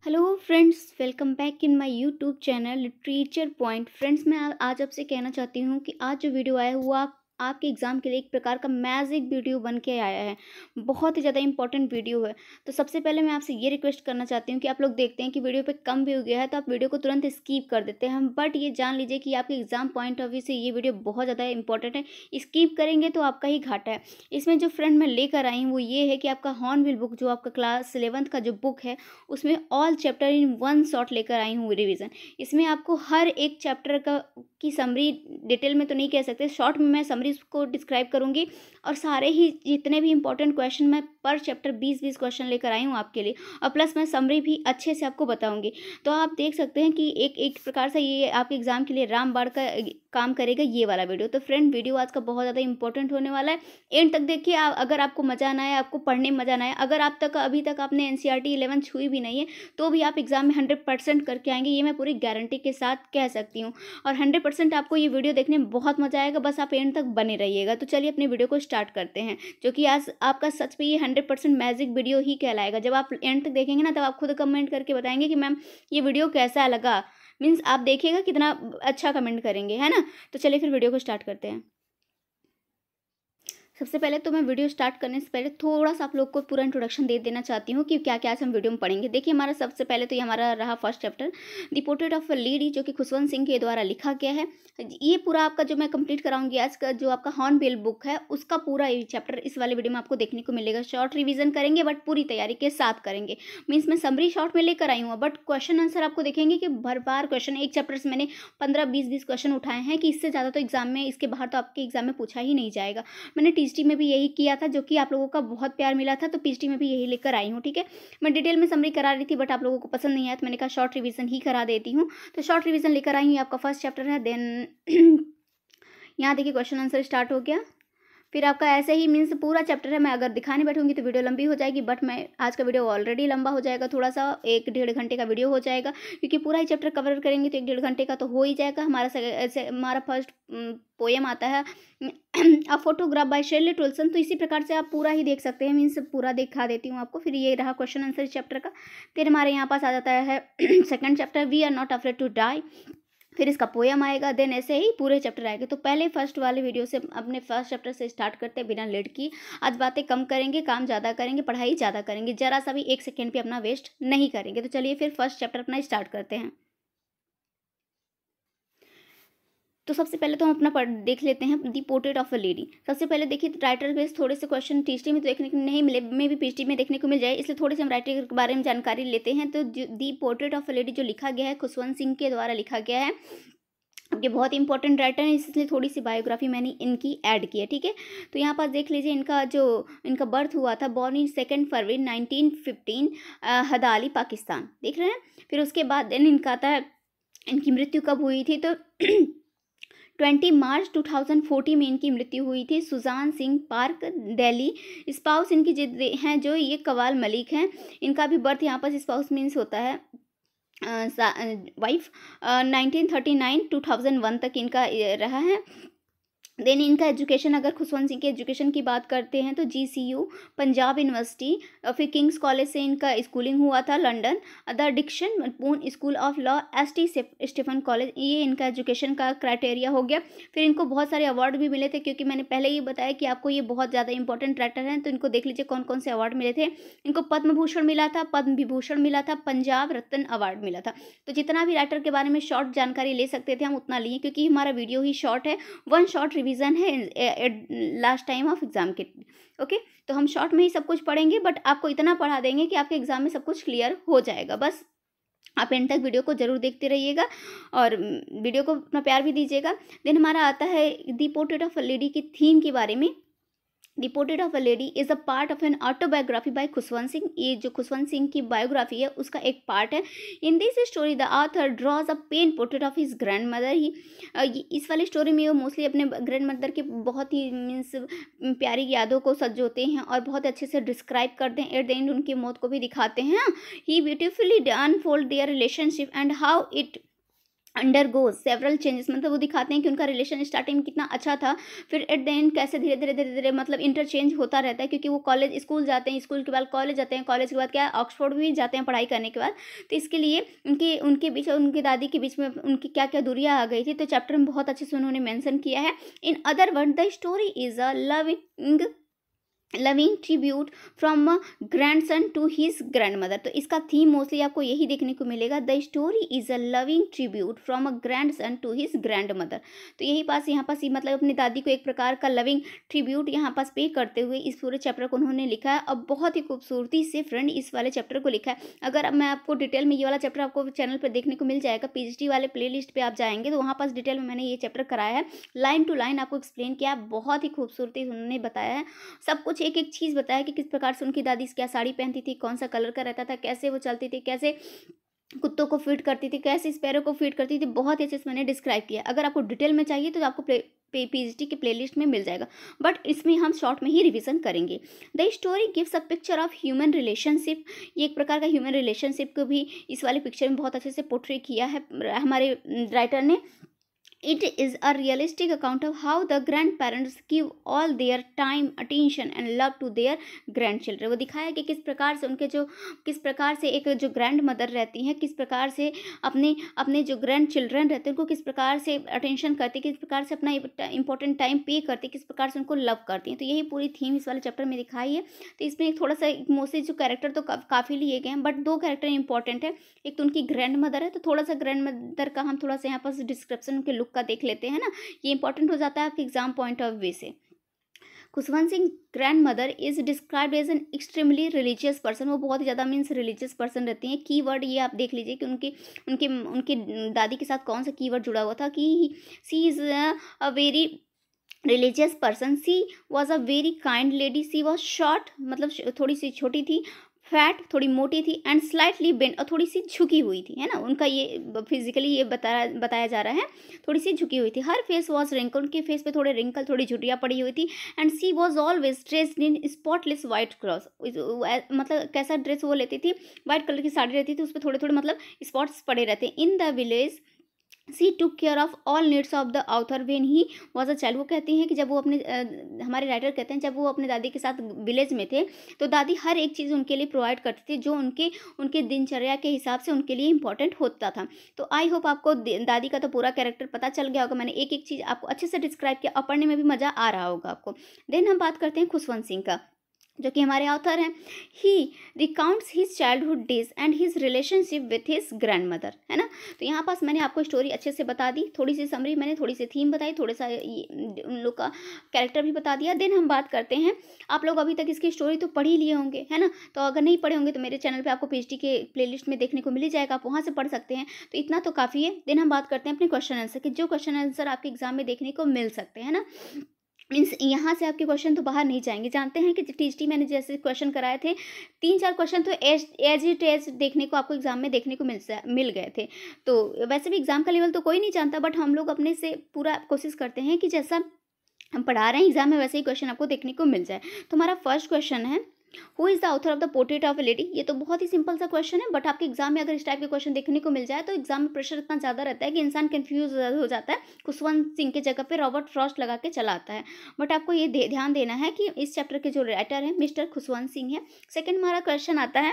Hello friends, welcome back in my YouTube channel literature point. Friends, मैं आज आपसे कहना चाहती हूँ कि आज जो वीडियो आया हुआ आपके एग्ज़ाम के लिए एक प्रकार का मैजिक वीडियो बन के आया है। बहुत ही ज़्यादा इंपॉर्टेंट वीडियो है। तो सबसे पहले मैं आपसे ये रिक्वेस्ट करना चाहती हूँ कि आप लोग देखते हैं कि वीडियो पे कम व्यू गया है तो आप वीडियो को तुरंत स्किप कर देते हैं। बट ये जान लीजिए कि आपके एग्ज़ाम पॉइंट ऑफ व्यू से ये वीडियो बहुत ज़्यादा इंपॉर्टेंट है। स्किप करेंगे तो आपका ही घाटा है। इसमें जो फ्रेंड मैं लेकर आई हूँ वो ये है कि आपका हॉर्नबिल बुक, जो आपका क्लास 11th का जो बुक है, उसमें all chapter in one shot लेकर आई हूँ रिवीजन। इसमें आपको हर एक चैप्टर का की समरी, डिटेल में तो नहीं कह सकते, शॉर्ट में मैं समरी को डिस्क्राइब करूँगी। और सारे ही जितने भी इंपॉर्टेंट क्वेश्चन मैं पर चैप्टर 20-20 क्वेश्चन लेकर आई हूँ आपके लिए, और प्लस मैं समरी भी अच्छे से आपको बताऊँगी। तो आप देख सकते हैं कि एक एक प्रकार से ये आपके एग्जाम के लिए रामबाण का काम करेगा ये वाला वीडियो। तो फ्रेंड, वीडियो आज का बहुत ज़्यादा इंपॉर्टेंट होने वाला है। एंड तक देखिए। अगर आपको मज़ा ना आए, आपको पढ़ने में मज़ा ना आए, अगर आप तक अभी तक आपने एनसीईआरटी 11 छुई भी नहीं है, तो भी आप एग्जाम में 100% करके आएंगे, ये मैं पूरी गारंटी के साथ कह सकती हूँ। और 100% आपको ये वीडियो देखने में बहुत मज़ा आएगा। बस आप एंड तक बने रहिएगा। तो चलिए अपनी वीडियो को स्टार्ट करते हैं, जो कि आज आपका सच में ये 100% मैजिक वीडियो ही कहलाएगा। जब आप एंड तक देखेंगे ना, तब आप खुद कमेंट करके बताएंगे कि मैम ये वीडियो कैसा लगा। मीन्स आप देखिएगा कितना अच्छा कमेंट करेंगे, है ना। तो चलिए फिर वीडियो को स्टार्ट करते हैं। सबसे पहले तो मैं वीडियो स्टार्ट करने से पहले थोड़ा सा आप लोग को पूरा इंट्रोडक्शन दे देना चाहती हूँ कि क्या क्या हम वीडियो में पढ़ेंगे। देखिए, हमारा सबसे पहले तो ये हमारा रहा first chapter, the portrait of a lady, जो कि खुशवंत सिंह के द्वारा लिखा गया है। ये पूरा आपका जो मैं कंप्लीट कराऊंगी आज का, जो आपका हॉर्नबिल बुक है, उसका पूरा ये चैप्टर इस वाले वीडियो में आपको देखने को मिलेगा। शॉर्ट रिविजन करेंगे बट पूरी तैयारी के साथ करेंगे। मीन्स मैं समरी शॉर्ट में लेकर आई हूँ, बट क्वेश्चन आंसर आपको देखेंगे कि भर बार क्वेश्चन, एक चैप्टर से मैंने 15-20 क्वेश्चन उठाए हैं कि इससे ज़्यादा तो एग्जाम में, इसके बाहर तो आपके एग्जाम में पूछा ही नहीं जाएगा। मैंने टीएसटी में भी यही किया था, जो कि आप लोगों का बहुत प्यार मिला था, तो पीएचडी में भी यही लेकर आई हूँ। ठीक है, मैं डिटेल में समरी करा रही थी बट आप लोगों को पसंद नहीं आया, तो मैंने कहा शॉर्ट रिवीजन ही करा देती हूँ। तो शॉर्ट रिवीजन लेकर आई हूँ। आपका फर्स्ट चैप्टर है। देन यहाँ देखिए क्वेश्चन आंसर स्टार्ट हो गया। फिर आपका ऐसे ही मीन्स पूरा चैप्टर है। मैं अगर दिखाने बैठूंगी तो वीडियो लंबी हो जाएगी, बट मैं आज का वीडियो ऑलरेडी लंबा हो जाएगा, थोड़ा सा 1-1.5 घंटे का वीडियो हो जाएगा, क्योंकि पूरा ही चैप्टर कवर करेंगे तो 1-1.5 घंटे का तो हो ही जाएगा। हमारा फर्स्ट पोएम आता है अ फोटोग्राफ बाय शेरले टोल्सन। तो इसी प्रकार से आप पूरा ही देख सकते हैं। मीन्स पूरा दिखा देती हूँ आपको। फिर ये रहा क्वेश्चन आंसर चैप्टर का। फिर हमारे यहाँ पास आ जाता है second chapter, we are not afraid to die. फिर इसका पोयम आएगा। देन ऐसे ही पूरे चैप्टर आएंगे। तो पहले फर्स्ट वाले वीडियो से, अपने फर्स्ट चैप्टर से स्टार्ट करते हैं बिना लेट की। आज बातें कम करेंगे, काम ज़्यादा करेंगे, पढ़ाई ज़्यादा करेंगे, जरा सा भी 1 सेकेंड भी अपना वेस्ट नहीं करेंगे। तो चलिए फिर फर्स्ट चैप्टर अपना स्टार्ट करते हैं। तो सबसे पहले तो हम अपना पढ़ देख लेते हैं, दी पोर्ट्रेट ऑफ अ लेडी। सबसे पहले देखिए, राइटर बेस थोड़े से क्वेश्चन टीएसटी में तो देखने को नहीं मिले, मे भी पीएचडी में देखने को मिल जाए, इसलिए थोड़े से हम राइटर के बारे में जानकारी लेते हैं। तो दी पोर्ट्रेट ऑफ अ लेडी जो लिखा गया है, खुशवंत सिंह के द्वारा लिखा गया है। ये बहुत इंपॉर्टेंट राइटर है, इसलिए थोड़ी सी बायोग्राफी मैंने इनकी ऐड की है। ठीक है, तो यहाँ पर देख लीजिए, इनका बर्थ हुआ था, बॉर्न इन 2 फरवरी 1915, हदाली, पाकिस्तान। देख रहे हैं। फिर उसके बाद देन इनका आता है, इनकी मृत्यु कब हुई थी, तो 20 मार्च 2014 में इनकी मृत्यु हुई थी। सुजान सिंह पार्क, दिल्ली। स्पाउस इनकी जिद हैं जो ये कवाल मलिक हैं। इनका भी बर्थ यहाँ पर, स्पाउस मीन्स होता है वाइफ। 1939-2001 तक इनका रहा है। देन इनका एजुकेशन, अगर खुशवंत सिंह के एजुकेशन की बात करते हैं तो जीसीयू, पंजाब यूनिवर्सिटी, फिर किंग्स कॉलेज से इनका स्कूलिंग हुआ था, London, the Dickson Poon school of law, ST Stephen college. ये इनका एजुकेशन का क्राइटेरिया हो गया। फिर इनको बहुत सारे अवार्ड भी मिले थे, क्योंकि मैंने पहले ही बताया कि आपको ये बहुत ज़्यादा इंपॉर्टेंट राइटर हैं। तो इनको देख लीजिए कौन कौन से अवार्ड मिले थे। इनको पद्म भूषण मिला था, पद्म विभूषण मिला था, पंजाब रत्न अवार्ड मिला था। तो जितना भी राइटर के बारे में शॉर्ट जानकारी ले सकते थे हम उतना लिए, क्योंकि हमारा वीडियो ही शॉर्ट है, वन शॉर्ट रिवीजन है लास्ट टाइम ऑफ एग्जाम के। ओके, तो हम शॉर्ट में ही सब कुछ पढ़ेंगे, बट आपको इतना पढ़ा देंगे कि आपके एग्जाम में सब कुछ क्लियर हो जाएगा। बस आप एंड तक वीडियो को जरूर देखते रहिएगा और वीडियो को अपना प्यार भी दीजिएगा। देन हमारा आता है the portrait of a lady की थीम के बारे में। The portrait of a lady is a part of an autobiography by Khushwant Singh. ये जो खुशवंत सिंह की बायोग्राफी है उसका एक पार्ट है। In this story the author draws a pen portrait of his grandmother. ही इस वाली स्टोरी में वो मोस्टली अपने ग्रैंड मदर के बहुत ही मीन्स प्यारी यादों को सजोते हैं और बहुत अच्छे से डिस्क्राइब करते हैं। एट द एंड उनकी मौत को भी दिखाते हैं। He beautifully unfold their relationship and how it undergoes several changes, मतलब वो दिखाते हैं कि उनका रिलेशन स्टार्टिंग में कितना अच्छा था, फिर एट द एंड कैसे धीरे धीरे धीरे धीरे मतलब इंटरचेंज होता रहता है, क्योंकि वो कॉलेज स्कूल जाते हैं, स्कूल के बाद कॉलेज जाते हैं, कॉलेज के बाद क्या ऑक्सफोर्ड भी जाते हैं पढ़ाई करने के बाद। तो इसके लिए उनके उनके बीच और उनकी दादी के बीच में उनकी क्या क्या दूरियां आ गई थी, तो चैप्टर में बहुत अच्छे से उन्होंने मैंसन किया है। In other word the story is a loving tribute from a grandson to his grandmother. तो इसका थीम मोस्टली आपको यही देखने को मिलेगा, the story is a loving tribute from a grandson to his grandmother. तो यही पास यहाँ पास मतलब अपनी दादी को एक प्रकार का लविंग ट्रिब्यूट यहाँ पास पे करते हुए इस पूरे चैप्टर को उन्होंने लिखा है, और बहुत ही खूबसूरती से फ्रेंड इस वाले चैप्टर को लिखा है। अगर अब मैं आपको डिटेल में ये वाला चैप्टर आपको चैनल पर देखने को मिल जाएगा, पीएचडी वाले प्लेलिस्ट पे आप जाएंगे तो वहाँ पास डिटेल में मैंने ये चैप्टर कराया है, लाइन टू लाइन आपको एक्सप्लेन किया, बहुत ही खूबसूरती उन्होंने बताया है सब कुछ, एक एक चीज़ बताया कि किस प्रकार से उनकी दादी क्या साड़ी पहनती थी, कौन सा कलर का रहता था, कैसे वो चलती थी, कैसे कुत्तों को फीड करती थी, कैसे स्पैरो को फीड करती थी, बहुत ही अच्छे से मैंने डिस्क्राइब किया। अगर आपको डिटेल में चाहिए तो आपको पीएचडी के प्लेलिस्ट में मिल जाएगा, बट इसमें हम शॉर्ट में ही रिवीजन करेंगे। The story gives a picture of human relationship, ये एक प्रकार का ह्यूमन रिलेशनशिप को भी इस वाले पिक्चर में बहुत अच्छे से पोर्ट्रे किया है हमारे राइटर ने। It is a realistic account of how the grandparents give all their time, attention and love to their grandchildren। वो दिखाया कि किस प्रकार से किस प्रकार से एक जो ग्रैंड मदर रहती हैं, किस प्रकार से अपने अपने जो ग्रैंड चिल्ड्रन रहते हैं उनको किस प्रकार से अटेंशन करती, किस प्रकार से अपना इंपॉर्टेंट टाइम पे करती, किस प्रकार से उनको लव करती हैं। तो यही पूरी थीम इस वाले चैप्टर में दिखाई है। तो इसमें एक थोड़ा सा मोस्टली जो कैरेक्टर तो काफ़ी लिए गए हैं, बट दो कैरेक्टर इंपॉर्टेंट है। एक तो उनकी ग्रैंड मदर है, तो थोड़ा सा ग्रैंड मदर का हम थोड़ा सा यहाँ पर डिस्क्रिप्शन उनके लुक का देख लेते हैं ना, ये इंपॉर्टेंट हो जाता है आपके एग्जाम पॉइंट ऑफ व्यू से। Khushwant Singh grandmother is described as an extremely religious person, वो बहुत ही ज़्यादा मीन्स रिलीजियस पर्सन रहती हैं। की वर्ड ये आप देख लीजिए कि उनकी उनकी उनकी दादी के साथ कौन सा की वर्ड जुड़ा हुआ था, कि she is a very religious person, she was a very kind lady, she was short मतलब थोड़ी सी छोटी थी, फैट थोड़ी मोटी थी, एंड स्लाइटली बेंड और थोड़ी सी झुकी हुई थी, है ना, उनका ये फिजिकली ये बताया जा रहा है, थोड़ी सी झुकी हुई थी। हर फेस वॉज रिंकल, उनके फेस पे थोड़े रिंकल थोड़ी झुर्रियाँ पड़ी हुई थी, and she was always dressed in spotless white cloth, मतलब कैसा ड्रेस वो लेती थी, वाइट कलर की साड़ी रहती थी, उस पर थोड़े थोड़े मतलब स्पॉट्स पड़े रहते। In the village she took care of all needs of the author when he was a child. वो कहती हैं कि जब वो अपने हमारे राइटर कहते हैं जब वो अपने दादी के साथ विलेज में थे तो दादी हर एक चीज़ उनके लिए प्रोवाइड करती थी जो उनके उनके दिनचर्या के हिसाब से उनके लिए इंपॉर्टेंट होता था। तो आई होप आपको दादी का तो पूरा कैरेक्टर पता चल गया होगा, मैंने एक एक चीज़ आपको अच्छे से डिस्क्राइब किया और पढ़ने में भी मज़ा आ रहा होगा आपको। देन हम बात करते हैं खुशवंत सिंह का, जो कि हमारे ऑथर हैं। He recounts his childhood days and his relationship with his grandmother, है ना। तो यहाँ पास मैंने आपको स्टोरी अच्छे से बता दी, थोड़ी सी समरी मैंने थोड़ी सी थीम बताई, थोड़ा सा उन लोग का कैरेक्टर भी बता दिया। देन हम बात करते हैं, आप लोग अभी तक इसकी स्टोरी तो पढ़ ही लिए होंगे, है ना। तो अगर नहीं पढ़े होंगे तो मेरे चैनल पर आपको पीएचडी के प्लेलिस्ट में देखने को मिल ही जाएगा, आप वहाँ से पढ़ सकते हैं। तो इतना तो काफ़ी है। देन हम बात करते हैं अपने क्वेश्चन आंसर की, जो क्वेश्चन आंसर आपके एग्जाम में देखने को मिल सकते हैं ना। मीन्स यहाँ से आपके क्वेश्चन तो बाहर नहीं जाएंगे। जानते हैं कि टीएचडी मैंने जैसे क्वेश्चन कराए थे 3-4 क्वेश्चन तो एज इट एज देखने को आपको एग्जाम में देखने को मिल गए थे। तो वैसे भी एग्जाम का लेवल तो कोई नहीं जानता, बट हम लोग अपने से पूरा कोशिश करते हैं कि जैसा हम पढ़ा रहे हैं एग्जाम में वैसे ही क्वेश्चन आपको देखने को मिल जाए। तो हमारा फर्स्ट क्वेश्चन है, who is the author of the portrait of A lady. ये तो बहुत ही सिंपल सा क्वेश्चन है, बट आपके एग्जाम में अगर इस टाइप के क्वेश्चन देखने को मिल जाए तो एग्जाम में प्रेशर इतना ज़्यादा रहता है कि इंसान कंफ्यूज हो जाता है, खुशवंत सिंह के जगह पे रॉबर्ट फ्रॉस्ट लगा के चला आता है। बट आपको ये ध्यान देना है कि इस चैप्टर के जो राइटर हैं मिस्टर खुशवंत सिंह है। सेकेंड हमारा क्वेश्चन आता है,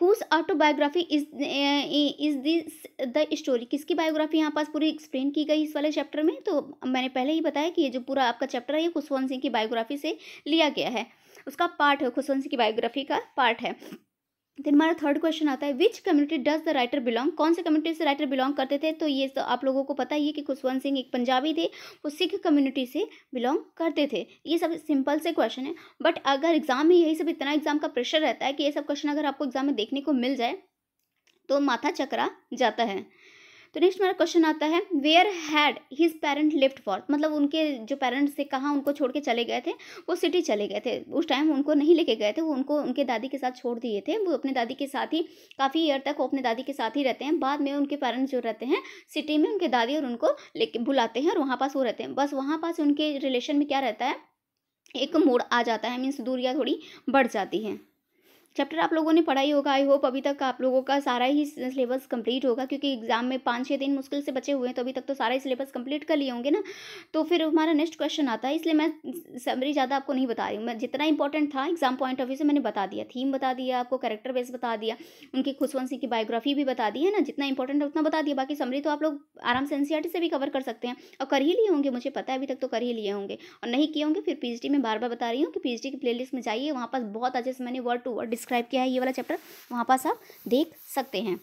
whose autobiography is this the story. किसकी बायोग्राफी यहाँ पास पूरी एक्सप्लेन की गई इस वाले चैप्टर में। तो मैंने पहले ही बताया कि ये जो पूरा आपका चैप्टर है ये खुशवंत सिंह की बायोग्राफी से लिया गया है, उसका पार्ट है, खुशवंत सिंह की बायोग्राफी का पार्ट है। देन हमारा थर्ड क्वेश्चन आता है, विच community does the writer belong. कौन से कम्युनिटी से राइटर बिलोंग करते थे। तो ये तो आप लोगों को पता ही है कि खुशवंत सिंह एक पंजाबी थे, वो सिख कम्युनिटी से बिलोंग करते थे। ये सब सिंपल से क्वेश्चन है, बट अगर एग्जाम में यही सब इतना एग्जाम का प्रेशर रहता है कि ये सब क्वेश्चन अगर आपको एग्जाम में देखने को मिल जाए तो माथा चकरा जाता है। तो नेक्स्ट हमारा क्वेश्चन आता है, where had his parent lived for. मतलब उनके जो पेरेंट्स थे कहाँ उनको छोड़ के चले गए थे, वो सिटी चले गए थे। उस टाइम उनको नहीं लेके गए थे, वो उनको उनके दादी के साथ छोड़ दिए थे। वो अपने दादी के साथ ही काफ़ी ईयर तक वो अपने दादी के साथ ही रहते हैं। बाद में उनके पेरेंट्स जो रहते हैं सिटी में, उनके दादी और उनको लेके बुलाते हैं और वहाँ पास वो रहते हैं। बस वहाँ पास उनके रिलेशन में क्या रहता है, एक मोड़ आ जाता है, मीन्स दूरियाँ थोड़ी बढ़ जाती हैं। चैप्टर आप लोगों ने पढ़ा ही होगा। आई होप अभी तक आप लोगों का सारा ही सिलेबस कंप्लीट होगा, क्योंकि एग्जाम में 5-6 दिन मुश्किल से बचे हुए हैं, तो अभी तक तो सारा ही सिलेबस कंप्लीट कर लिए होंगे ना। तो फिर हमारा नेक्स्ट क्वेश्चन आता है, इसलिए मैं समरी ज़्यादा आपको नहीं बता रही हूँ। मैं जितना इंपॉर्टेंट था एग्जाम पॉइंट ऑफ व्यू से मैंने बता दिया, थीम बता दिया आपको, कैरेक्टर बेस बता दिया, उनकी खुशवंत सिंह की बायोग्राफी भी बता दी है ना। जितना इंपॉर्टेंट है उतना बता दिया, बाकी समरी तो आप लोग आराम से एनसीईआरटी से भी कवर कर सकते हैं, और कर ही लिए होंगे, मुझे पता है अभी तक तो कर ही लिए होंगे। और नहीं किए होंगे फिर पीएचडी में बार बार बता रही हूँ कि पीएचडी की प्लेलिस्ट में जाइए, वहाँ पास बहुत अच्छे से मैंने वर्ड टू वर्ड डिस्क्राइब किया है ये वाला चैप्टर, वहाँ पास आप देख सकते हैं।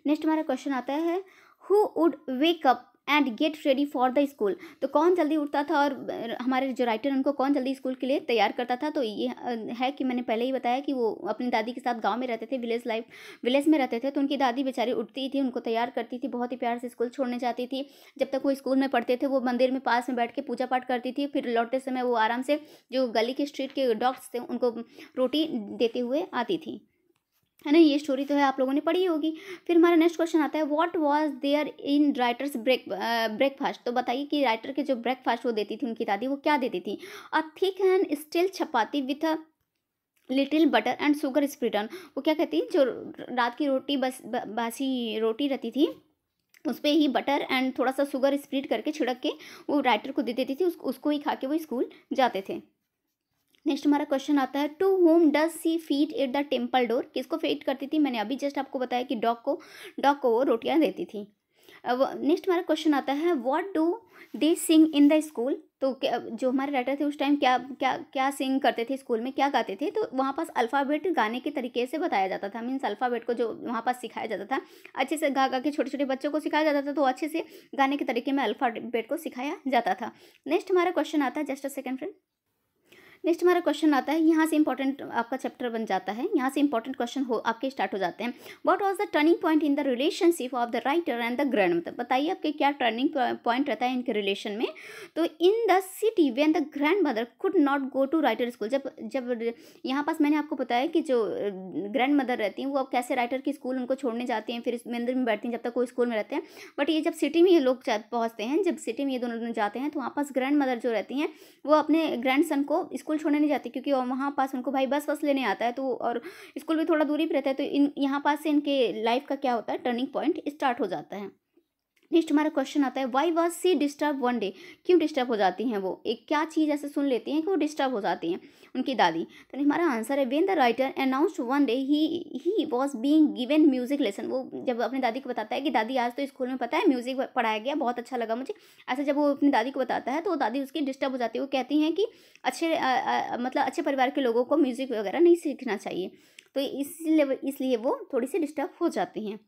नेक्स्ट हमारा क्वेश्चन आता है, who would wake up and get ready for the school. तो कौन जल्दी उठता था और हमारे जो राइटर उनको कौन जल्दी स्कूल के लिए तैयार करता था। तो ये है कि मैंने पहले ही बताया कि वो अपनी दादी के साथ गांव में रहते थे, विलेज में रहते थे। तो उनकी दादी बेचारी उठती थी, उनको तैयार करती थी, बहुत ही प्यार से स्कूल छोड़ने जाती थी। जब तक वो स्कूल में पढ़ते थे वो मंदिर में पास में बैठ के पूजा पाठ करती थी, फिर लौटते समय वो आराम से जो गली के स्ट्रीट के डॉग्स थे उनको रोटी देते हुए आती थी, है ना। ये स्टोरी तो है, आप लोगों ने पढ़ी होगी। फिर हमारा नेक्स्ट क्वेश्चन आता है, what was there in writer's breakfast. तो बताइए कि राइटर के जो ब्रेकफास्ट वो देती थी उनकी दादी, वो क्या देती थी। A thick and still chapati with a little butter and sugar spread. वो क्या कहती है, जो रात की रोटी बासी रोटी रहती थी उस पर ही बटर एंड थोड़ा सा शुगर स्प्रेड करके छिड़क के वो राइटर को दे देती थी, उसको ही खा के वो स्कूल जाते थे। नेक्स्ट हमारा क्वेश्चन आता है, to whom does she feed at the temple door. किसको फीड करती थी, मैंने अभी जस्ट आपको बताया कि डॉग को वो रोटियां देती थी। अब नेक्स्ट हमारा क्वेश्चन आता है, what do they sing in the school. तो जो हमारे राइटर थे उस टाइम क्या क्या क्या सिंग करते थे, स्कूल में क्या गाते थे। तो वहाँ पास अल्फ़ाबेट गाने के तरीके से बताया जाता था, मीन्स अल्फ़ाबेट को जो वहाँ पास सिखाया जाता था अच्छे से गा गा के, छोटे छोटे बच्चों को सिखाया जाता था, तो अच्छे से गाने के तरीके में अल्फ़ाबेट को सिखाया जाता था। नेक्स्ट हमारा क्वेश्चन आता है, just a second friend. Next हमारा क्वेश्चन आता है, यहाँ से इंपॉर्टेंट आपका चैप्टर बन जाता है, यहाँ से इंपॉर्टेंट क्वेश्चन हो आपके स्टार्ट हो जाते हैं। What was the turning point in the relationship of the writer and the grand mother. बताइए आपके क्या टर्निंग पॉइंट रहता है इनके रिलेशन में। तो in the city when the grandmother could not go to writer school. जब यहाँ पास मैंने आपको बताया कि जो ग्रैंड मदर रहती हैं वो अब कैसे राइटर की स्कूल उनको छोड़ने जाती हैं, फिर मंदिर में बैठती हैं जब तक वो स्कूल में रहते हैं। बट ये जब सिटी में ये लोग पहुँचते हैं, जब सिटी में ये दोनों जाते हैं, तो वहाँ पास ग्रैंड मदर जो रहती हैं वो अपने ग्रैंड सन को स्कूल छोड़ने नहीं जाती, क्योंकि वहाँ पास उनको भाई बस लेने आता है, तो और स्कूल भी थोड़ा दूरी पर रहता है। तो यहाँ पास से इनके लाइफ का क्या होता है, टर्निंग पॉइंट स्टार्ट हो जाता है। नेक्स्ट हमारा क्वेश्चन आता है, why was she disturb one day. क्यों डिस्टर्ब हो जाती हैं वो, एक क्या चीज़ ऐसे सुन लेती हैं कि वो डिस्टर्ब हो जाती हैं उनकी दादी। तो हमारा आंसर है, when the writer announced one day he was being given music lesson. वो जब अपनी दादी को बताता है कि दादी आज तो स्कूल में पता है म्यूजिक पढ़ाया गया, बहुत अच्छा लगा मुझे, ऐसे जब वो अपनी दादी को बताता है तो वो दादी उसकी डिस्टर्ब हो जाती है। वो कहती हैं कि मतलब अच्छे परिवार के लोगों को म्यूजिक वगैरह नहीं सीखना चाहिए, तो इसलिए वो थोड़ी सी डिस्टर्ब हो जाती हैं।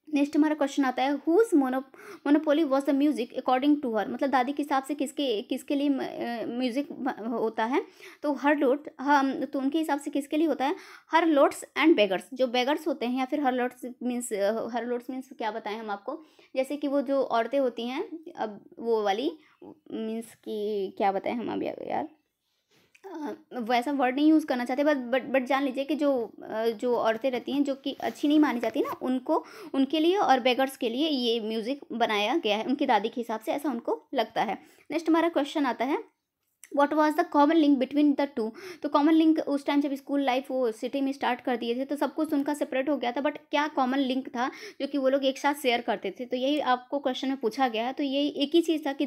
नेक्स्ट हमारा क्वेश्चन आता है, whose monopoly was the music according to her. मतलब दादी के हिसाब से किसके लिए म्यूजिक होता है। तो हर लोट तो उनके हिसाब से किसके लिए होता है, हर लोट्स एंड बेगर्स। जो बेगर्स होते हैं या फिर हर लोट्स मीन्स क्या बताएं हम आपको, जैसे कि वो जो औरतें होती हैं, अब वो वाली मीन्स कि क्या बताएं हम अब यार वैसा वर्ड नहीं यूज़ करना चाहते, बट जान लीजिए कि जो औरतें रहती हैं जो कि अच्छी नहीं मानी जाती ना, उनके लिए और बेगर्स के लिए ये म्यूज़िक बनाया गया है उनकी दादी के हिसाब से, ऐसा उनको लगता है। नेक्स्ट हमारा क्वेश्चन आता है, what was the common link between the two. तो कॉमन लिंक उस टाइम जब स्कूल लाइफ वो सिटी में स्टार्ट कर दिए थे तो सब कुछ उनका सेपरेट हो गया था, बट क्या कॉमन लिंक था जो कि वो लोग एक साथ शेयर करते थे। तो यही आपको क्वेश्चन में पूछा गया है। तो यही एक ही चीज़ था कि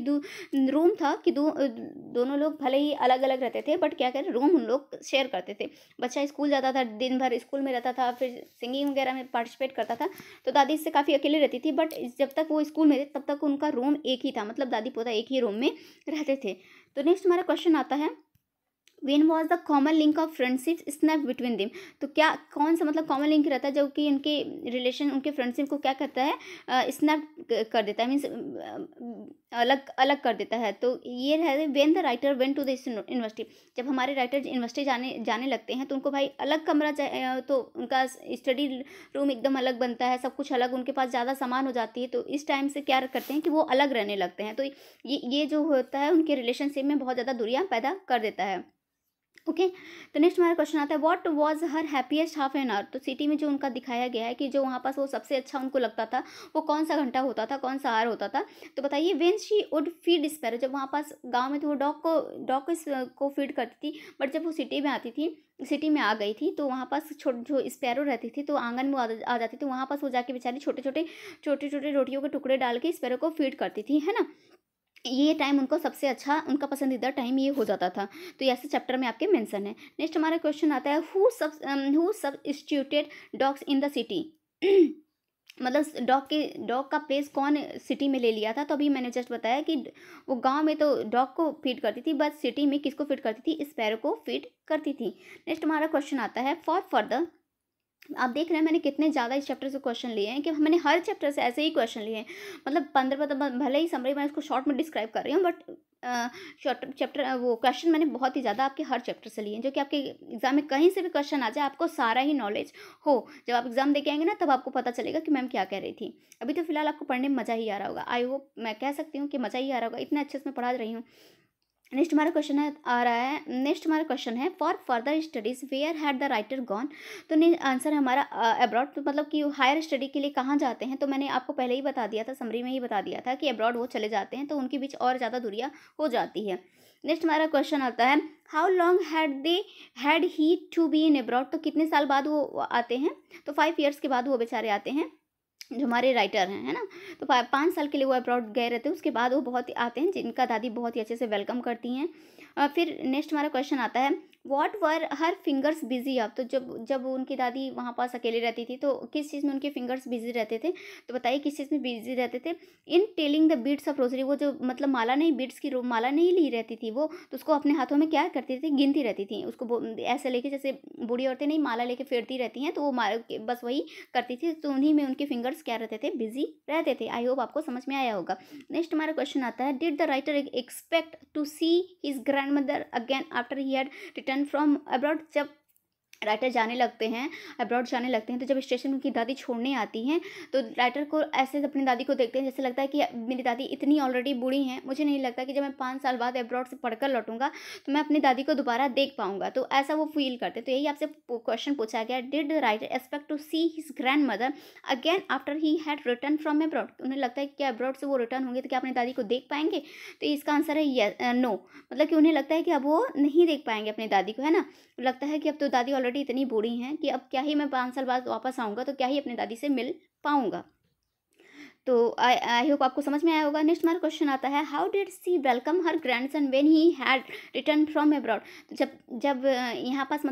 रूम था कि दोनों लोग भले ही अलग अलग रहते थे, बट क्या करें, रूम उन लोग शेयर करते थे। बच्चा स्कूल जाता था, दिन भर स्कूल में रहता था, फिर सिंगिंग वगैरह में पार्टिसिपेट करता था, तो दादी इससे काफ़ी अकेले रहती थी। बट जब तक वो स्कूल में थे तब तक उनका रूम एक ही था, मतलब दादी पोता एक ही रूम में रहते थे। तो नेक्स्ट हमारा क्वेश्चन आता है, when was the common link of friendship snap between them. तो क्या कौन सा मतलब कॉमन लिंक रहता है जो कि उनके रिलेशन उनके फ्रेंडशिप को क्या करता है, स्नैप कर देता है, मीन्स अलग अलग कर देता है। तो ये है when the writer went to the university. जब हमारे राइटर यूनिवर्सिटी जाने लगते हैं तो उनको भाई अलग कमरा चाहिए, तो उनका स्टडी रूम एकदम अलग बनता है, सब कुछ अलग, उनके पास ज़्यादा सामान हो जाती है। तो इस टाइम से क्या करते हैं कि वो अलग रहने लगते हैं। तो ये जो होता है उनके रिलेशनशिप में बहुत ज़्यादा दूरियाँ पैदा कर देता है। ओके। तो नेक्स्ट हमारा क्वेश्चन आता है what was her happiest half an hour. तो सिटी में जो उनका दिखाया गया है कि जो वहाँ पास वो सबसे अच्छा उनको लगता था वो कौन सा घंटा होता था, कौन सा आवर होता था। तो बताइए when she would feed sparrow. जब वहाँ पास गांव में तो वो डॉग को फीड करती थी, बट जब वो सिटी में आती थी, सिटी में आ गई थी, तो वहाँ पास जो स्पैरो रहती थी तो आंगन में आ जाती थी। वहाँ पास वो जाके बेचारी छोटे छोटे रोटियों के टुकड़े डाल के स्पैरो को फीड करती थी, है ना। ये टाइम उनको सबसे अच्छा, उनका पसंदीदा टाइम ये हो जाता था। तो ऐसे चैप्टर में आपके मेंशन है। नेक्स्ट हमारा क्वेश्चन आता है who substituted dogs in the city. मतलब डॉग का प्लेस कौन सिटी में ले लिया था। तो अभी मैंने जस्ट बताया कि वो गांव में तो डॉग को फीड करती थी, बट सिटी में किसको फीड करती थी, स्पैरो को फीड करती थी। नेक्स्ट हमारा क्वेश्चन आता है फॉर फर्दर। आप देख रहे हैं मैंने कितने ज़्यादा इस चैप्टर से क्वेश्चन लिए हैं कि मैंने हर चैप्टर से ऐसे ही क्वेश्चन लिए हैं। मतलब 15 भले ही समरी मैं इसको शॉर्ट में डिस्क्राइब कर रही हूँ, बट चैप्टर वो क्वेश्चन मैंने बहुत ही ज़्यादा आपके हर चैप्टर से लिए हैं, जो कि आपके एग्जाम में कहीं से भी क्वेश्चन आ जाए आपको सारा ही नॉलेज हो। जब आप एग्जाम दे के आएंगे ना तब आपको पता चलेगा कि मैम क्या कह रही थी। अभी तो फिलहाल आपको पढ़ने में मज़ा ही आ रहा होगा। आई होप, मैं कह सकती हूँ कि मज़ा ही आ रहा होगा, इतने अच्छे से मैं पढ़ा रही हूँ। नेक्स्ट हमारा क्वेश्चन है आ रहा है नेक्स्ट हमारा क्वेश्चन है for further studies where had the writer gone. तो आंसर हमारा अब्रॉड। तो मतलब कि हायर स्टडी के लिए कहाँ जाते हैं। तो मैंने आपको पहले ही बता दिया था, समरी में ही बता दिया था कि अब्रॉड वो चले जाते हैं, तो उनके बीच और ज़्यादा दूरियाँ हो जाती है। नेक्स्ट हमारा क्वेश्चन आता है how long had he to be in abroad. तो कितने साल बाद वो आते हैं। तो 5 ईयर्स के बाद वो बेचारे आते हैं, जो हमारे राइटर हैं, है ना। तो 5 साल के लिए वो अब्रॉड गए रहते हैं। उसके बाद वो बहुत आते हैं जिनका दादी बहुत ही अच्छे से वेलकम करती हैं। फिर नेक्स्ट हमारा क्वेश्चन आता है what were her fingers busy अब। तो जब उनकी दादी वहाँ पास अकेले रहती थी तो किस चीज़ में उनके फिंगर्स बिजी रहते थे। तो बताइए किस चीज़ में बिजी रहते थे। In telling the beads of rosary. वो जो मतलब माला नहीं, बीड्स की माला नहीं ली रहती थी वो, तो उसको अपने हाथों में क्या करती थी, गिनती रहती थी उसको। ऐसे लेके जैसे बूढ़ी औरतें नहीं माला लेके फेरती रहती हैं, तो वो बस वही करती थी। तो उन्हीं में उनके फिंगर्स क्या रहते थे, बिजी रहते थे। आई होप आपको समझ में आया होगा। नेक्स्ट हमारा क्वेश्चन आता है did the writer expect to see his grandmother again after he had return from abroad. जब राइटर जाने लगते हैं, अब्रॉड जाने लगते हैं, तो जब स्टेशन में उनकी दादी छोड़ने आती हैं तो राइटर को ऐसे अपनी दादी को देखते हैं जैसे लगता है कि मेरी दादी इतनी ऑलरेडी बूढ़ी हैं, मुझे नहीं लगता कि जब मैं 5 साल बाद अब्रॉड से पढ़कर लौटूंगा तो मैं अपनी दादी को दोबारा देख पाऊंगा। तो ऐसा वो फील करते। तो यही आपसे क्वेश्चन पूछा गया did writer expect to see his grandmother again after he had return from abroad. उन्हें लगता है कि अब्रॉड से वो रिटर्न होंगे तो क्या अपनी दादी को देख पाएंगे। तो इसका आंसर है नो। मतलब कि उन्हें लगता है कि अब वो नहीं देख पाएंगे अपनी दादी को, है ना। लगता है कि अब तो दादी ऑलरेडी इतनी बूढ़ी हैं कि अब क्या ही मैं 5 साल बाद वापस आऊँगा तो क्या ही अपनी दादी से मिल पाऊँगा। तो आई होप आपको समझ में आया होगा। नेक्स्ट हमारा क्वेश्चन आता है how did she welcome her grandson when he had return from abroad. तो जब यहाँ पास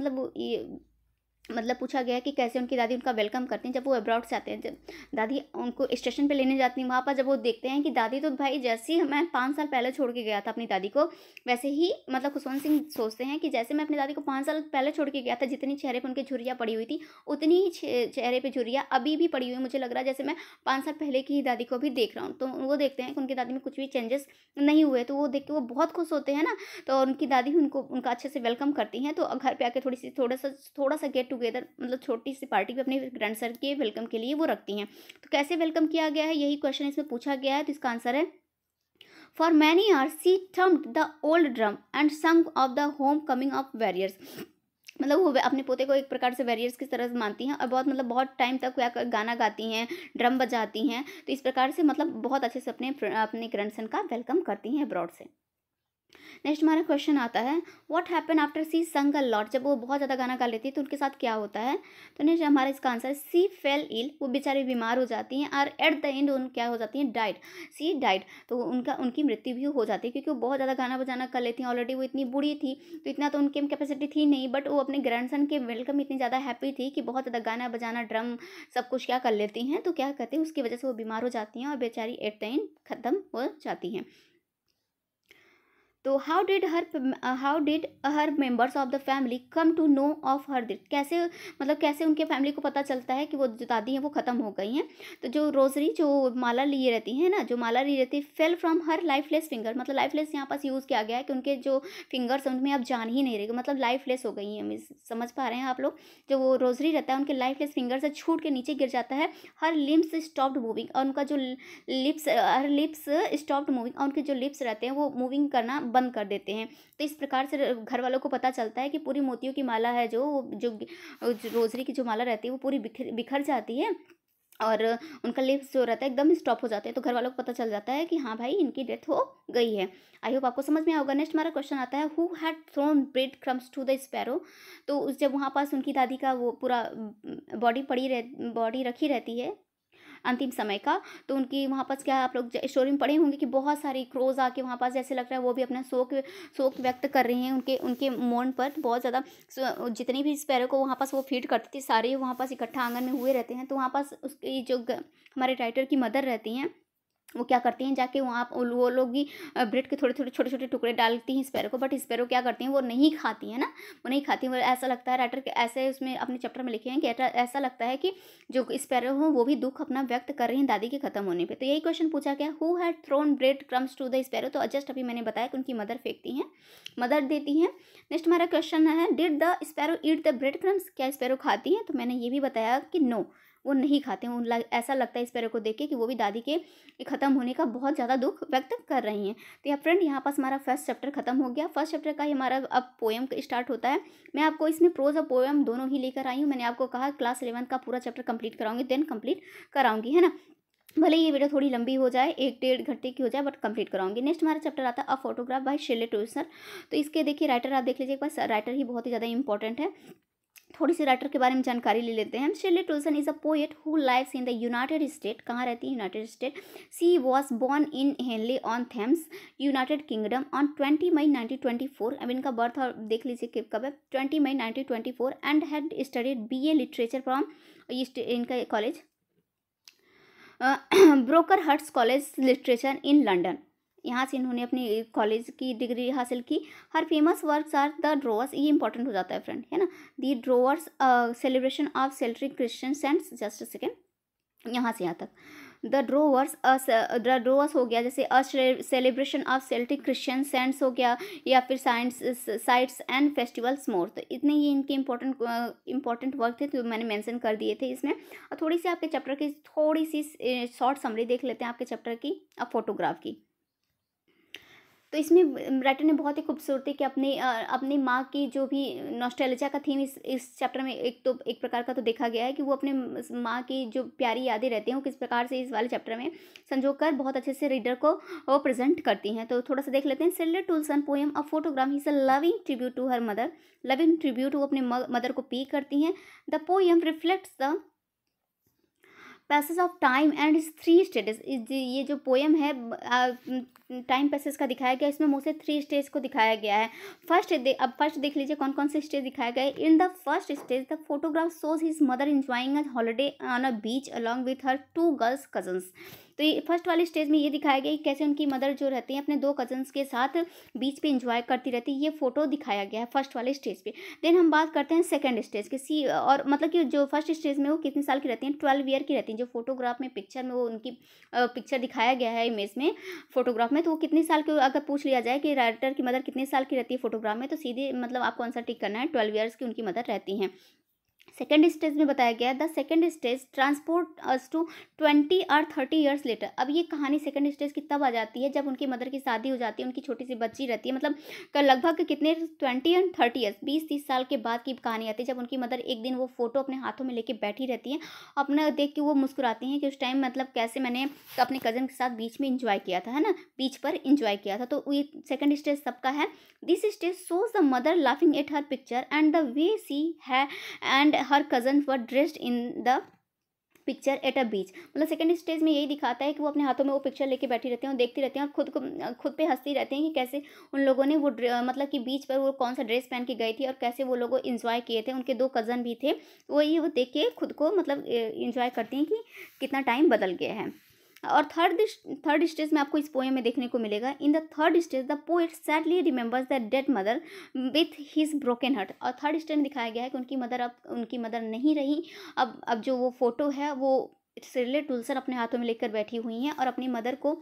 मतलब पूछा गया कि कैसे उनकी दादी उनका वेलकम करती हैं जब वो अब्रॉड से आते हैं। जब दादी उनको स्टेशन पे लेने जाती हैं, वहाँ पर जब वो देखते हैं कि दादी तो भाई जैसे ही मैं 5 साल पहले छोड़ के गया था अपनी दादी को, वैसे ही मतलब खुशवंत सिंह सोचते हैं कि जैसे मैं अपनी दादी को 5 साल पहले छोड़ के गया था, जितनी चेहरे पर उनकी झुर्रियाँ पड़ी हुई थी उतनी ही चेहरे पर झुर्रियाँ अभी भी पड़ी हुई है। मुझे लग रहा है जैसे मैं 5 साल पहले की ही दादी को भी देख रहा हूँ। तो वो देखते हैं कि उनकी दादी में कुछ भी चेंजेस नहीं हुए, तो वो देख के वो बहुत खुश होते हैं ना। तो उनकी दादी उनका अच्छे से वेलकम करती हैं। तो घर पे आके थोड़ा सा गेट टुगेदर मतलब छोटी सी पार्टी भी अपने ग्रैंडसन के वेलकम के लिए वो रखती हैं। तो कैसे वेलकम किया गया है यही क्वेश्चन इसमें पूछा गया है। तो इसका आंसर है for many hours she thumped the old drum and sung of the homecoming of warriors. मतलब वो अपने पोते को एक प्रकार से वॉरियर्स की तरह मानती हैं और बहुत टाइम तक गाना गाती हैं, ड्रम बजाती हैं। तो इस प्रकार से मतलब बहुत अच्छे से अपने ग्रैंडसन का वेलकम करती हैं अब्रॉड से। नेक्स्ट हमारा क्वेश्चन आता है व्हाट हैपन आफ्टर सी संग अ लॉट। जब वो बहुत ज़्यादा गाना गा लेती है तो उनके साथ क्या होता है। तो नेक्स्ट हमारा इसका आंसर सी फेल इल। वो बेचारी बीमार हो जाती हैं और एट द एंड उन क्या हो जाती हैं, डाइड। She died. तो उनकी मृत्यु भी हो जाती है क्योंकि वो बहुत ज़्यादा गाना बजाना कर लेती हैं। ऑलरेडी वो इतनी बूढ़ी थी तो इतना तो उनकी कैपेसिटी थी नहीं, बट वो अपने ग्रैंडसन के वेलकम इतनी ज़्यादा हैप्पी थी कि बहुत ज़्यादा गाना बजाना ड्रम सब कुछ क्या कर लेती हैं। तो क्या करती हैं उसकी वजह से वो बीमार हो जाती हैं और बेचारी एट द एंड ख़त्म हो जाती हैं। तो how did her members of the family come to know of her death. कैसे उनके फैमिली को पता चलता है कि वो जो दादी हैं वो ख़त्म हो गई हैं। तो जो रोजरी जो माला लिए रहती हैं ना, जो माला लिए रहती है fell from her lifeless finger. मतलब लाइफलेस यहाँ पास यूज़ किया गया है कि उनके जो फिंगर्स हैं उनमें अब जान ही नहीं रहेगी, मतलब लाइफलेस हो गई हैं। समझ पा रहे हैं आप लोग। जो वो रोजरी रहता है उनके लाइफलेस फिंगर से छूट के नीचे गिर जाता है। हर लिम्स स्टॉप्ड मूविंग और उनका जो लिप्स स्टॉप्ड मूविंग और उनके जो लिप्स रहते हैं वो मूविंग करना बंद कर देते हैं। तो इस प्रकार से घर वालों को पता चलता है कि पूरी मोतियों की माला है जो रोजरी की जो माला रहती है वो पूरी बिखर जाती है और उनका लिप्स जो रहता है एकदम स्टॉप हो जाते हैं। तो घर वालों को पता चल जाता है कि हाँ भाई इनकी डेथ हो गई है। आई होप आपको समझ में होगा। नेक्स्ट हमारा क्वेश्चन आता है, who had thrown bread crumbs to the sparrow. तो जब वहाँ पास उनकी दादी का वो पूरा बॉडी रखी रहती है अंतिम समय का, तो उनकी वहाँ पास क्या आप लोग स्टोरी में पढ़े होंगे कि बहुत सारी क्रोज आके वहाँ पास जैसे लग रहा है वो भी अपना शोक व्यक्त कर रही हैं उनके उनके मौन पर। बहुत ज़्यादा जितनी भी स्पैरो को वहाँ पास वो फीड करती थी सारे वहाँ पास इकट्ठा आंगन में हुए रहते हैं। तो वहाँ पास उसकी जो हमारे राइटर की मदर रहती हैं वो क्या करती हैं, जाके वहाँ वो लोग भी ब्रेड के थोड़े थोड़े छोटे छोटे टुकड़े डालती हैं स्पैरो को, बट स्पैरो क्या करती हैं वो नहीं खाती हैं ना, वो नहीं खाती हैं। वो ऐसा लगता है राइटर के ऐसे उसमें अपने चैप्टर में लिखे हैं कि ऐसा लगता है कि जो स्पैरो हो वो भी दुख अपना व्यक्त कर रही हैं दादी के खत्म होने पे। तो यही क्वेश्चन पूछा गया, who had thrown bread crumbs to the sparrow. तो जस्ट अभी मैंने बताया कि उनकी मदर फेंकती हैं, मदर देती हैं। नेक्स्ट हमारा क्वेश्चन है, did the sparrow eat the bread crumbs. क्या स्पैरो खाती हैं? तो मैंने ये भी बताया कि नो, वो नहीं खाते हैं। ऐसा लगता है स्पैरो को देख के कि वो भी दादी के ख़त्म होने का बहुत ज़्यादा दुख व्यक्त कर रही हैं। तो या फ्रेंड यहाँ पास हमारा फर्स्ट चैप्टर खत्म हो गया। फर्स्ट चैप्टर का ही हमारा अब पोएम स्टार्ट होता है। मैं आपको इसमें प्रोज और पोएम दोनों ही लेकर आई हूँ। मैंने आपको कहा क्लास 11 का पूरा चैप्टर कंप्लीट कराऊंगी, देन कंप्लीट कराऊंगी, है ना। भले ये वीडियो थोड़ी लंबी हो जाए, 1-1.5 घंटे की हो जाए, बट कंप्लीट कराऊंगी। नेक्स्ट हमारा चैप्टर आता है अ फोटोग्राफ बाय शेरले टूल्सन। तो इसके देखिए राइटर आप देख लीजिए एक बार, राइटर ही बहुत ही ज़्यादा इंपॉर्टेंट है। थोड़ी सी राइटर के बारे में जानकारी ले लेते हैं। Shirley Toulson is a poet who lives in the United State. कहाँ रहती है? United State. She was born in Henley on Thames, United Kingdom on 20 मई 1924। अब इनका बर्थ और देख लीजिए कब है, 20 मई 1924। And had studied BA literature from इनका कॉलेज ब्रोकर हट्स कॉलेज लिटरेचर इन लंडन। यहाँ से इन्होंने अपनी कॉलेज की डिग्री हासिल की। Her famous works are the drovers, ये इंपॉर्टेंट हो जाता है फ्रेंड, है ना। The drovers celebration of Celtic Christian saints. Just a second, यहाँ से यहाँ तक द ड्रोवर्स हो गया, जैसे a celebration of Celtic Christian saints हो गया, या फिर साइट्स एंड फेस्टिवल्स मोर। तो इतने ही इनके इंपॉर्टेंट वर्क थे तो मैंने मेंशन कर दिए थे इसमें। और थोड़ी सी आपके चैप्टर की थोड़ी सी शॉर्ट समरी देख लेते हैं आपके चैप्टर की, अब फोटोग्राफ की। तो इसमें राइटर ने बहुत ही खूबसूरती के अपनी माँ की जो भी नॉस्टैल्जिया का थीम इस चैप्टर में एक प्रकार का तो देखा गया है कि वो अपने माँ की जो प्यारी यादें रहती हैं वो किस प्रकार से इस वाले चैप्टर में संजो कर बहुत अच्छे से रीडर को वो प्रेजेंट करती हैं। तो थोड़ा सा देख लेते हैं। Shirley Toulson poem a photograph is a loving tribute to her mother. Loving tribute वो अपने मदर को पे करती हैं। The poem reflects the passage of time and is 3 stages. ये जो पोएम है टाइम पैसेज का दिखाया गया, इसमें मोस्टली 3 स्टेज को दिखाया गया है। अब फर्स्ट देख लीजिए कौन कौन से स्टेज दिखाया गया है। In the first stage the photograph shows his mother enjoying a holiday on a beach along with her 2 girls cousins. तो ये फर्स्ट वाले स्टेज में ये दिखाया गया कि कैसे उनकी मदर जो रहती हैं अपने 2 कजन्स के साथ बीच पे इंजॉय करती रहती है, ये फोटो दिखाया गया है फर्स्ट वाले स्टेज पे। देन हम बात करते हैं सेकंड स्टेज की। और मतलब कि जो फर्स्ट स्टेज में वो कितने साल की रहती हैं? 12 ईयर की रहती हैं। जो फोटोग्राफ में पिक्चर में वो उनकी पिक्चर दिखाया गया है इमेज में फोटोग्राफ में, तो वो कितने साल के, अगर पूछ लिया जाए कि राइटर की मदर कितने साल की रहती है फोटोग्राफ में, तो सीधे मतलब आपको आंसर टिक करना है, 12 ईयर्स की उनकी मदर रहती हैं। सेकेंड स्टेज में बताया गया the second stage transport us to 20 और 30 ईयर्स लेटर। अब ये कहानी सेकेंड स्टेज की तब आ जाती है जब उनकी मदर की शादी हो जाती है, उनकी छोटी सी बच्ची रहती है, मतलब लगभग कितने 20 और 30 ईयर्स 20-30 साल के बाद की कहानी आती है, जब उनकी मदर एक दिन वो फोटो अपने हाथों में लेके बैठी रहती हैं, अपना देख के वो मुस्कुराती हैं कि उस टाइम मतलब कैसे मैंने अपने कजन के साथ बीच में इंजॉय किया था, है ना, बीच पर इंजॉय किया था। तो ये सेकेंड स्टेज सबका है। This stage shows the mother laughing at her picture and the way she है and her cousin were dressed in the picture at a beach. मतलब सेकंड स्टेज में यही दिखाता है कि वो अपने हाथों में वो पिक्चर लेके बैठी रहती हैं और देखती रहती हैं और खुद पे हंसती रहती हैं कि कैसे उन लोगों ने वो मतलब कि बीच पर वो कौन सा ड्रेस पहन के गई थी और कैसे वो लोग इंजॉय किए थे। उनके 2 कज़न भी थे, वही वो देख के खुद को मतलब इंजॉय करती हैं कि कितना टाइम बदल गया है। और थर्ड स्टेज में आपको इस पोएम में देखने को मिलेगा। In the third stage the poet sadly remembers the dead mother with his broken heart. और थर्ड स्टेज में दिखाया गया है कि उनकी मदर नहीं रही। अब जो वो फोटो है वो शेरले टूल्सन अपने हाथों में लेकर बैठी हुई हैं और अपनी मदर को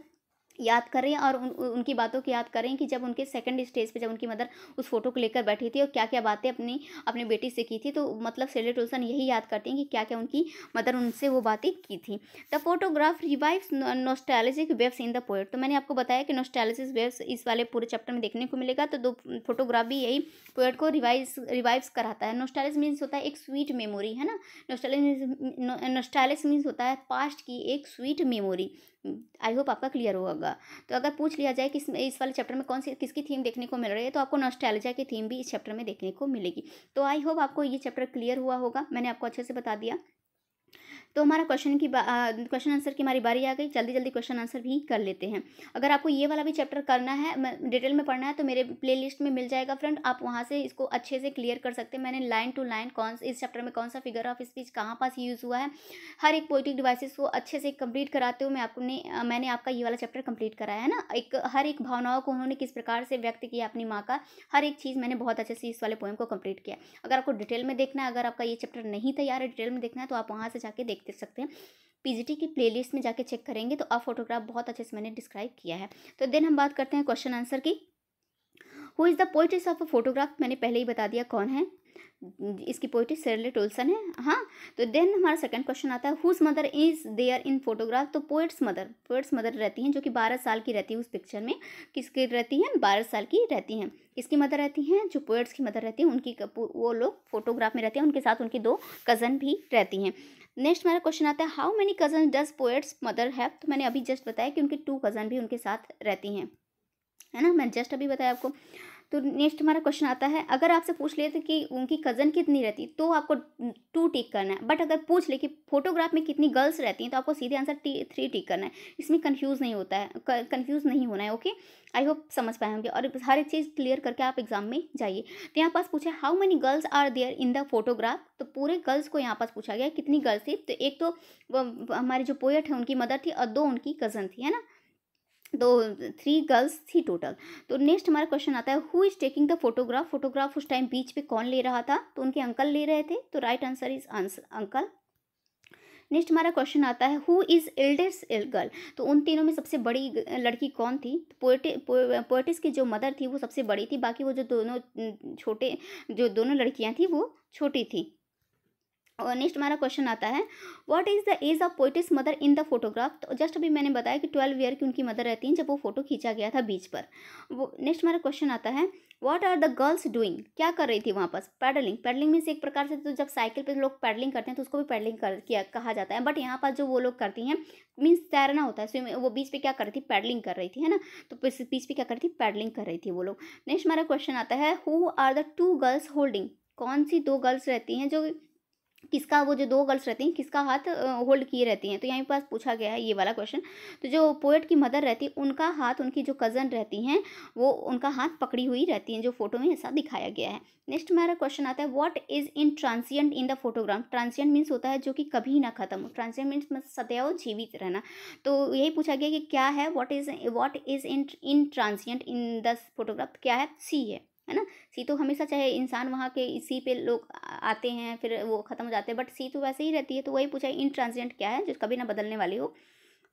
याद कर रही हैं और उनकी बातों को याद कर रही हैं कि जब उनके सेकंड स्टेज पे जब उनकी मदर उस फोटो को लेकर बैठी थी और क्या क्या बातें अपनी बेटी से की थी। तो मतलब शेरली टोल्सन यही याद करती हैं कि क्या क्या उनकी मदर उनसे वो बातें की थी। The photograph revives nostalgic waves in the poet. तो मैंने आपको बताया कि नॉस्टैल्जिक वेव्स इस वाले पूरे चैप्टर में देखने को मिलेगा। तो दो फोटोग्राफ भी यही पोएट को रिवाइव्स कराता है। नॉस्टैल्जिक मीन्स होता है एक स्वीट मेमोरी, है ना। नॉस्टैल्जिक मीन्स होता है पास्ट की एक स्वीट मेमोरी। आई होप आपका क्लियर होगा। तो अगर पूछ लिया जाए कि इस वाले चैप्टर में कौन सी किसकी थीम देखने को मिल रही है, तो आपको नॉस्टैल्जिया की थीम भी इस चैप्टर में देखने को मिलेगी। तो आई होप आपको ये चैप्टर क्लियर हुआ होगा, मैंने आपको अच्छे से बता दिया। तो हमारा क्वेश्चन आंसर की हमारी बारी आ गई। जल्दी जल्दी क्वेश्चन आंसर भी कर लेते हैं। अगर आपको ये वाला भी चैप्टर करना है, डिटेल में पढ़ना है, तो मेरे प्लेलिस्ट में मिल जाएगा फ्रेंड, आप वहाँ से इसको अच्छे से क्लियर कर सकते हैं। मैंने लाइन टू लाइन इस चैप्टर में कौन सा फिगर ऑफ स्पीच कहाँ पास यूज़ हुआ है, हर एक पोइटिक डिवाइसेस को अच्छे से कंप्लीट कराते हुए मैंने आपका ये वाला चैप्टर कंप्लीट कराया है ना। हर एक भावनाओं को उन्होंने किस प्रकार से व्यक्त किया अपनी माँ का, हर एक चीज़ मैंने बहुत अच्छे से इस वाले पोएम को कंप्लीट किया। अगर आपको डिटेल में देखना है, अगर आपका ये चैप्टर नहीं तैयार है डिटेल में देखना है, तो आप वहाँ से जाके देख सकते हैं। पीजीटी की प्लेलिस्ट में जाके चेक करेंगे तो आप फोटोग्राफ बहुत अच्छे से मैंने डिस्क्राइब किया है। तो देन हम बात करते हैं क्वेश्चन आंसर की। Who is the poets of a photograph, मैंने पहले ही बता दिया कौन है, इसकी पोएट्री शेरली टोल्सन है। हाँ, तो देन हमारा सेकंड क्वेश्चन आता है whose mother is there in photograph. तो पोएट्स मदर रहती हैं जो कि 12 साल की रहती है उस पिक्चर में। किसकी रहती हैं? 12 साल की रहती हैं। किसकी मदर रहती हैं? जो पोएट्स की मदर रहती हैं उनकी, वो लोग फोटोग्राफ में रहते हैं, उनके साथ उनकी 2 कज़न भी रहती हैं। नेक्स्ट हमारा क्वेश्चन आता है how many cousin does poets mother have. तो मैंने अभी जस्ट बताया कि उनकी 2 कज़न भी उनके साथ रहती हैं, है ना, मैंने जस्ट अभी बताया आपको। तो नेक्स्ट हमारा क्वेश्चन आता है, अगर आपसे पूछ ले तो कि उनकी कज़न कितनी रहती, तो आपको 2 टिक करना है। बट अगर पूछ ले कि फोटोग्राफ में कितनी गर्ल्स रहती हैं, तो आपको सीधे आंसर 3 टिक करना है। इसमें कंफ्यूज नहीं होना है। ओके, आई होप समझ पाए होंगे और हर एक चीज़ क्लियर करके आप एग्जाम में जाइए। तो यहाँ पास पूछा how many girls are there in the photograph. तो पूरे गर्ल्स को यहाँ पास पूछा गया कितनी गर्ल्स थी। तो एक तो हमारी जो पोएट है उनकी मदर थी और 2 उनकी कज़न थी, है ना। तो 3 गर्ल्स थी टोटल। तो नेक्स्ट हमारा क्वेश्चन आता है who is taking the photograph उस टाइम बीच पे कौन ले रहा था। तो उनके अंकल ले रहे थे। तो right answer is uncle. Next हमारा क्वेश्चन आता है हु इज़ एल्डेस्ट गर्ल। तो उन तीनों में सबसे बड़ी लड़की कौन थी। पोएटिस की जो मदर थी वो सबसे बड़ी थी, बाकी वो जो दोनों लड़कियां थी वो छोटी थी। और नेक्स्ट हमारा क्वेश्चन आता है what is the age of poet's mother in the photograph. तो जस्ट अभी मैंने बताया कि 12 ईयर की उनकी मदर रहती हैं जब वो फोटो खींचा गया था बीच पर। वो नेक्स्ट हमारा क्वेश्चन आता है what are the girls doing. क्या कर रही थी वहाँ पर? पैडलिंग मीन्स एक प्रकार से, तो जब साइकिल पे लोग पैडलिंग करते हैं तो उसको भी पैडलिंग किया कहा जाता है। बट यहाँ पर जो वो लोग करती हैं मीन्स तैरना होता है, स्विमिंग। वो बीच पे क्या कर रही थी? पैडलिंग कर रही थी, है ना। तो बीच पे क्या कर रही थी? पैडलिंग कर रही थी वो लोग। नेक्स्ट हमारा क्वेश्चन आता है who are the 2 girls holding. कौन सी 2 गर्ल्स रहती हैं जो किसका, वो जो 2 गर्ल्स रहती हैं किसका हाथ होल्ड किए रहती हैं। तो यहाँ पास पूछा गया है ये वाला क्वेश्चन। तो जो पोएट की मदर रहती है उनका हाथ, उनकी जो कज़न रहती हैं वो उनका हाथ पकड़ी हुई रहती हैं, जो फोटो में ऐसा दिखाया गया है। नेक्स्ट हमारा क्वेश्चन आता है what is in transient in the photograph. Transient means होता है जो कि कभी ना खत्म। ट्रांसिएंट मीन्स सदैव जीवित रहना। तो यही पूछा गया कि क्या है what is in transient in the photograph. क्या है? सी है ना। सी तो हमेशा, चाहे इंसान वहाँ के सी पे लोग आते हैं फिर वो ख़त्म हो जाते हैं, बट सी तो वैसे ही रहती है। तो वही पूछा इन ट्रांजिएंट क्या है जो कभी ना बदलने वाली हो।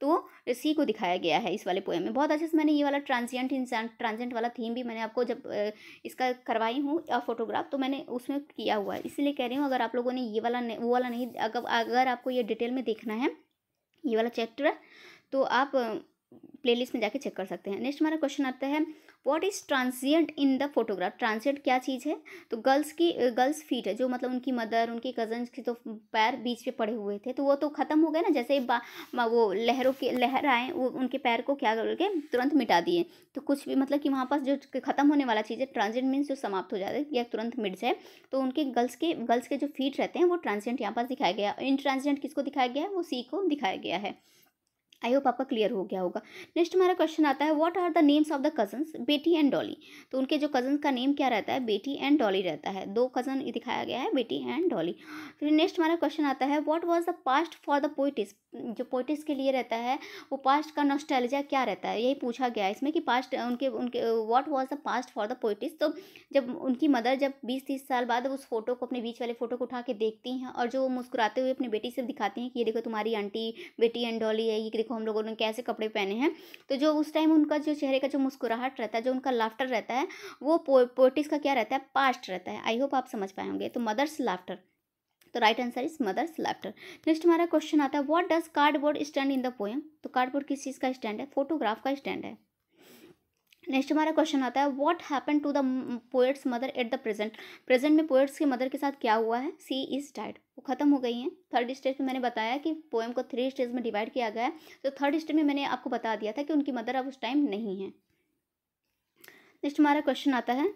तो सी को दिखाया गया है इस वाले पोएम में। बहुत अच्छे से मैंने ये वाला ट्रांजिएंट वाला थीम भी मैंने आपको जब इसका करवाई हूँ फोटोग्राफ, तो मैंने उसमें किया हुआ है, इसीलिए कह रही हूँ अगर आप लोगों ने ये वाला वो वाला नहीं, अगर आपको ये डिटेल में देखना है ये वाला चैप्टर, तो आप प्लेलिस्ट में जाके चेक कर सकते हैं। नेक्स्ट हमारा क्वेश्चन आता है what is transient in the photograph. Transient क्या चीज़ है? तो गर्ल्स फीट है, जो मतलब उनकी मदर, उनकी कजन्स के तो पैर बीच पे पड़े हुए थे, तो वो तो ख़त्म हो गए ना। जैसे वो लहर आए वो उनके पैर को क्या करके तुरंत मिटा दिए। तो कुछ भी मतलब कि वहाँ पास जो ख़त्म होने वाला चीज़ है, ट्रांसिएंट मीन्स जो समाप्त हो जाए या तुरंत मिट जाए, तो उनके गर्ल्स के जो फीट रहते हैं वो ट्रांसिएंट यहाँ पास दिखाया गया। इन ट्रांसिएंट किसको दिखाया गया है? वो सी को दिखाया गया है। आई होप आपका क्लियर हो गया होगा। नेक्स्ट हमारा क्वेश्चन आता है what are the names of the cousins Betty and Dolly. तो उनके जो कजन्स का नेम क्या रहता है? बेटी एंड डॉली रहता है। 2 कजन दिखाया गया है, बेटी एंड डॉली। फिर नेक्स्ट हमारा क्वेश्चन आता है what was the past for the पोइटिस। जो पोइटिस के लिए रहता है वो पास्ट का नॉस्टैल्जिया क्या रहता है, यही पूछा गया है इसमें कि पास्ट उनके what was the past for the पोइटिस। तो जब उनकी मदर जब 20-30 साल बाद उस फोटो को, अपने बीच वाले फोटो को उठा के देखती हैं और जो मुस्कुराते हुए अपनी बेटी से दिखाती हैं कि ये देखो तुम्हारी आंटी बेटी एंड डॉली है, ये देखो हम लोगों ने कैसे कपड़े पहने हैं। तो जो उस टाइम उनका जो चेहरे का जो मुस्कुराहट रहता है, जो उनका लाफ्टर रहता है, वो पोएटिस का क्या रहता है, पास्ट रहता है। आई होप आप समझ पाए होंगे। तो मदर्स लाफ्टर, तो right answer is mother's laughter. Next हमारा क्वेश्चन आता है, what does cardboard stand in the poem. तो कार्डबोर्ड किस चीज़ का स्टैंड है, फोटोग्राफ का स्टैंड है। नेक्स्ट हमारा क्वेश्चन आता है, what happen to the poet's mother at the present. Present में पोएट्स की मदर के साथ क्या हुआ है, सी इज डाइड, वो खत्म हो गई हैं। थर्ड स्टेज में मैंने बताया कि पोएम को 3 स्टेज में डिवाइड किया गया है। तो थर्ड स्टेज में मैंने आपको बता दिया था कि उनकी मदर अब उस टाइम नहीं है। नेक्स्ट हमारा क्वेश्चन आता है,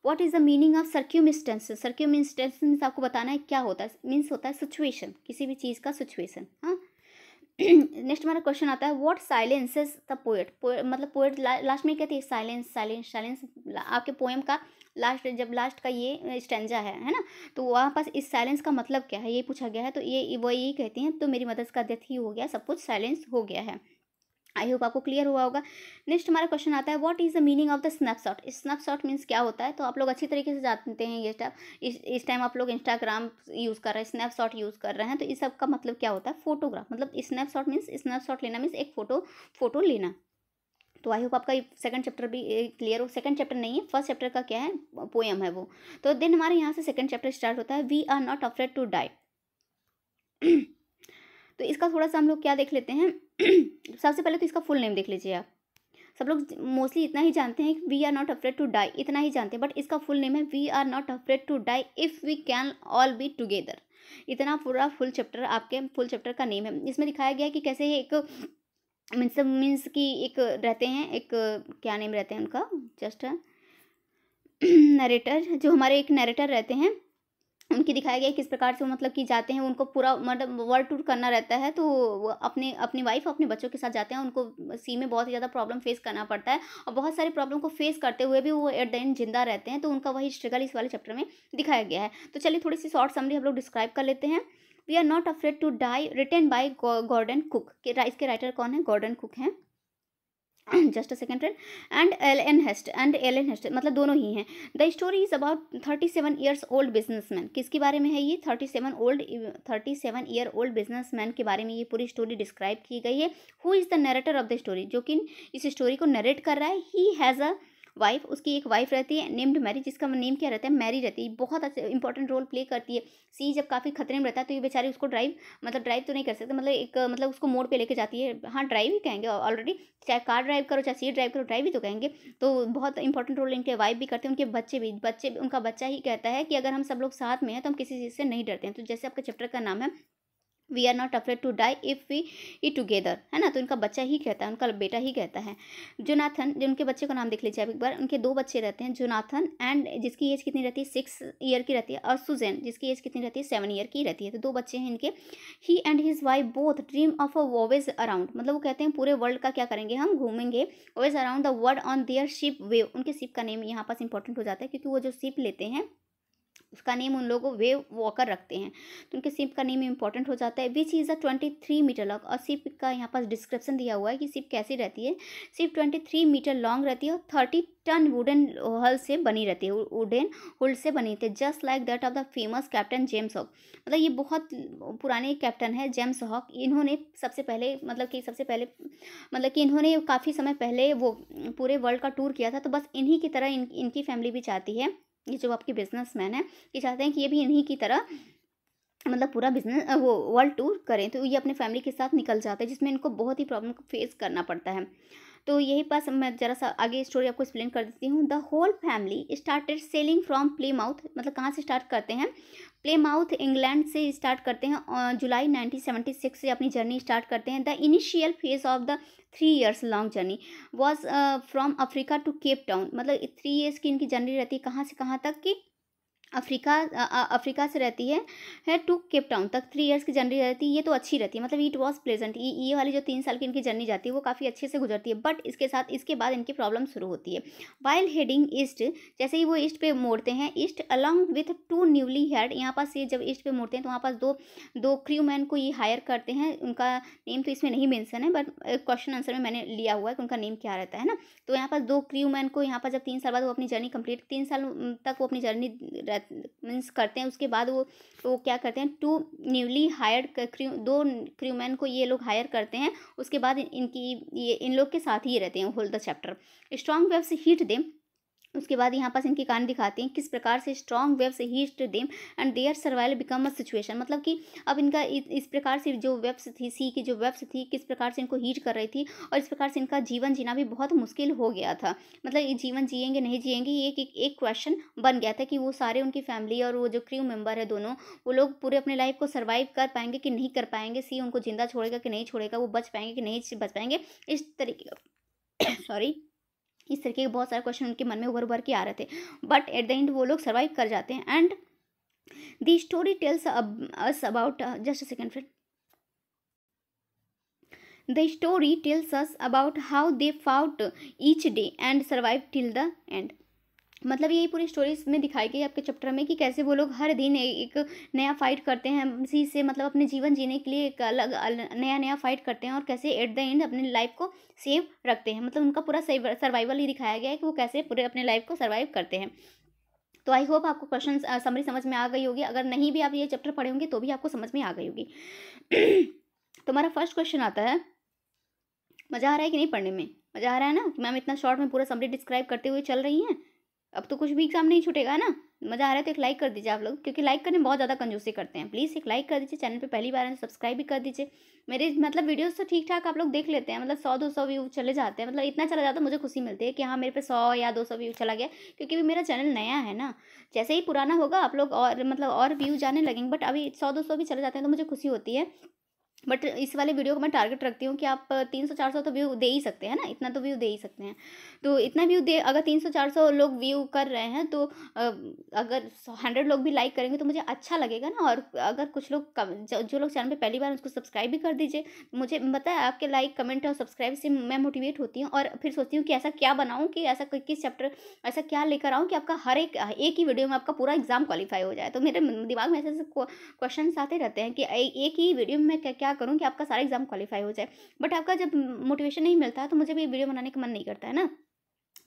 what is the meaning of circumstance. Circumstance means आपको बताना है क्या होता है, मीन्स होता है सिचुएशन, किसी भी चीज़ का सिचुएशन। हाँ। नेक्स्ट हमारा क्वेश्चन आता है, व्हाट साइलेंसेस द पोएट। मतलब पोएट लास्ट में कहती है साइलेंस साइलेंस साइलेंस। आपके पोएम का लास्ट, जब लास्ट का ये स्टेंजा है ना, तो वहाँ पास इस साइलेंस का मतलब क्या है ये पूछा गया है। तो ये वो यही कहती हैं, तो मेरी मदर्स का डेथ ही हो गया, सब कुछ साइलेंस हो गया है। आई होप आपको क्लियर हुआ होगा। नेक्स्ट हमारा क्वेश्चन आता है, what is the meaning of the snapshot. Snapshot means क्या होता है, तो आप लोग अच्छी तरीके से जानते हैं ये स्टेप। इस टाइम आप लोग इंस्टाग्राम यूज़ कर रहे हैं, स्नैपशॉट यूज़ कर रहे हैं, तो इस सब का मतलब क्या होता है, फोटोग्राफ। मतलब स्नैपशॉट मीन्स स्नैपशॉट लेना मीन्स एक फोटो लेना। तो आई होप आपका सेकंड चैप्टर भी क्लियर हो। सेकंड चैप्टर नहीं है, फर्स्ट चैप्टर का क्या है, पोएम है वो। तो देन हमारे यहाँ से सेकंड चैप्टर स्टार्ट होता है, we are not afraid to die. तो इसका थोड़ा सा हम लोग क्या देख लेते हैं। सबसे पहले तो इसका फुल नेम देख लीजिए आप। सब लोग मोस्टली इतना ही जानते हैं कि we are not afraid to die, इतना ही जानते हैं, बट इसका फुल नेम है, we are not afraid to die if we can all be together. इतना पूरा फुल चैप्टर आपके फुल चैप्टर का नेम है। इसमें दिखाया गया है कि कैसे एक मीन्स कि एक रहते हैं, एक क्या नेम रहते हैं उनका, जस्ट नरेटर, जो हमारे एक नरेटर रहते हैं, उनकी दिखाया गया किस प्रकार से वो मतलब कि जाते हैं, उनको पूरा मतलब वर्ल्ड टूर करना रहता है। तो वो अपनी वाइफ अपने बच्चों के साथ जाते हैं, उनको सी में बहुत ही ज़्यादा प्रॉब्लम फेस करना पड़ता है, और बहुत सारे प्रॉब्लम को फेस करते हुए भी वो एट द एंड जिंदा रहते हैं। तो उनका वही स्ट्रगल इस वाले चैप्टर में दिखाया गया है। तो चलिए थोड़ी सी शॉर्ट समरी हम लोग डिस्क्राइब कर लेते हैं। We are not afraid to die, written by Gordon Cook. इसके राइटर कौन है, गॉर्डन कुक हैं। Just a second friend. And Alan East, मतलब दोनों ही हैं। The story is about 37 years old businessman. किसके बारे में है ये, 37 ईयर ओल्ड बिजनेसमैन के बारे में ये पूरी स्टोरी डिस्क्राइब की गई है। Who is the narrator of the story, जो कि इस स्टोरी को नरेट कर रहा है। ही हैज़ अ वाइफ, उसकी एक वाइफ रहती है नेम्ड मैरी, जिसका नेम क्या रहता है, मैरी रहती है। बहुत अच्छा इंपॉर्टेंट रोल प्ले करती है। सी जब काफ़ी खतरे में रहता है तो ये बेचारी उसको ड्राइव तो नहीं कर सकते, मतलब एक मतलब उसको मोड़ पे लेके जाती है। हाँ, ड्राइव ही कहेंगे ऑलरेडी, चाहे कार ड्राइव करो चाहे सीट ड्राइव करो, ड्राइव ही तो कहेंगे। तो बहुत इंपॉर्टेंट रोल इनके वाइफ भी करते हैं, उनके बच्चे भी उनका बच्चा ही कहता है कि अगर हम सब लोग साथ में हैं तो हम किसी चीज़ से नहीं डरते हैं। तो जैसे आपके चैप्टर का नाम है we are not afraid to die if we ई टुगेदर, है ना, तो इनका बच्चा ही कहता है, उनका बेटा ही कहता है। जोनाथन, जो उनके बच्चे का नाम देख लीजिए आप एक बार। उनके 2 बच्चे रहते हैं, जोनाथन एंड जिसकी एज कितनी रहती है, 6 ईयर की रहती है, और सुजैन जिसकी एज कितनी रहती है, 7 ईयर की रहती है। तो 2 बच्चे हैं इनके। He and his wife both dream of a voyage around, मतलब वो कहते हैं पूरे वर्ल्ड का क्या करेंगे, हम घूमेंगे voyage around the world on their ship wave. उनके शिप का नेम यहाँ पास इंपॉर्टेंट हो जाता है, क्योंकि वो जो शिप लेते हैं उसका नेम उन लोगों वेव वॉकर रखते हैं, तो उनके शिप का नेम इंपॉर्टेंट हो जाता है। Which is a 23 meter long, और शिप का यहाँ पास डिस्क्रिप्शन दिया हुआ है कि शिप कैसी रहती है। शिप 23 मीटर लॉन्ग रहती है और 30 टन वुडन हल से बनी रहती है, वुडन हुल से बनी थी, just like that of the famous captain James Hawk. मतलब ये बहुत पुराने कैप्टन है जेम्स हॉक। इन्होंने सबसे पहले मतलब कि इन्होंने काफ़ी समय पहले वो पूरे वर्ल्ड का टूर किया था। तो बस इन्हीं की तरह इनकी फैमिली भी चाहती है, ये जो आपके बिजनेसमैन है ये चाहते हैं कि ये भी इन्हीं की तरह मतलब पूरा बिजनेस वो वर्ल्ड टूर करें। तो ये अपने फैमिली के साथ निकल जाते हैं, जिसमें इनको बहुत ही प्रॉब्लम को फेस करना पड़ता है। तो यही पास मैं जरा सा आगे स्टोरी आपको एक्सप्लेन कर देती हूँ। The whole family started sailing from Plymouth, मतलब कहाँ से स्टार्ट करते हैं, प्लेमाउथ इंग्लैंड से स्टार्ट करते हैं। जुलाई 1976 से अपनी जर्नी स्टार्ट करते हैं। The initial phase of the 3 years long journey was from Africa to Cape Town, मतलब 3 years की इनकी जर्नी रहती है, कहाँ से कहाँ तक की, अफ्रीका से रहती है टू केप टाउन तक 3 years की जर्नी रहती है। ये तो अच्छी रहती है, मतलब इट वॉज प्लेजेंट। ये वाली जो 3 साल की इनकी जर्नी जाती है वो काफ़ी अच्छे से गुजरती है। बट इसके बाद इनकी प्रॉब्लम शुरू होती है। वाइल हेडिंग ईस्ट, जैसे ही वो ईस्ट पे मोड़ते हैं, east along with 2 newly head, यहाँ पास ये जब ईस्ट पे मोड़ते हैं तो वहाँ पास दो क्रू मैन को ये हायर करते हैं। उनका नेम तो इसमें नहीं मेंशन है, बट क्वेश्चन आंसर में मैंने लिया हुआ है कि उनका नेम क्या रहता है ना। तो यहाँ पास 2 क्रू मैन को यहाँ पर जब 3 साल बाद वो अपनी जर्नी कंप्लीट, 3 साल तक वो अपनी जर्नी मीन्स करते हैं। उसके बाद वो क्या करते हैं, 2 न्यूली हायर्ड क्रू, 2 क्रूमैन को ये लोग हायर करते हैं। उसके बाद इन लोग के साथ ही रहते हैं whole the chapter. Strong waves hit them, उसके बाद यहाँ पास इनकी कहानी दिखाते हैं किस प्रकार से strong waves hit them and their survival become a situation. मतलब कि अब इनका इस प्रकार से जो वेव्स थी, सी की जो वेव्स थी, किस प्रकार से इनको हीट कर रही थी और इस प्रकार से इनका जीवन जीना भी बहुत मुश्किल हो गया था। मतलब ये जीवन जिएंगे नहीं जिएंगे, ये एक क्वेश्चन बन गया था कि वो सारे उनकी फैमिली और वो जो क्रू मेंबर है दोनों, वो लोग पूरे अपने लाइफ को सर्वाइव कर पाएंगे कि नहीं कर पाएंगे, सी उनको जिंदा छोड़ेगा कि नहीं छोड़ेगा, वो बच पाएंगे कि नहीं बच पाएंगे, इस तरीके का सॉरी इस तरीके के बहुत सारे क्वेश्चन उनके मन में उभर के आ रहे थे। बट एट द एंड वो लोग सर्वाइव कर जाते हैं। And the story tales us about just a second friend, the story tales us about how they fought each day and survive till the end. मतलब यही पूरी स्टोरी इसमें दिखाई गई आपके चैप्टर में कि कैसे वो लोग हर दिन एक नया फाइट करते हैं इसी से, मतलब अपने जीवन जीने के लिए एक अलग नया फाइट करते हैं और कैसे एट द एंड अपनी लाइफ को सेव रखते हैं। मतलब उनका पूरा सर्वाइवल ही दिखाया गया है कि वो कैसे पूरे अपने लाइफ को सर्वाइव करते हैं। तो आई होप आपको क्वेश्चन समरी समझ में आ गई होगी। अगर नहीं भी आप ये चैप्टर पढ़े होंगे तो भी आपको समझ में आ गई होगी। तो हमारा फर्स्ट क्वेश्चन आता है, मज़ा आ रहा है कि नहीं पढ़ने में? मज़ा आ रहा है ना कि मैम इतना शॉर्ट में पूरा समरी डिस्क्राइब करते हुए चल रही हैं? अब तो कुछ भी एग्जाम नहीं छूटेगा ना। मज़ा आ रहा है तो एक लाइक कर दीजिए आप लोग, क्योंकि लाइक करने में बहुत ज़्यादा कंजूसी करते हैं। प्लीज़ एक लाइक कर दीजिए, चैनल पे पहली बार है तो सब्सक्राइब भी कर दीजिए। मेरे मतलब वीडियोस तो ठीक ठाक आप लोग देख लेते हैं, मतलब 100-200 व्यू चले जाते हैं, मतलब इतना चला जाता है मुझे खुशी मिलती है कि हाँ मेरे पे 100 या 200 व्यू चला गया, क्योंकि भी मेरा चैनल नया है ना। जैसे ही पुराना होगा आप लोग और मतलब और व्यू जाने लगेंगे, बट अभी 100-200 भी चले जाते हैं तो मुझे खुशी होती है। बट इस वाले वीडियो को मैं टारगेट रखती हूँ कि आप 300-400 तो व्यू दे ही सकते हैं ना, इतना तो व्यू दे ही सकते हैं। तो इतना व्यू दे, अगर 300-400 लोग व्यू कर रहे हैं तो अगर 100 लोग भी लाइक करेंगे तो मुझे अच्छा लगेगा ना। और अगर कुछ लोग जो लोग चैनल पे पहली बार उसको सब्सक्राइब भी कर दीजिए। मुझे पता है आपके लाइक कमेंट और सब्सक्राइब से मैं मोटिवेट होती हूँ और फिर सोचती हूँ कि ऐसा क्या बनाऊँ, कि ऐसा किस चैप्टर ऐसा क्या लेकर आऊँ कि आपका हर एक ही वीडियो में आपका पूरा एग्जाम क्वालिफाई हो जाए। तो मेरे दिमाग में ऐसे क्वेश्चन आते रहते हैं कि एक ही वीडियो में क्या करूँ कि आपका सारा एग्जाम क्वालिफाई हो जाए। बट आपका जब मोटिवेशन नहीं मिलता है तो मुझे भी वीडियो बनाने का मन नहीं करता है ना।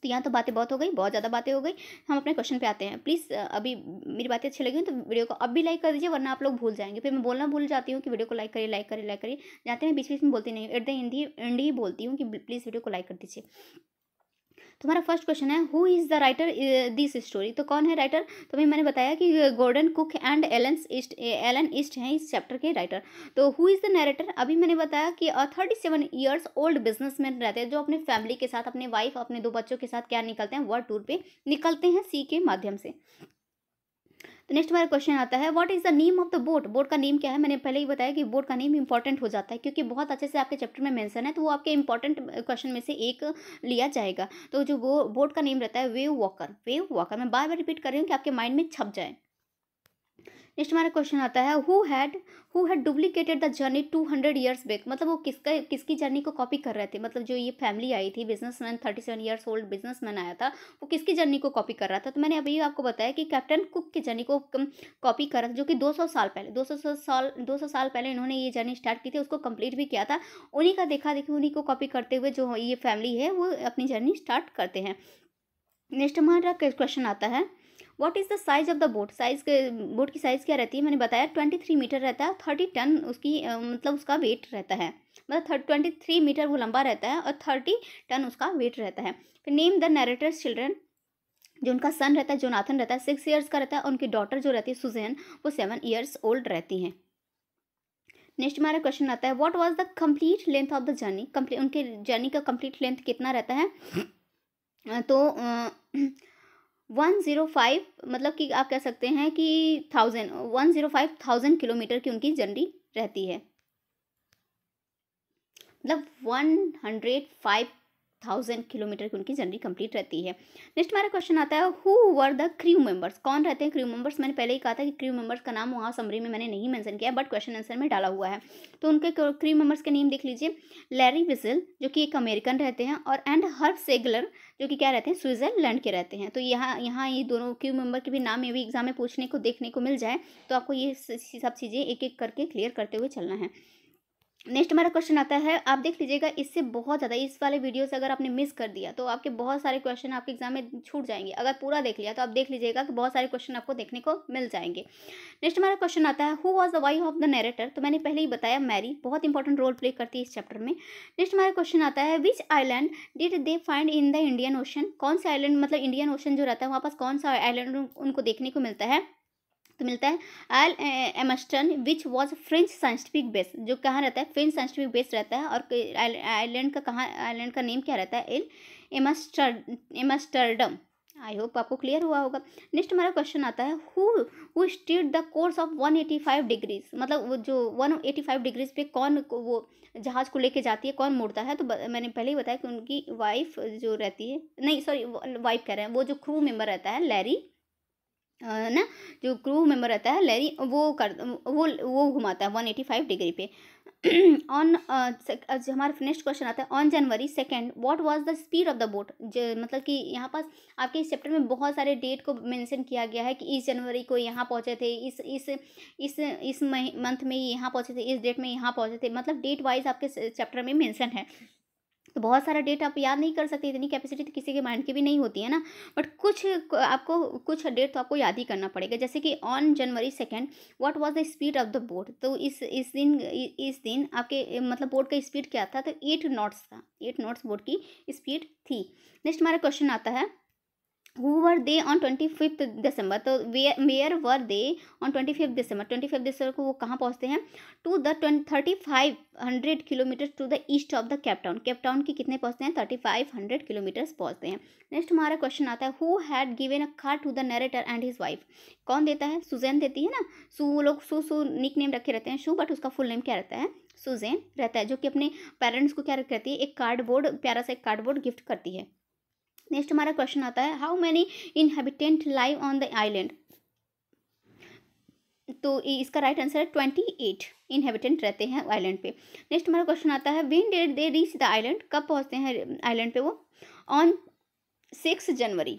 तो यहाँ तो बातें बहुत हो गई, बहुत ज़्यादा बातें हो गई। हम अपने क्वेश्चन पे आते हैं। प्लीज़ अभी मेरी बातें अच्छी लगी तो वीडियो को अब भी लाइक कर दीजिए, वरना आप लोग भूल जाएंगे। फिर मैं बोलना भूल जाती हूँ कि वीडियो को लाइक करिए, लाइक करिए, लाइक करिए। जानते हैं बीच बीच में बोलती नहीं, एट द एंड ही बोलती हूँ कि प्लीज़ वीडियो को लाइक कर दीजिए। तुम्हारा फर्स्ट क्वेश्चन है, who is the writer this story? तो कौन है राइटर? तो अभी मैंने बताया कि Gordon Cook and Alan East हैं इस चैप्टर के राइटर। तो हु इज़ द नरेटर? अभी मैंने बताया कि 37 ईयर्स ओल्ड बिजनेसमैन रहते हैं जो अपने फैमिली के साथ, अपने वाइफ, अपने 2 बच्चों के साथ क्या निकलते हैं, वर्ल्ड टूर पे निकलते हैं सी के माध्यम से। तो नेक्स्ट हमारा क्वेश्चन आता है, what is the name of the boat? Boat का नेम क्या है? मैंने पहले ही बताया कि बोट का नेम इंपॉर्टेंट हो जाता है, क्योंकि बहुत अच्छे से आपके चैप्टर में मेंशन है तो वो आपके इंपॉर्टेंट क्वेश्चन में से एक लिया जाएगा। तो जो वो बोट का नेम रहता है, वेव वॉकर। वेव वॉकर मैं बार बार रिपीट कर रही हूँ कि आपके माइंड में छप जाए। नेक्स्ट हमारा क्वेश्चन आता है, who had duplicated the journey 200 years back? मतलब वो किसकी जर्नी को कॉपी कर रहे थे? मतलब जो ये फैमिली आई थी, बिजनेसमैन 37 ईयर्स ओल्ड बिजनेसमैन आया था, वो किसकी जर्नी को कॉपी कर रहा था? तो मैंने अभी आपको बताया कि कैप्टन कुक की जर्नी को कॉपी कर रहा था, जो कि 200 साल पहले 200 साल पहले इन्होंने ये जर्नी स्टार्ट की थी, उसको कंप्लीट भी किया था। उन्हीं का देखा देखी, उन्हीं को कॉपी करते हुए जो ये फैमिली है वो अपनी जर्नी स्टार्ट करते हैं। नेक्स्ट हमारा क्वेश्चन आता है, what is the size of the boat? Boat की साइज़ क्या रहती है? मैंने बताया 23 मीटर रहता है, 30 टन उसकी मतलब उसका वेट रहता है। मतलब 23 मीटर वो लंबा रहता है और 30 टन उसका वेट रहता है। फिर नेम द नरेटर्स चिल्ड्रन। जो उनका सन रहता है, जोनाथन रहता है, 6 ईयर्स का रहता है। उनकी डॉटर जो रहती है सुजैन, वो 7 ईयर्स ओल्ड रहती हैं। नेक्स्ट हमारा क्वेश्चन आता है, what was the complete length of the journey? उनके जर्नी का कंप्लीट लेंथ कितना रहता है? तो 105, मतलब कि आप कह सकते हैं कि 105,000 किलोमीटर की उनकी जर्नी रहती है। मतलब 105,000 किलोमीटर की उनकी जर्नी कंप्लीट रहती है। नेक्स्ट हमारा क्वेश्चन आता है, who were the crew members? कौन रहते हैं क्रू मेंबर्स? मैंने पहले ही कहा था कि क्रू मेंबर्स का नाम वहाँ समरी में मैंने नहीं मेंशन किया, बट क्वेश्चन आंसर में डाला हुआ है। तो उनके क्रू मेंबर्स के नेम देख लीजिए। लैरी विजल जो कि एक अमेरिकन रहते हैं, और एंड हर्ब सेगलर जो कि क्या रहते हैं, स्विट्जरलैंड के रहते हैं। तो यहाँ ये दोनों क्रू मेंबर के भी नाम ये भी एग्जाम में पूछने को देखने को मिल जाए, तो आपको ये सब चीज़ें एक एक करके क्लियर करते हुए चलना है। नेक्स्ट हमारा क्वेश्चन आता है, आप देख लीजिएगा, इससे बहुत ज़्यादा इस वाले वीडियो से अगर आपने मिस कर दिया तो आपके बहुत सारे क्वेश्चन आपके एग्जाम में छूट जाएंगे। अगर पूरा देख लिया तो आप देख लीजिएगा कि बहुत सारे क्वेश्चन आपको देखने को मिल जाएंगे। नेक्स्ट हमारा क्वेश्चन आता है, who was the wife of the narrator. तो मैंने पहले ही बताया, मैरी बहुत इंपॉर्टेंट रोल प्ले करती है इस चैप्टर में। नेक्स्ट हमारा क्वेश्चन आता है, which island did they find in the Indian ocean. कौन सा आइलैंड, मतलब इंडियन ओशन जो रहता है वहाँ पास कौन सा आइलैंड उनको देखने को मिलता है। तो मिलता है एल एमस्टन which was French scientific base, जो कहाँ रहता है, फ्रेंच साइंटिफिक बेस रहता है। और आइलैंड का कहाँ, आइलैंड का नेम क्या रहता है, एल एमस्टर्डम। आई होप आपको क्लियर हुआ होगा। नेक्स्ट हमारा क्वेश्चन आता है, who steered the course of 185 degrees. मतलब वो जो 185 डिग्रीज पे कौन वो जहाज को लेके जाती है, कौन मोड़ता है। तो मैंने पहले ही बताया कि उनकी वाइफ जो रहती है, नहीं सॉरी वाइफ कह रहे हैं, वो जो क्रू मेंबर रहता है लैरी, ना, जो क्रू मेंबर रहता है लैरी, वो घुमाता है 185 डिग्री पे। ऑन हमारा नेक्स्ट क्वेश्चन आता है, on January 2 what was the speed of the boat. मतलब कि यहाँ पास आपके इस चैप्टर में बहुत सारे डेट को मेंशन किया गया है कि इस जनवरी को यहाँ पहुँचे थे, इस मंथ में यहाँ पहुँचे थे, इस डेट में यहाँ पहुँचे थे। मतलब डेट वाइज आपके चैप्टर में मेंशन है। तो बहुत सारा डेट आप याद नहीं कर सकते, इतनी कैपेसिटी तो किसी के माइंड की भी नहीं होती है ना। बट आपको कुछ डेट तो आपको याद ही करना पड़ेगा। जैसे कि on January 2 what was the speed of the boat. तो इस दिन आपके मतलब बोट का स्पीड क्या था, तो 8 नॉट्स था, 8 नॉट्स बोट की स्पीड थी। नेक्स्ट हमारा क्वेश्चन आता है, हु वर दे ऑन 25 दिसंबर। तो वेयर वर दे ऑन 25 दिसंबर। 25 दिसंबर को वो कहाँ पहुँचते हैं, to the 3500 kilometer to the east of the Cape Town. Cape Town की कितने पहुँचते हैं, 3500 किलोमीटर्स पहुँचते हैं। नेक्स्ट हमारा क्वेश्चन आता है, who had given a car to the narrator and his wife. कौन देता है, सुजैन देती है ना। वो लोग सू निक नेम रखे रहते हैं शू, बट उसका फुल नेम क्या रहता है, सुजैन रहता है, जो कि अपने पेरेंट्स को क्या करती है, एक कार्डबोर्ड, प्यारा सा एक कार्डबोर्ड गिफ्ट करती है। नेक्स्ट हमारा क्वेश्चन आता है, how many inhabitant live on the island. तो इसका राइट आंसर है 28 इनहेबिटेंट रहते हैं आइलैंड पे। नेक्स्ट हमारा क्वेश्चन आता है, when did they reach the island. कब पहुंचते हैं आइलैंड पे वो, ऑन 6 जनवरी।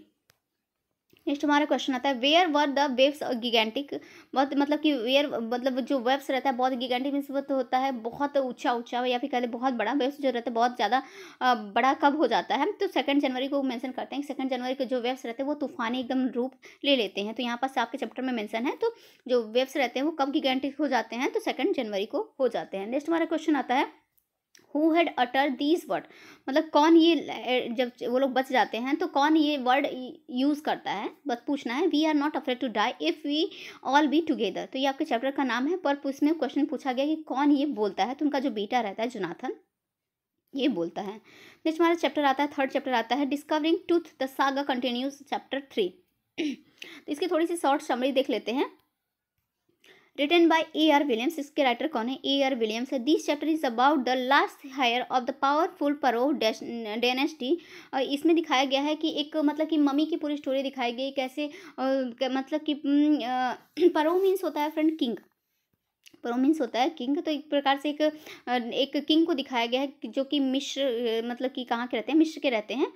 नेक्स्ट हमारा क्वेश्चन आता है, वेयर वर द वेव्स गिगेंटिक। बहुत मतलब कि वेयर मतलब जो वेव्स रहता है बहुत गिगेंटिक मीन्स होता है बहुत ऊंचा ऊंचा, या फिर कहते बहुत बड़ा। वेव्स जो रहता है बहुत ज़्यादा बड़ा कब हो जाता है, तो 2 जनवरी को मेंशन करते हैं। 2 जनवरी के जो वेव्स रहते हैं वो तूफानी एकदम रूप ले लेते हैं। तो यहाँ पास आपके चैप्टर में मेंशन है। तो जो वेव्स रहते हैं वो कब गिगेंटिक हो जाते हैं, तो 2 जनवरी को हो जाते हैं। नेक्स्ट हमारा क्वेश्चन आता है, who had utter these word. मतलब कौन ये, जब वो लोग बच जाते हैं तो कौन ये वर्ड यूज़ करता है, बस पूछना है। We are not afraid to die if we all be together. तो ये आपके चैप्टर का नाम है, पर उसमें क्वेश्चन पूछा गया कि कौन ये बोलता है। तो उनका जो बेटा रहता है जोनाथन, ये बोलता है। नेक्स्ट हमारा चैप्टर आता है, 3rd चैप्टर आता है, discovering truth the saga continues, chapter 3। तो इसकी थोड़ी सी शॉर्ट समरी देख लेते हैं। Written by A.R. विलियम्स। इसके राइटर कौन है, A.R. विलियम्स है। This chapter is about the last heir of the powerful pharaoh dynasty. इसमें दिखाया गया है कि एक मतलब कि मम्मी की पूरी स्टोरी दिखाई गई, कैसे मतलब कि परो मीन्स होता है फ्रेंड किंग, परो मीन्स होता है किंग। तो एक प्रकार से एक किंग को दिखाया गया है जो कि मिस्र मतलब कि कहाँ के रहते हैं, मिस्र के रहते हैं।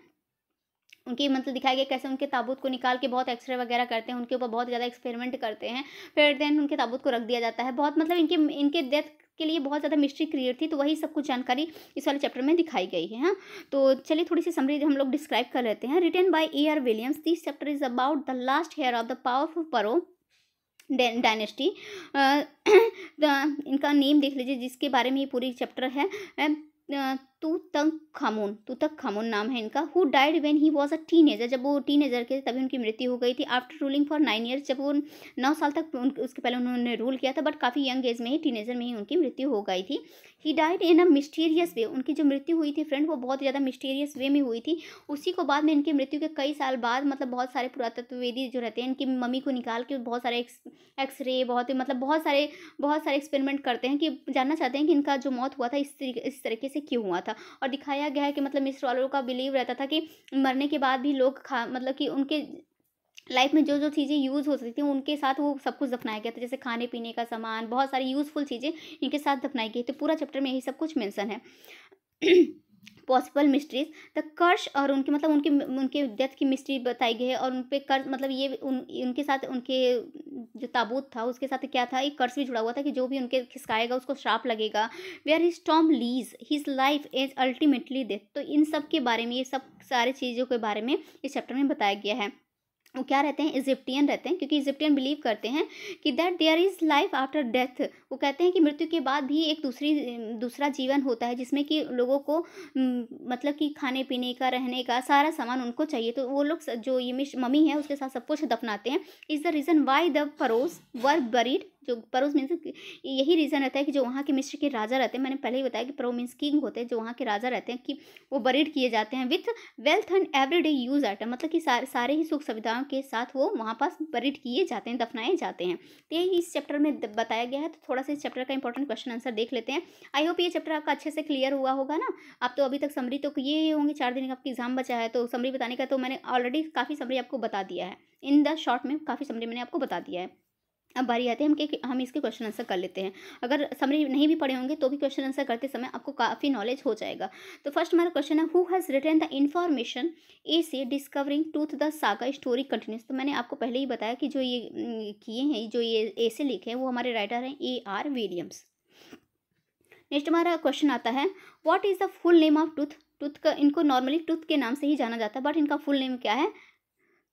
उनकी मतलब दिखाया गया कैसे उनके ताबूत को निकाल के बहुत एक्सरे वगैरह करते हैं, उनके ऊपर बहुत ज़्यादा एक्सपेरिमेंट करते हैं, फिर देन उनके ताबूत को रख दिया जाता है। बहुत मतलब इनके डेथ के लिए बहुत ज़्यादा मिस्ट्री क्रिएट थी। तो वही सब कुछ जानकारी इस वाले चैप्टर में दिखाई गई है। हाँ, तो चलिए थोड़ी सी समरी हम लोग डिस्क्राइब कर लेते हैं। Written by A.R. Williams, this chapter is about the last heir of the powerful pharaoh dynasty. इनका नेम देख लीजिए जिसके बारे में ये पूरी चैप्टर है, तूतंखामुन नाम है इनका। Who died when he was a teenager. जब वो टीनेजर के तभी उनकी मृत्यु हो गई थी। आफ्टर रूलिंग फॉर 9 ईयर्स, जब वो 9 साल तक उसके पहले उन्होंने रूल किया था, बट काफ़ी यंग एज में ही, टीनेजर में ही उनकी मृत्यु हो गई थी। He died in a mysterious way. उनकी जो मृत्यु हुई थी फ्रेंड वो बहुत ज़्यादा मिस्टीरियस वे में हुई थी। उसी को बाद में इनकी मृत्यु के कई साल बाद मतलब बहुत सारे पुरातत्ववेदी जो रहते हैं इनकी मम्मी को निकाल के बहुत सारे एक्सरे बहुत सारे एक्सपेरिमेंट करते हैं कि जानना चाहते हैं कि इनका जो मौत हुआ था इस तरीके से क्यों हुआ था। और दिखाया गया है कि मतलब मिस्र वालों का बिलीव रहता था कि मरने के बाद भी लोग मतलब कि उनके लाइफ में जो जो चीज़ें यूज़ हो सकती थी उनके साथ वो सब कुछ दफनाया गया था, जैसे खाने पीने का सामान, बहुत सारी यूज़फुल चीज़ें इनके साथ दफनाई गई। तो पूरा चैप्टर में यही सब कुछ मेंशन है। पॉसिबल मिस्ट्रीज द कर्श, और उनके मतलब उनके उनके डेथ की मिस्ट्री बताई गई है, और उन पे कर्ज मतलब ये उनके साथ उनके जो ताबूत था उसके साथ क्या था, एक कर्ज भी जुड़ा हुआ था कि जो भी उनके खिसकाएगा उसको श्राप लगेगा। Where his tomb lies his life is ultimately death. तो इन सब के बारे में, ये सब सारी चीज़ों के बारे में इस चैप्टर में बताया गया है। वो क्या रहते हैं, इजिप्टियन रहते हैं, क्योंकि इजिप्टियन बिलीव करते हैं कि that there is life after death. वो कहते हैं कि मृत्यु के बाद भी एक दूसरा जीवन होता है, जिसमें कि लोगों को मतलब कि खाने पीने का, रहने का सारा सामान उनको चाहिए। तो वो लोग जो ये मम्मी है उसके साथ सब कुछ दफनाते हैं। Is the reason why the परोस वर बरीड। जो परोस मीन्स यही रीज़न रहता है कि जो वहाँ के मिस्र के राजा रहते हैं, मैंने पहले ही बताया कि परो मीन्स किंग होते हैं, जो वहाँ के राजा रहते हैं, कि वो बरीड किए जाते हैं with wealth and everyday use item. मतलब कि सारे ही सुख सुविधाओं के साथ वो वहाँ पास बरीड किए जाते हैं, दफनाए जाते हैं। तो यही इस चैप्टर में बताया गया है। तो थोड़ा सा इस चैप्टर का इंपॉर्टेंट क्वेश्चन आंसर देख लेते हैं। आई होप ये चैप्टर आपका अच्छे से क्लियर हुआ होगा ना। आप तो अभी तक समरी तो किए होंगे, 4 दिन का आपका एग्जाम बचा है, तो समरी बताने का तो मैंने ऑलरेडी काफ़ी समरी आपको बता दिया है। इन द शॉर्ट में काफ़ी समरी मैंने आपको बता दिया है। अब बारी आती है हम इसके क्वेश्चन आंसर कर लेते हैं। अगर समरी नहीं भी पढ़े होंगे तो भी क्वेश्चन आंसर करते समय आपको काफ़ी नॉलेज हो जाएगा। तो फर्स्ट हमारा क्वेश्चन है, who has written the information essay discovering truth the saga story continues. तो मैंने आपको पहले ही बताया कि जो ये किए हैं, जो ये ए से लिखे हैं, वो हमारे राइटर हैं AR विलियम्स। नेक्स्ट हमारा क्वेश्चन आता है, what is the full name of truth. Truth का, इनको नॉर्मली ट्रूथ के नाम से ही जाना जाता है, बट इनका फुल नेम क्या है,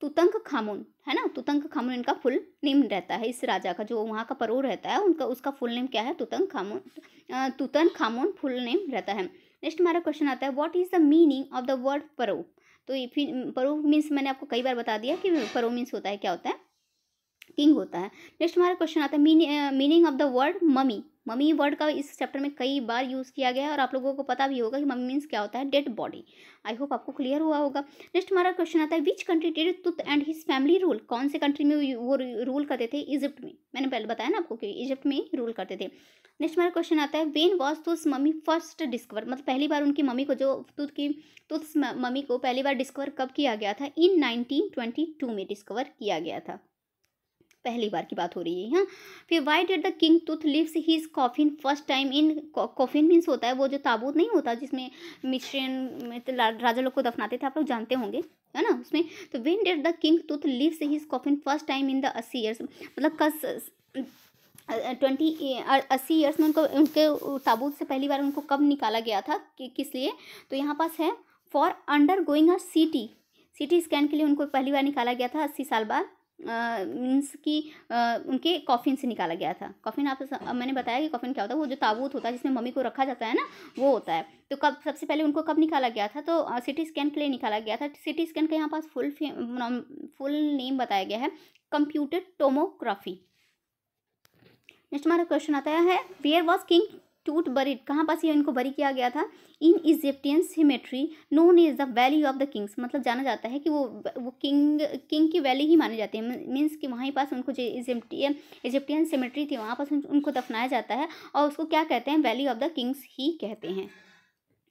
तुतंक खामुन है ना। तुतंक खामुन इनका फुल नेम रहता है। इस राजा का, जो वहाँ का परो रहता है, उनका उसका फुल नेम क्या है, तुतंक खामुन। तुतन खामुन फुल नेम रहता है। नेक्स्ट हमारा क्वेश्चन आता है, what is the meaning of the word परो। तो ये फिर परो मीन्स मैंने आपको कई बार बता दिया कि परो मीन्स होता है, क्या होता है, किंग होता है। नेक्स्ट हमारा क्वेश्चन आता है, meaning of the word mummy. Mummy word का इस चैप्टर में कई बार यूज़ किया गया है, और आप लोगों को पता भी होगा कि ममी मीन्स क्या होता है, डेड बॉडी। आई होप आपको क्लियर हुआ होगा। नेक्स्ट हमारा क्वेश्चन आता है, which country did Tut and his family rule. कौन से कंट्री में वो रूल करते थे, इजिप्ट में। मैंने पहले बताया ना आपको कि इजिप्ट में रूल करते थे। नेक्स्ट हमारा क्वेश्चन आता है, वेन वॉज तुस मम्मी फर्स्ट डिस्कवर। मतलब पहली बार उनकी मम्मी को, जो तुस मम्मी को पहली बार डिस्कवर कब किया गया था, इन 1922 में डिस्कवर किया गया था, पहली बार की बात हो रही है। हाँ, फिर why did the king Tut leaves his coffin first time in. Coffin means होता है वो जो ताबूत नहीं होता जिसमें मिश्रण में तो राजा लोग को दफनाते थे, आप लोग जानते होंगे, है ना, उसमें। तो when did the king Tut leaves his coffin first time in the 80 years. मतलब 80 ईयर्स में उनको, उनके ताबूत से पहली बार उनको कब निकाला गया था, किस लिए। तो यहाँ पास है, for under going a CT scan के लिए उनको पहली बार निकाला गया था 80 साल बाद। मीन्स कि उनके कॉफिन से निकाला गया था। कॉफिन मैंने बताया कि कॉफिन क्या होता है, वो जो ताबूत होता है जिसमें मम्मी को रखा जाता है ना, वो होता है। तो कब सबसे पहले उनको कब निकाला गया था, तो सिटी स्कैन के लिए निकाला गया था। सिटी स्कैन का यहाँ पास फुल नेम बताया गया है, कंप्यूटेड टोमोग्राफी। नेक्स्ट हमारा क्वेश्चन आता है, where was King Tut buried. कहाँ पास ये इनको बरी किया गया था, in Egyptian cemetery known is the Valley of the Kings. मतलब जाना जाता है कि वो किंग की वैली ही मानी जाती है। मीन्स कि वहीं पास उनको जो इजिप्टियन सिमेट्री थी, वहाँ पास उनको दफनाया जाता है, और उसको क्या कहते हैं, वैली ऑफ द किंग्स ही कहते हैं।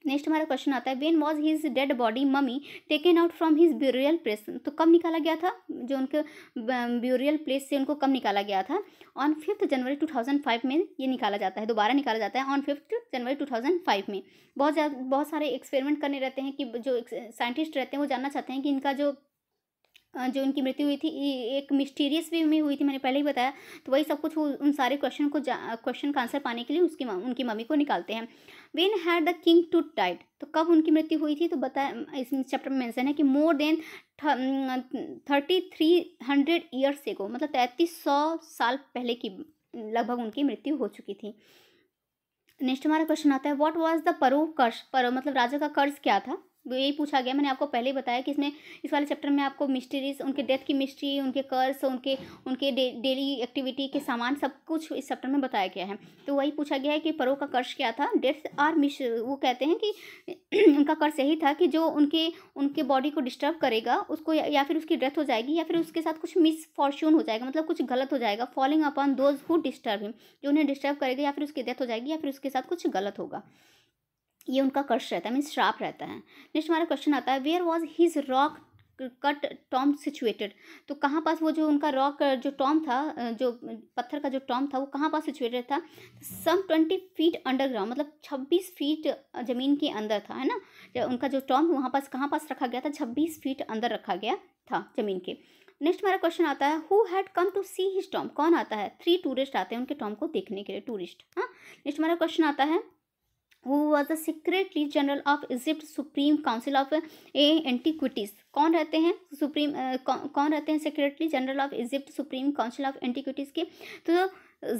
नेक्स्ट हमारा क्वेश्चन आता है, when was his dead body mummy taken out from his burial place. तो कब निकाला गया था, जो उनके ब्यूरियल प्लेस से उनको कब निकाला गया था, ऑन 5 जनवरी 2005 में ये निकाला जाता है, दोबारा निकाला जाता है ऑन 5 जनवरी 2005 में। बहुत सारे एक्सपेरिमेंट करने रहते हैं, कि जो साइंटिस्ट रहते हैं वो जानना चाहते हैं कि इनका जो उनकी मृत्यु हुई थी एक मिस्टीरियस वे में हुई थी, मैंने पहले ही बताया। तो वही सब कुछ उन सारे क्वेश्चन का आंसर पाने के लिए उनकी मम्मी को निकालते हैं। When had the king Tut died. तो कब उनकी मृत्यु हुई थी, तो बताया इस चैप्टर में मेंशन है कि मोर देन 3300 ईयर्स से को, मतलब 3300 साल पहले की लगभग उनकी मृत्यु हो चुकी थी। नेक्स्ट हमारा क्वेश्चन आता है, व्हाट वाज द परो कर्ज। परो मतलब राजा का कर्ज क्या था, वो यही पूछा गया। मैंने आपको पहले ही बताया कि इसमें इस वाले चैप्टर में आपको मिस्ट्रीज, उनके डेथ की मिस्ट्री, उनके कर्ज, उनके डेली एक्टिविटी के सामान, सब कुछ इस चैप्टर में बताया गया है। तो वही पूछा गया है कि परो का कर्ज क्या था, डेथ आर वो कहते हैं कि उनका कर्ज यही था कि जो उनके बॉडी को डिस्टर्ब करेगा उसको, या फिर उसकी डेथ हो जाएगी, या फिर उसके साथ कुछ मिसफॉर्चून हो जाएगा, मतलब कुछ गलत हो जाएगा, falling upon those who disturb him. जो उन्हें डिस्टर्ब करेगा, या फिर उसकी डेथ हो जाएगी, या फिर उसके साथ कुछ गलत होगा, ये उनका कर्ज रहता है, मीन्स श्राप रहता है। नेक्स्ट हमारा क्वेश्चन आता है, where was his rock cut tomb situated, तो कहाँ पास वो जो उनका रॉक जो टॉम था, जो पत्थर का जो टॉम था वो कहाँ पास सिचुएटेड था? सम 20 फीट अंडरग्राउंड, मतलब 26 फीट ज़मीन के अंदर था, है ना। जो उनका जो टॉम वहाँ पास कहाँ पास रखा गया था? 26 फीट अंदर रखा गया था ज़मीन के। नेक्स्ट हमारा क्वेश्चन आता है, who had come to see his tomb, कौन आता है? 3 टूरिस्ट आते हैं उनके टॉम को देखने के लिए, टूरिस्ट। हाँ, नेक्स्ट हमारा क्वेश्चन आता है, who was the secretary general of Egypt supreme council of antiquities, कौन रहते हैं सुप्रीम कौन रहते हैं secretary general of Egypt supreme council of antiquities के? तो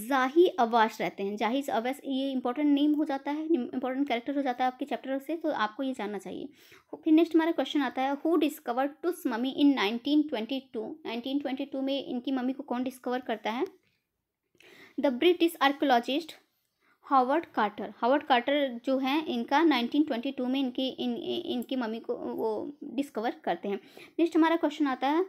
जाही अवाश रहते हैं। जाही अवाश ये इंपॉर्टेंट नेम हो जाता है, इंपॉर्टेंट कैरेक्टर हो जाता है आपके चैप्टर से, तो आपको ये जानना चाहिए। फिर नेक्स्ट हमारा क्वेश्चन आता है, हु डिस्कवर टुस मम्मी इन 1922, 1922 में इनकी मम्मी को कौन डिस्कवर करता है? The British archaeologist Howard Carter. Howard Carter जो हैं इनका 1922 में इनकी मम्मी को वो डिस्कवर करते हैं। नेक्स्ट हमारा क्वेश्चन आता है,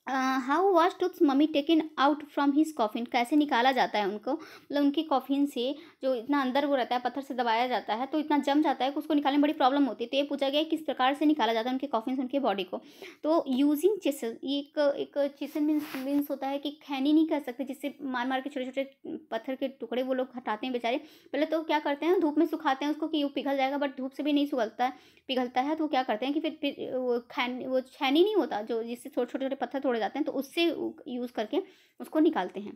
how was Tut's mummy taken out from his coffin, कैसे निकाला जाता है उनको, मतलब उनकी कॉफिन से जो इतना अंदर वो रहता है, पत्थर से दबाया जाता है तो इतना जम जाता है कि उसको निकालने में बड़ी प्रॉब्लम होती है। तो ये पूछा गया किस प्रकार से निकाला जाता है उनके कॉफिन से उनके बॉडी को? तो यूजिंग चिसल, ये एक चिसल मीन्स होता है कि खैनी नहीं कर सकते, जिससे मार मार के छोटे छोटे पत्थर के टुकड़े वो लोग हटाते हैं बेचारे। पहले तो क्या करते हैं, धूप में सुखाते हैं उसको कि वो पिघल जाएगा, बट धूप से भी नहीं पिघलता है तो क्या करते हैं कि फिर वो छैनी नहीं होता जो जिससे छोटे छोटे पत्थर तोड़े जाते हैं, तो उससे यूज़ करके उसको निकालते हैं।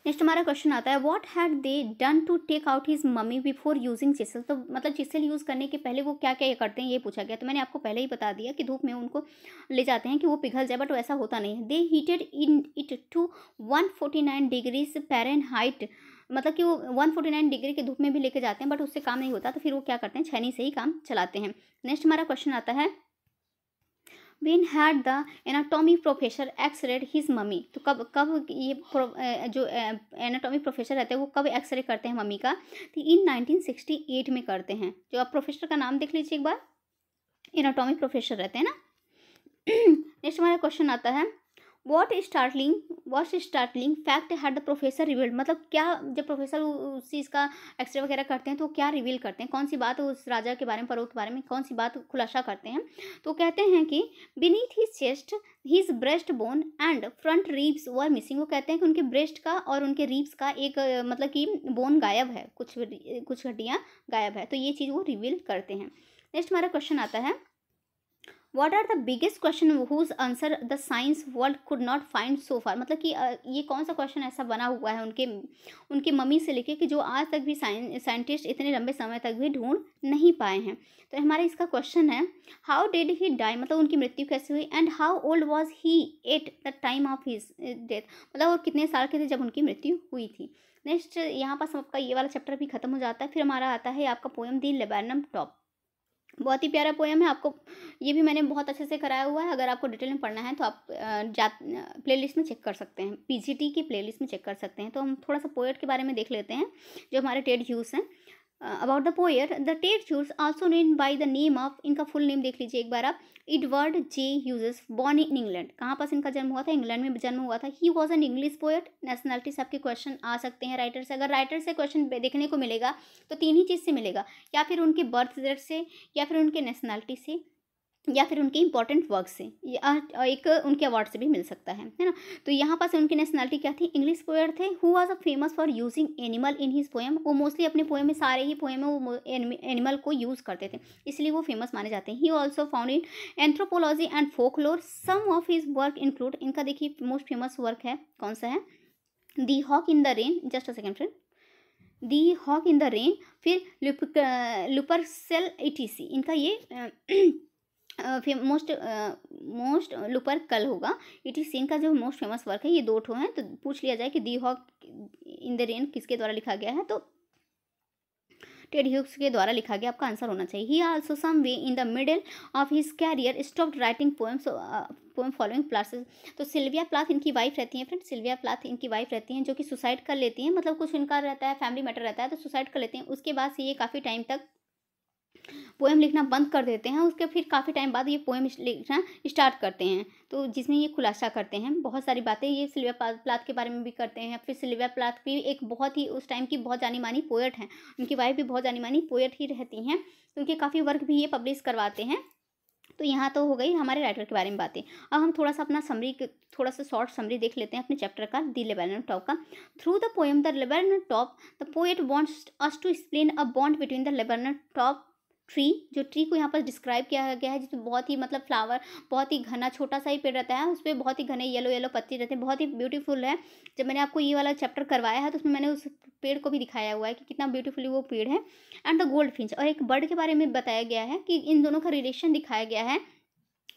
नेक्स्ट हमारा क्वेश्चन आता है, what had they done to take out his mummy before using chisel, तो मतलब चिसल यूज़ करने के पहले वो क्या क्या करते हैं ये पूछा गया। तो मैंने आपको पहले ही बता दिया कि धूप में उनको ले जाते हैं कि वो पिघल जाए, बट वैसा होता नहीं है। They heated in it to 149 degrees Fahrenheit, मतलब कि वो 149 डिग्री के धूप में भी लेके जाते हैं, बट उससे काम नहीं होता, तो फिर वो क्या करते हैं, छेनी से ही काम चलाते हैं। नेक्स्ट हमारा क्वेश्चन आता है, When had the anatomy professor x-rayed his mummy, तो कब ये जो एनाटॉमी प्रोफेसर रहते हैं वो कब एक्सरे करते हैं मम्मी का? तो इन 1968 में करते हैं। जो आप प्रोफेसर का नाम देख लीजिए एक बार, एनाटॉमी प्रोफेसर रहते हैं ना। नेक्स्ट हमारा क्वेश्चन आता है, what startling fact had the professor revealed, मतलब क्या जब प्रोफेसर उस चीज़ का एक्सरे वगैरह करते हैं तो क्या रिवील करते हैं, कौन सी बात उस राजा के बारे में, फरोख के बारे में कौन सी बात खुलासा करते हैं? तो कहते हैं कि beneath his chest his breast bone and front ribs were missing, वो कहते हैं कि उनके ब्रेस्ट का और उनके रीब्स का एक मतलब कि बोन गायब है, कुछ हड्डियाँ गायब है, तो ये चीज़ वो रिवील करते हैं। नेक्स्ट हमारा क्वेश्चन आता है, What are the biggest question whose answer the science world could not find so far, मतलब कि ये कौन सा क्वेश्चन ऐसा बना हुआ है उनके मम्मी से लेके कि जो आज तक भी साइंटिस्ट इतने लंबे समय तक भी ढूंढ नहीं पाए हैं। तो हमारा इसका क्वेश्चन है, हाउ डिड ही डाई, मतलब उनकी मृत्यु कैसे हुई, and how old was he at the time of his death, मतलब और कितने साल के थे जब उनकी मृत्यु हुई थी। नेक्स्ट यहाँ पास आपका ये वाला चैप्टर भी खत्म हो जाता है। फिर हमारा आता है आपका पोएम दी लेबैनम टॉप, बहुत ही प्यारा पोएम है। आपको ये भी मैंने बहुत अच्छे से कराया हुआ है, अगर आपको डिटेल में पढ़ना है तो आप प्लेलिस्ट में चेक कर सकते हैं, पीजीटी की प्लेलिस्ट में चेक कर सकते हैं। तो हम थोड़ा सा पोएट के बारे में देख लेते हैं जो हमारे टेड ह्यूज हैं। About the poet, the Ted Hughes also name by the name of, इनका फुल नेम देख लीजिए एक बार आप, Edward J Hughes, born in England, कहाँ पास इनका जन्म हुआ था, इंग्लैंड में जन्म हुआ था। He was an English poet. Nationality से आपके क्वेश्चन आ सकते हैं राइटर से, अगर राइटर से क्वेश्चन देखने को मिलेगा तो 3 ही चीज़ से मिलेगा, या फिर उनके बर्थ डेट से, या फिर उनके नेशनलिटी से, या फिर उनके इंपॉर्टेंट वर्क से, या एक उनके अवार्ड से भी मिल सकता है ना। तो यहाँ पास उनकी नेशनलिटी क्या थी, इंग्लिश पोएट थे। Who was a famous for using animal in his poem, वो मोस्टली अपने पोएम में, सारे ही पोएम में वो एनिमल को यूज़ करते थे, इसलिए वो फेमस माने जाते हैं। He also found in anthropology and folklore. Some of his work include, इनका देखिए मोस्ट फेमस वर्क है कौन सा है, the hawk in the rain, just a second friend, the hawk in the rain, फिर लुपरसेल एटीसी, इनका ये most looper कल होगा। इट इज सीन का जो मोस्ट फेमस वर्क है, ये 2 ठो हैं। तो पूछ लिया जाए कि दी हॉक इन द रेन किसके द्वारा लिखा गया है, तो टेड ह्यूज के द्वारा लिखा गया, आपका आंसर होना चाहिए। He also some way in the middle of his career stopped writing poems poem following Plath. तो सिल्विया प्लाथ इनकी वाइफ रहती हैं फ्रेंड, सिल्विया प्लाथ इनकी वाइफ रहती हैं, जो कि सुसाइड कर लेती हैं, मतलब कुछ इनका रहता है फैमिली मैटर रहता है तो सुसाइड कर लेते हैं। उसके बाद से ये काफ़ी टाइम तक पोएम लिखना बंद कर देते हैं। उसके फिर काफ़ी टाइम बाद ये पोएम लिखना स्टार्ट करते हैं, तो जिसमें ये खुलासा करते हैं बहुत सारी बातें, ये सिल्विया प्लाथ के बारे में भी करते हैं। फिर सिल्विया प्लाथ भी एक बहुत ही उस टाइम की बहुत जानी मानी पोएट हैं, उनकी वाइफ भी बहुत जानी मानी पोएट ही रहती हैं, तो उनके काफ़ी वर्क भी ये पब्लिश करवाते हैं। तो यहाँ तो हो गई हमारे राइटर के बारे में बातें। अब हम थोड़ा सा अपना समरी, थोड़ा सा शॉर्ट समरी देख लेते हैं अपने चैप्टर का, द लेबैनोन टॉप का। Through the poem the laburnum top the poet wants us to explain a bond between the laburnum top tree, जो ट्री को यहाँ पर डिस्क्राइब किया गया है, जिसमें बहुत ही मतलब फ्लावर, बहुत ही घना छोटा सा ही पेड़ रहता है, उस पर बहुत ही घने येलो येलो पत्ती रहते हैं, बहुत ही ब्यूटीफुल है। जब मैंने आपको ये वाला चैप्टर करवाया है तो उसमें मैंने उस पेड़ को भी दिखाया हुआ है कि कितना ब्यूटीफुली वो पेड़ है। एंड द गोल्ड फिंच, और एक बर्ड के बारे में बताया गया है कि इन दोनों का रिलेशन दिखाया गया है।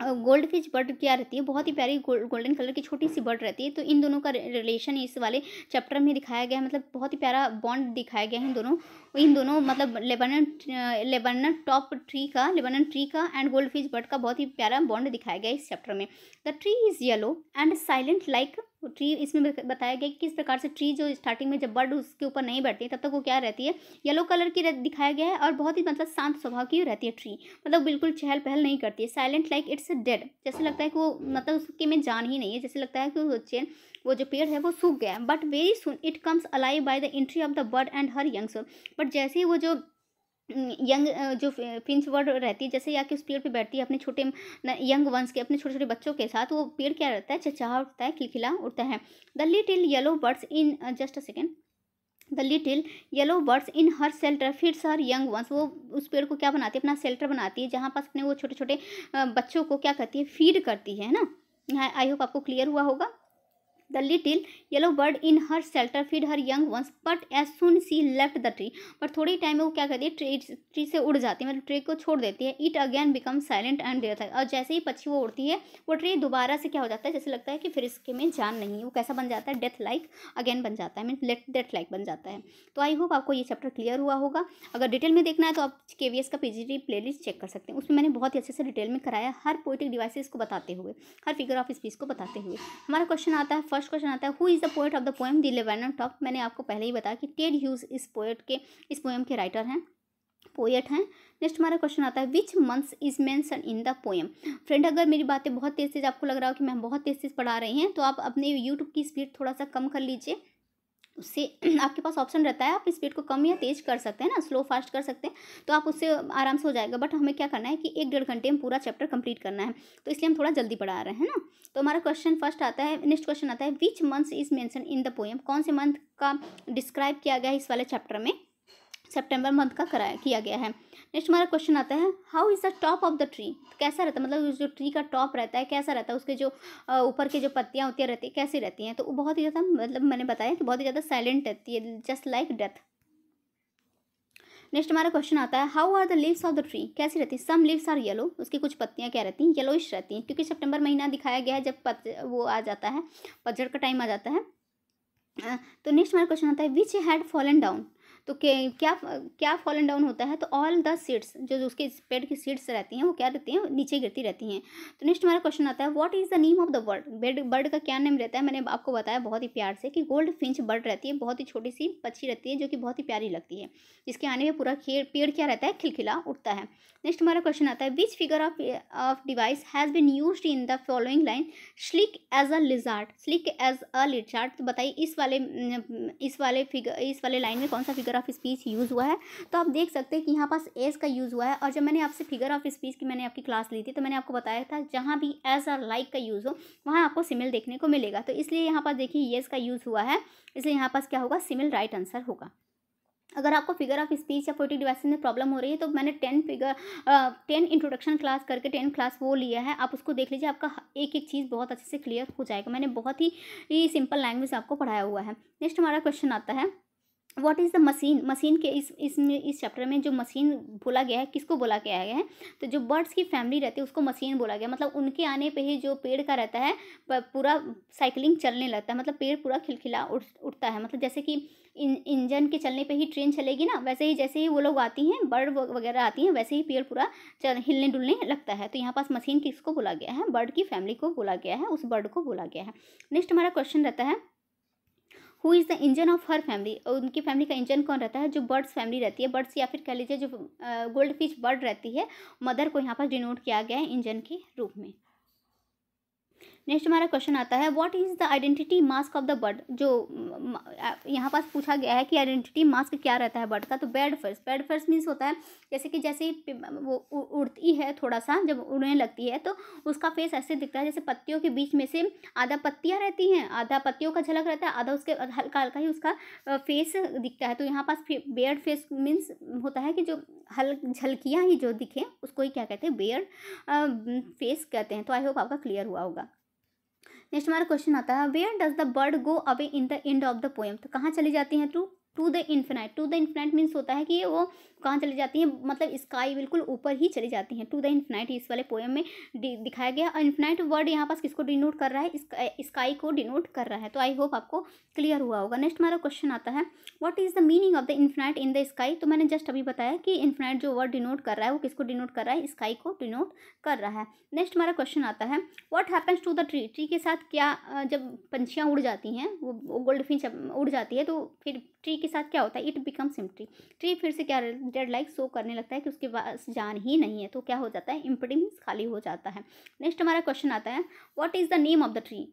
गोल्ड फिश बर्ड क्या रहती है, बहुत ही प्यारी गोल्डन कलर की छोटी सी बर्ड रहती है। तो इन दोनों का रिलेशन इस वाले चैप्टर में दिखाया गया है, मतलब बहुत ही प्यारा बॉन्ड दिखाया गया है इन दोनों मतलब लेबनान टॉप ट्री का, लेबनान ट्री का एंड गोल्ड फिश बर्ड का बहुत ही प्यारा बॉन्ड दिखाया गया है इस चैप्टर में। The tree is yellow and silent like tree, इसमें बताया गया कि किस प्रकार से ट्री जो स्टार्टिंग में जब बर्ड उसके ऊपर नहीं बैठती तब तक वो क्या रहती है, येलो कलर की दिखाया गया है, और बहुत ही मतलब शांत स्वभाव की रहती है ट्री, मतलब बिल्कुल चहल पहल नहीं करती है। साइलेंट लाइक इट्स डेड, जैसे लगता है कि वो मतलब उसके में जान ही नहीं है, जैसे लगता है कि वो जो पेड़ है वो सूख गया है। But very soon it comes alive by the entry of the bird and her young soul, but जैसे ही वो जो यंग जो फिंच बर्ड रहती है, जैसे आके उस पेड़ पे बैठती है अपने छोटे यंग वंस के, अपने छोटे छोटे बच्चों के साथ, वो पेड़ क्या रहता है, चहचहा उठता है, खिलखिला उठता है। The little yellow birds in just a second, the little yellow birds in her shelter feeds her young ones, वो उस पेड़ को क्या बनाती है, अपना शेल्टर बनाती है, जहाँ पास अपने वो छोटे छोटे बच्चों को क्या करती है, फीड करती है ना। आई होप आपको क्लियर हुआ होगा। The little yellow bird in her shelter feed her young ones, but as soon she left the tree, पर थोड़ी टाइम में वो क्या करती है, ट्री से उड़ जाती है, मतलब ट्री को छोड़ देती है। It again becomes silent and death, और जैसे ही पक्षी वो उड़ती है वो ट्री दोबारा से क्या हो जाता है, जैसे लगता है कि फिर इसके में जान नहीं है, वो कैसा बन जाता है, डेथ लाइक अगेन बन जाता है, मीन डेथ लाइक बन जाता है। तो आई होप आपको ये चैप्टर क्लियर हुआ होगा। अगर डिटेल में देखना है तो आप KVS का PGT प्लेलिस्ट चेक कर सकते हैं, उसमें मैंने बहुत ही अच्छे से डिटेल में कराया, हर पोएटिक डिवाइसेस को बताते हुए, हर फिगर ऑफ स्पीच को बताते हुए। हमारा क्वेश्चन आता है, फर्स्ट क्वेश्चन आता है, who is the poet of the poem the laburnum top. मैंने आपको पहले ही बताया कि टेड ह्यूज इस पोएम के राइटर हैं, पोएट हैं। नेक्स्ट हमारा क्वेश्चन आता है, which months is mention in the poem. Friend, अगर मेरी बातें बहुत तेज तेज आपको लग रहा हो कि मैं बहुत तेज तेज पढ़ा रही हैं, तो आप अपने यूट्यूब की स्पीड थोड़ा सा कम कर लीजिए, उससे आपके पास ऑप्शन रहता है, आप स्पीड को कम या तेज कर सकते हैं ना, स्लो फास्ट कर सकते हैं, तो आप उससे आराम से हो जाएगा। बट हमें क्या करना है कि 1-1.5 घंटे में पूरा चैप्टर कंप्लीट करना है, तो इसलिए हम थोड़ा जल्दी पढ़ा रहे हैं ना। तो हमारा क्वेश्चन फर्स्ट आता है, नेक्स्ट क्वेश्चन आता है, which month is mention in the poem, कौन से मंथ का डिस्क्राइब किया गया है इस वाले चैप्टर में, सितंबर मंथ का किया गया है। नेक्स्ट हमारा क्वेश्चन आता है, how is the top of the tree, कैसा रहता है, मतलब जो ट्री का टॉप रहता है कैसा रहता है, उसके जो ऊपर के जो पत्तियाँ उत्तियाँ रहती है कैसी रहती हैं, तो वो बहुत ही ज़्यादा, मतलब मैंने बताया कि बहुत ही ज़्यादा साइलेंट रहती है, जस्ट लाइक डेथ। नेक्स्ट हमारा क्वेश्चन आता है, how are the leaves of the tree, कैसी रहती है, सम लीव्स आर येलो, उसकी कुछ पत्तियाँ क्या रहती हैं, येलोइश रहती हैं, क्योंकि सितंबर महीना दिखाया गया है जब वो आ जाता है, पतझड़ का टाइम आ जाता है। तो नेक्स्ट हमारा क्वेश्चन आता है, विच हैड फॉलन डाउन, तो क्या फॉलन डाउन होता है, तो ऑल द सीड्स, जो उसके पेड़ की सीड्स रहती हैं वो क्या रहती हैं, नीचे गिरती रहती हैं। तो नेक्स्ट हमारा क्वेश्चन आता है, what is the name of the bird, bird का क्या नेम रहता है, मैंने आपको बताया बहुत ही प्यार से कि गोल्ड फिंच बर्ड रहती है, बहुत ही छोटी सी पक्षी रहती है जो कि बहुत ही प्यारी लगती है, जिसके आने में पूरा पेड़ क्या रहता है, खिलखिला उठता है। नेक्स्ट हमारा क्वेश्चन आता है, which figure of device has been used in the following line, slick as a lizard, slick as a lizard, तो बताइए इस वाले लाइन में कौन सा फिगर ऑफ स्पीच यूज़ हुआ है। तो आप देख सकते हैं कि यहाँ पास एज का यूज़ हुआ है, और जब मैंने आपसे फिगर ऑफ स्पीच की मैंने आपकी क्लास ली थी तो मैंने आपको बताया था जहाँ भी एज और लाइक का यूज़ हो वहाँ आपको सिमिल देखने को मिलेगा। तो इसलिए यहाँ पास देखिए येस का यूज़ हुआ है, इसलिए यहाँ पास क्या होगा, सिमिल राइट आंसर होगा। अगर आपको फिगर ऑफ स्पीच या पोएटिक डिवाइसेस में प्रॉब्लम हो रही है तो मैंने 10 इंट्रोडक्शन क्लास करके 10 क्लास वो लिया है, आप उसको देख लीजिए, आपका एक एक चीज़ बहुत अच्छे से क्लियर हो जाएगा। मैंने बहुत ही सिंपल लैंग्वेज आपको पढ़ाया हुआ है। नेक्स्ट हमारा क्वेश्चन आता है, what is the machine, machine के इस चैप्टर में जो मशीन बोला गया है किसको बोला गया है, तो जो बर्ड्स की फैमिली रहती है उसको मशीन बोला गया, मतलब उनके आने पे ही जो पेड़ का रहता है पूरा साइकिलिंग चलने लगता है, मतलब पेड़ पूरा खिलखिला उठता है, मतलब जैसे कि इंजन के चलने पे ही ट्रेन चलेगी ना, वैसे ही जैसे ही वो लोग आती हैं, बर्ड वगैरह आती हैं, वैसे ही पेड़ पूरा हिलने डुलने लगता है। तो यहाँ पास मशीन किसको बोला गया है, बर्ड की फैमिली को बोला गया है, उस बर्ड को बोला गया है। नेक्स्ट हमारा क्वेश्चन रहता है, who is the engine of her family, और उनकी फैमिली का इंजन कौन रहता है, जो बर्ड्स फैमिली रहती है, बर्ड्स या फिर कह लीजिए जो गोल्ड फिश बर्ड रहती है, मदर को यहाँ पर डिनोट किया गया है इंजन के रूप में। नेक्स्ट हमारा क्वेश्चन आता है what is the identity mask of the bird. जो यहाँ पास पूछा गया है कि आइडेंटिटी मास्क क्या रहता है बर्ड का, तो bed first. Bed first means होता है जैसे कि जैसे ही वो उड़ती है, थोड़ा सा जब उड़ने लगती है तो उसका फेस ऐसे दिखता है जैसे पत्तियों के बीच में से आधा पत्तियाँ रहती हैं, आधा पत्तियों का झलक रहता है, आधा उसके हल्का हल्का ही उसका फेस दिखता है। तो यहाँ पास बेयर्ड फेस मीन्स होता है कि जो झलकियाँ ही जो दिखें उसको ही क्या कहते हैं, बेयर्ड फेस कहते हैं। तो आई होप आपका क्लियर हुआ होगा। नेक्स्ट हमारा क्वेश्चन आता है where does the bird go away in the end of the poem. तो कहाँ चली जाती हैं to the infinite. To the infinite means होता है कि वो कहाँ चली जाती हैं, मतलब स्काई बिल्कुल ऊपर ही चली जाती हैं। टू द इन्फिनाइट इस वाले पोएम में दिखाया गया। और इन्फिनाइट वर्ड यहाँ पास किसको डिनोट कर रहा है, स्काई को डिनोट कर रहा है। तो आई होप आपको क्लियर हुआ होगा। नेक्स्ट हमारा क्वेश्चन आता है what is the meaning of the infinite in the sky. तो मैंने जस्ट अभी बताया कि इन्फिनाइट जो वर्ड डिनोट कर रहा है वो किसको डिनोट कर रहा है, स्काई को डिनोट कर रहा है। नेक्स्ट हमारा क्वेश्चन आता है what happens to the tree. Tree के साथ क्या, जब पंछियाँ उड़ जाती हैं, वो गोल्ड फिंच उड़ जाती है तो फिर ट्री के साथ क्या होता है, इट बिकम्स एम्प्टी। ट्री फिर से क्या डेड लाइक शो करने लगता है कि उसके पास जान ही नहीं है, तो क्या हो जाता है, एम्प्टी मीन्स खाली हो जाता है। नेक्स्ट हमारा क्वेश्चन आता है what is the name of the tree.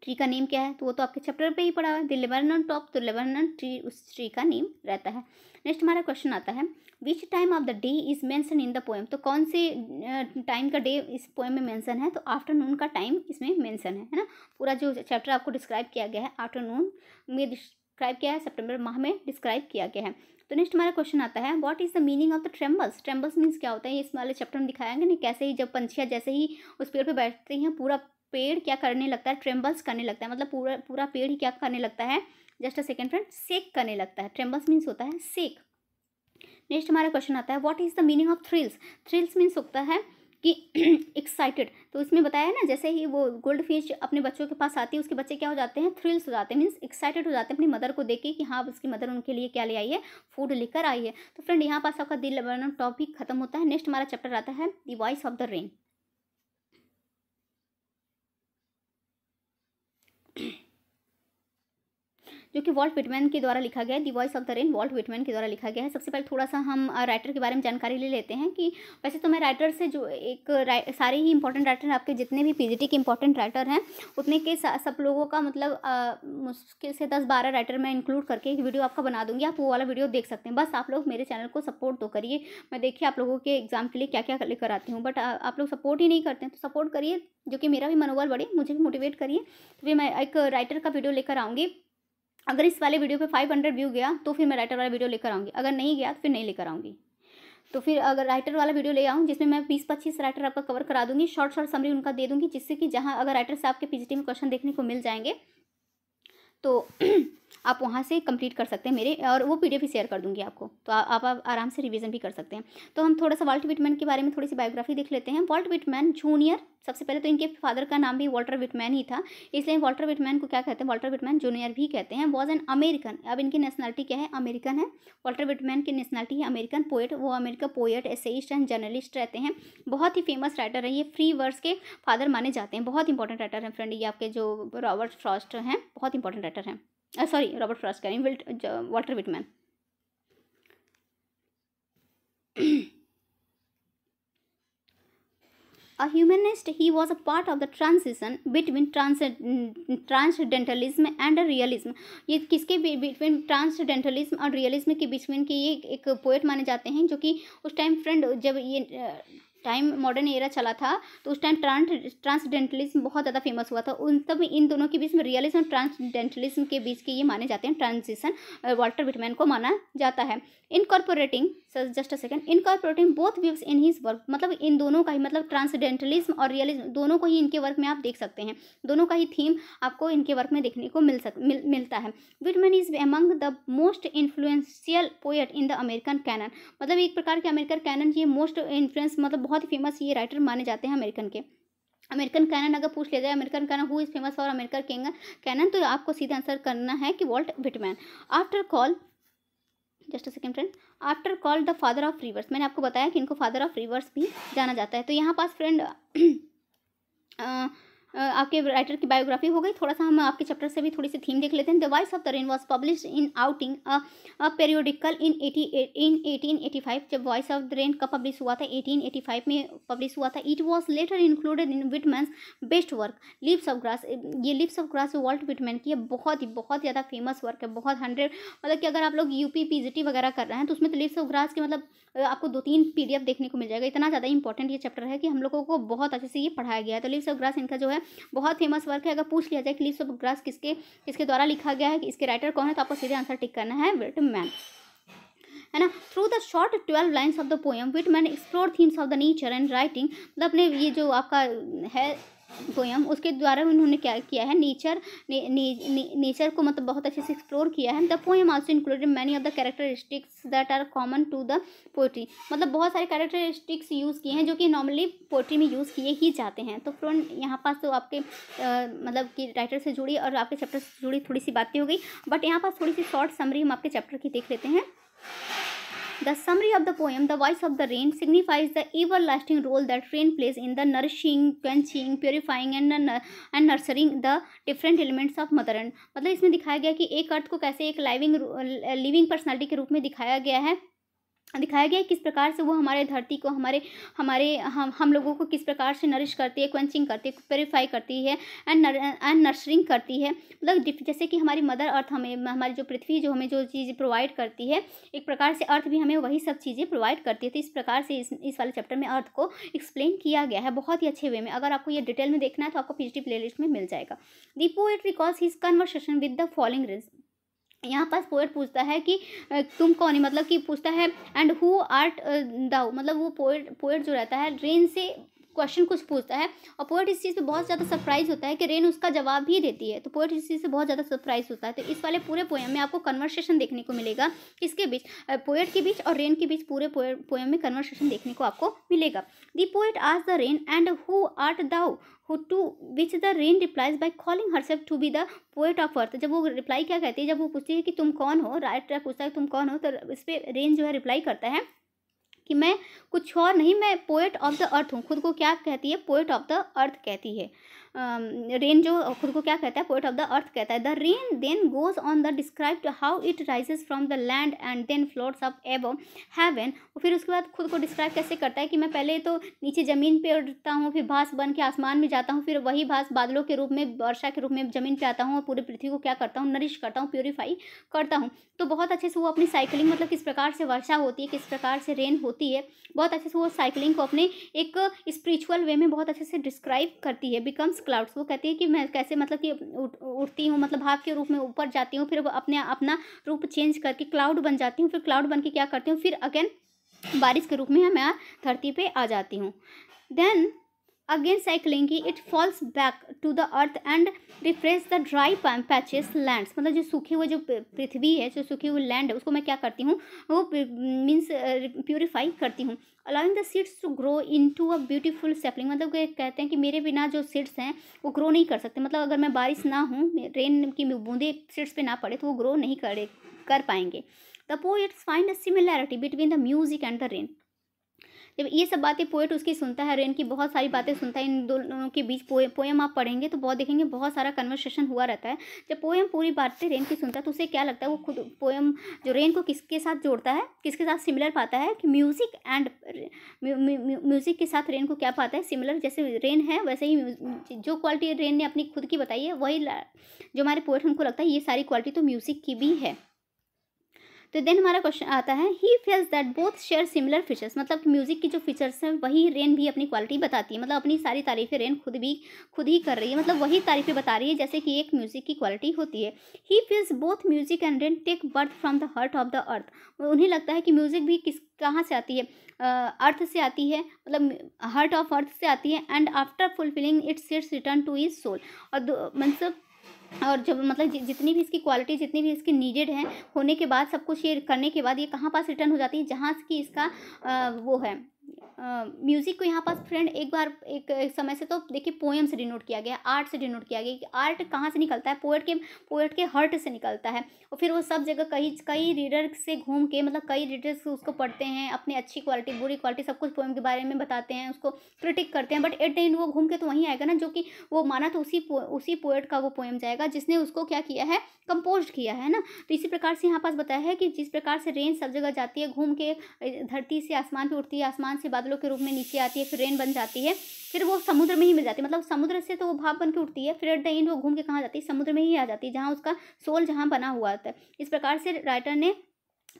Tree का नेम क्या है, तो वो तो आपके चैप्टर पे ही पढ़ा है, द लेबनान टॉप। तो लेबनान ट्री उस ट्री का नेम रहता है। नेक्स्ट हमारा क्वेश्चन आता है which time of the day is mention in the poem. तो कौन से टाइम का डे इस पोएम में मेंशन है, तो आफ्टरनून का टाइम इसमें मेंशन है ना। पूरा जो चैप्टर आपको डिस्क्राइब किया गया है आफ्टरनून में डिस्क्राइब किया है, सितंबर माह में डिस्क्राइब किया गया है। तो नेक्स्ट हमारा क्वेश्चन आता है what is the meaning of the trembles. Trembles means क्या होता है, इस वाले चैप्टर में दिखाया गया नहीं, कैसे ही जब पंछियाँ जैसे ही उस पेड़ पर बैठती हैं पूरा पेड़ क्या करने लगता है, ट्रेम्बल्स करने लगता है, मतलब पूरा पेड़ ही क्या करने लगता है, just a second friend, shake करने लगता है। ट्रेम्बल्स मीन्स होता है शेक। नेक्स्ट हमारा क्वेश्चन आता है what is the meaning of thrills. Thrills means होता है कि एक्साइटेड। तो इसमें बताया ना जैसे ही वो गोल्ड फिश अपने बच्चों के पास आती है उसके बच्चे क्या हो जाते हैं, थ्रिल्स हो जाते हैं, मीन्स एक्साइटेड हो जाते हैं अपनी मदर को देख के कि हाँ उसकी मदर उनके लिए क्या ले आई है, फूड लेकर आई है। तो फ्रेंड यहाँ पास आपका दिल लेबनान टॉपिक खत्म होता है। नेक्स्ट हमारा चैप्टर आता है the voice of the rain. जो कि वॉल्ट विटमैन के द्वारा लिखा गया है। The voice of the rain Walt Whitman के द्वारा लिखा गया है। सबसे पहले थोड़ा सा हम राइटर के बारे में जानकारी ले लेते हैं कि वैसे तो मैं राइटर से जो सारे ही इंपॉर्टेंट राइटर आपके जितने भी पीजीटी के इंपॉर्टेंट राइटर हैं उतने के सब लोगों का मतलब मुश्किल से 10-12 राइटर मैं इंक्लूड करके एक वीडियो आपका बना दूंगी, आप वो वाला वीडियो देख सकते हैं। बस आप लोग मेरे चैनल को सपोर्ट तो करिए। मैं देखिए आप लोगों के एग्जाम के लिए क्या क्या लेकर आती हूँ, बट आप लोग सपोर्ट ही नहीं करते हैं। तो सपोर्ट करिए, जो कि मेरा भी मनोबल बढ़े, मुझे भी मोटिवेट करिए। तो फिर मैं एक राइटर का वीडियो लेकर आऊँगी। अगर इस वाले वीडियो पे 500 व्यू गया तो फिर मैं राइटर वाला वीडियो लेकर आऊँगी, अगर नहीं गया तो फिर नहीं लेकर आऊँगी। तो फिर अगर राइटर वाला वीडियो ले आऊँ जिसमें मैं 20-25 राइटर आपका कवर करा दूँगी, शॉर्ट समरी उनका दे दूँगी, जिससे कि जहाँ अगर राइटर से आपके पीजीटी में क्वेश्चन देखने को मिल जाएंगे तो आप वहाँ से कंप्लीट कर सकते हैं मेरे, और वो पीडीएफ भी शेयर कर दूंगी आपको, तो आप आराम से रिवीजन भी कर सकते हैं। तो हम थोड़ा सा वॉल्ट विटमैन के बारे में थोड़ी सी बायोग्राफी देख लेते हैं। वॉल्ट विटमैन जूनियर, सबसे पहले तो इनके फादर का नाम भी वॉल्टर विटमैन ही था, इसलिए वॉल्टर विटमैन को क्या कहते हैं, वॉल्टर विटमैन जूनियर भी कहते हैं। वॉज एन अमेरिकन, अब इनकी नेशनलिटी क्या है, अमेरिकन है। वॉल्टर विटमैन की नेशनलिटी है अमेरिकन। पोएट, वो America poet, essayist and journalist रहते हैं। बहुत ही फेमस राइटर है ये, फ्री वर्ड्स के फादर माने जाते हैं। बहुत इंपॉर्टेंट राइटर हैं फ्रेंड ये आपके जो रॉबर्ट फ्रॉस्ट हैं, बहुत इंपॉर्टेंट राइटर हैं। सॉरी रॉबर्ट फ्रॉस्ट कह रही हूँ, Walter Whitman. A humanist, he was a part of the transition between transcendentalism and realism. ये किसके बिटवीन ट्रांसडेंटलिज्म और रियलिज्म के बीच में कि ये एक पोएट माने जाते हैं, जो कि उस टाइम फ्रेंड जब ये टाइम मॉडर्न एरा चला था तो उस टाइम ट्रांसडेंटलिज्म बहुत ज़्यादा फेमस हुआ था। उन तब इन दोनों के बीच में, रियलिज्म और ट्रांसडेंटलिज्म के बीच के ये माने जाते हैं ट्रांजिशन, वॉल्टर विटमैन को माना जाता है। Incorporating, just a second, incorporating both views in his work, मतलब इन दोनों का ही, मतलब ट्रांसडेंटलिज्म और रियलिज्म दोनों को ही इनके वर्क में आप देख सकते हैं। दोनों का ही थीम आपको इनके वर्क में देखने को मिलता है। Whitman is among the most influential poet in the American canon, मतलब एक प्रकार के अमेरिकन कैनन ये मोस्ट इन्फ्लुएंस, मतलब बहुत ही फेमस ये राइटर माने जाते हैं अमेरिकन के। अमेरिकन कैनन अगर पूछ लिया जाए, American canon who is famous for American canon, तो आपको सीधा आंसर करना है कि Walt Whitman. After call, just a second friend, after call the father of rivers, मैंने आपको बताया कि इनको फादर ऑफ रिवर्स भी जाना जाता है। तो यहाँ पास फ्रेंड आपके राइटर की बायोग्राफी हो गई। थोड़ा सा हम आपके चैप्टर से भी थोड़ी सी थीम देख लेते हैं। The voice of the rain was publish in outing a periodical in 1885। जब वॉइस ऑफ द रेन कब पब्लिश हुआ था? 1885 में पब्लिश हुआ था। It was later included in Whitman's best work leaves of grass. ये leaves of grass Walt Whitman की है, बहुत ज़्यादा फेमस वर्क है, बहुत 100 मतलब कि अगर आप लोग यूपी पीजीटी वगैरह कर रहे हैं तो उसमें तो लीव्स ऑफ ग्रास के मतलब आपको 2-3 पीडीएफ देखने को मिल जाएगा। इतना ज़्यादा इंपॉर्टेंट ये चैप्टर है कि हम लोगों को बहुत अच्छे से ये पढ़ाया गया है। तो लीव्स ऑफ ग्रास इनका जो है बहुत फेमस वर्क है। अगर पूछ लिया जाए कि लीव्स ऑफ ग्रास किसके द्वारा लिखा गया है, इसके राइटर कौन है, तो आपको सीधे आंसर टिक करना है विटमैन, है ना। Through the short 12 lines of the poem Whitman explore themes of the nature and writing. मतलब अपने ये जो आपका है पोएम उसके द्वारा उन्होंने क्या किया है, नेचर को मतलब बहुत अच्छे से एक्सप्लोर किया है। The poem also included many of the characteristics that are common to the poetry. मतलब बहुत सारे कैरेक्टरिस्टिक्स यूज़ किए हैं जो कि नॉर्मली पोइट्री में यूज़ किए ही जाते हैं। तो फ्रेंड यहाँ पास तो आपके मतलब कि राइटर से जुड़ी और आपके चैप्टर से जुड़ी थोड़ी सी बातें हो गई, बट यहाँ पास थोड़ी सी शॉर्ट समरी हम आपके चैप्टर की देख लेते हैं। The summary of the poem, The Voice of the Rain, signifies the everlasting role that rain plays in the nourishing, quenching, purifying and nurturing the different elements of mother earth। मतलब इसमें दिखाया गया कि एक अर्थ को कैसे एक लिविंग पर्सनालिटी के रूप में दिखाया गया है किस प्रकार से वो हमारे धरती को हम लोगों को किस प्रकार से नरिश करती है, क्वेंचिंग करती है, प्योरीफाई करती है एंड नर्सरिंग करती है। मतलब जैसे कि हमारी मदर अर्थ हमारी जो पृथ्वी जो हमें जो चीज़ें प्रोवाइड करती है, एक प्रकार से अर्थ भी हमें वही सब चीज़ें प्रोवाइड करती है। तो इस प्रकार से इस वाले चैप्टर में अर्थ को एक्सप्लेन किया गया है बहुत ही अच्छे वे में। अगर आपको ये डिटेल में देखना है तो आपको पीएचडी प्लेलिस्ट में मिल जाएगा। The poet recalls his conversation with the following ridge. यहाँ पास पोएट पूछता है कि तुम कौन है, मतलब कि पूछता है एंड हु आर्ट दाउ। मतलब वो पोएट जो रहता है रेन से क्वेश्चन कुछ पूछता है और पोएट इस चीज़ पे बहुत ज़्यादा सरप्राइज होता है कि रेन उसका जवाब भी देती है। तो पोएट इस चीज़ से बहुत ज़्यादा सरप्राइज होता है। तो इस वाले पूरे पोएम में आपको कन्वर्सेशन देखने को मिलेगा किसके बीच, पोएट के बीच और रेन के बीच। पूरे पोएम में कन्वर्सेशन देखने को आपको मिलेगा। The poet asked the rain and who art thou, to which the rain replies by calling herself to be the poet of earth. जब वो रिप्लाई क्या कहती है, जब वो पूछती है कि तुम कौन हो, राइटर पूछता है तुम कौन हो, तो इस पर रेन जो है रिप्लाई करता है कि मैं कुछ और नहीं, मैं पोएट ऑफ द अर्थ हूँ। खुद को क्या कहती है, पोएट ऑफ द अर्थ कहती है। रेन जो खुद को क्या कहता है, पोएट ऑफ द अर्थ कहता है। The rain then goes on the describe how it rises from the land and then floats up above heaven. फिर उसके बाद खुद को डिस्क्राइब कैसे करता है कि मैं पहले तो नीचे ज़मीन पे उड़ता हूँ, फिर भास बन के आसमान में जाता हूँ, फिर वही भास बादलों के रूप में, वर्षा के रूप में ज़मीन पे आता हूँ और पूरी पृथ्वी को क्या करता हूँ, नरिश करता हूँ, प्योरीफाई करता हूँ। तो बहुत अच्छे से वो अपनी साइकिलिंग, मतलब किस प्रकार से वर्षा होती है, किस प्रकार से रेन होती है, बहुत अच्छे से वो साइकिलिंग को अपने एक स्पिरिचुअल वे में बहुत अच्छे से डिस्क्राइब करती है। बिकम्स क्लाउड्स, वो कहती है कि मैं कैसे मतलब कि उड़ती हूँ, मतलब भाग के रूप में ऊपर जाती हूँ, फिर अपना रूप चेंज करके क्लाउड बन जाती हूँ, फिर क्लाउड बन के क्या करती हूँ, फिर अगेन बारिश के रूप में मैं धरती पे आ जाती हूँ। देन अगेन साइक्लिंग की it falls back to the earth and refresh the dry patches lands. मतलब जो सूखी हुई जो पृथ्वी है, जो सूखी हुई लैंड है, उसको मैं क्या करती हूँ, वो मीन्स प्यूरीफाई करती हूँ। Allowing the seeds to grow into a beautiful sapling. मतलब कहते हैं कि मेरे बिना जो सीड्स हैं वो ग्रो नहीं कर सकते। मतलब अगर मैं बारिश ना हूँ, रेन की बूंदे सीड्स पे ना पड़े तो वो ग्रो नहीं कर पाएंगे। The poets find a similarity between the music and the rain. जब ये सब बातें पोएट उसकी सुनता है, रेन की बहुत सारी बातें सुनता है, इन दोनों के बीच पोएम आप पढ़ेंगे तो बहुत देखेंगे बहुत सारा कन्वर्सेशन हुआ रहता है। जब पोएम पूरी बातें रेन की सुनता है तो उसे क्या लगता है, वो खुद पोएम जो रेन को किसके साथ जोड़ता है, किसके साथ सिमिलर पाता है कि म्यूज़िक एंड म्यूज़िक के साथ रेन को क्या पाता है, सिमिलर। जैसे रेन है वैसे ही जो क्वालिटी रेन ने अपनी खुद की बताई है, वही जो हमारे पोएट उनको लगता है ये सारी क्वालिटी तो म्यूज़िक की भी है। तो देन हमारा क्वेश्चन आता है he feels that both share similar features. मतलब म्यूजिक की जो फीचर्स हैं वही रेन भी अपनी क्वालिटी बताती है। मतलब अपनी सारी तारीफें रेन खुद ही कर रही है, मतलब वही तारीफें बता रही है जैसे कि एक म्यूजिक की क्वालिटी होती है। He feels both music and rain take birth from the heart of the earth. उन्हें लगता है कि म्यूजिक भी कहाँ से आती है, अर्थ से आती है, मतलब हार्ट ऑफ अर्थ से आती है। And after fulfilling its seeds return to his soul. और जब मतलब जितनी भी इसकी क्वालिटी, जितनी भी इसकी नीडेड है, होने के बाद सब कुछ ये करने के बाद ये कहाँ पास रिटर्न हो जाती है, जहाँ की इसका वो है म्यूज़िक को यहाँ पास फ्रेंड एक बार एक समय से तो देखिए पोएम से डिनोट किया गया, आर्ट से डिनोट किया गया कि आर्ट कहाँ से निकलता है, पोएट के हार्ट से निकलता है। और फिर वो सब जगह कई रीडर से घूम के, मतलब कई रीडर्स उसको पढ़ते हैं, अपनी अच्छी क्वालिटी बुरी क्वालिटी सब कुछ पोएम के बारे में बताते हैं, उसको क्रिटिक करते हैं, बट एट द एंड वो घूम के तो वहीं आएगा ना, जो कि वो माना तो उसी पोएट का वो पोएम जाएगा जिसने उसको क्या किया है, कंपोज किया है ना। तो इसी प्रकार से यहाँ पास बताया है कि जिस प्रकार से रेन सब जगह जाती है, घूम के धरती से आसमान पे उठती है, आसमान से बादलों के रूप में नीचे आती है, फिर रेन बन जाती है, फिर वो समुद्र में ही मिल जाती है, मतलब समुद्र से तो वो भाप बन के उठती है, फिर एट द एंड वो घूम के कहाँ जाती है, समुद्र में ही आ जाती है, जहाँ उसका सोल जहाँ बना हुआ होता है। इस प्रकार से राइटर ने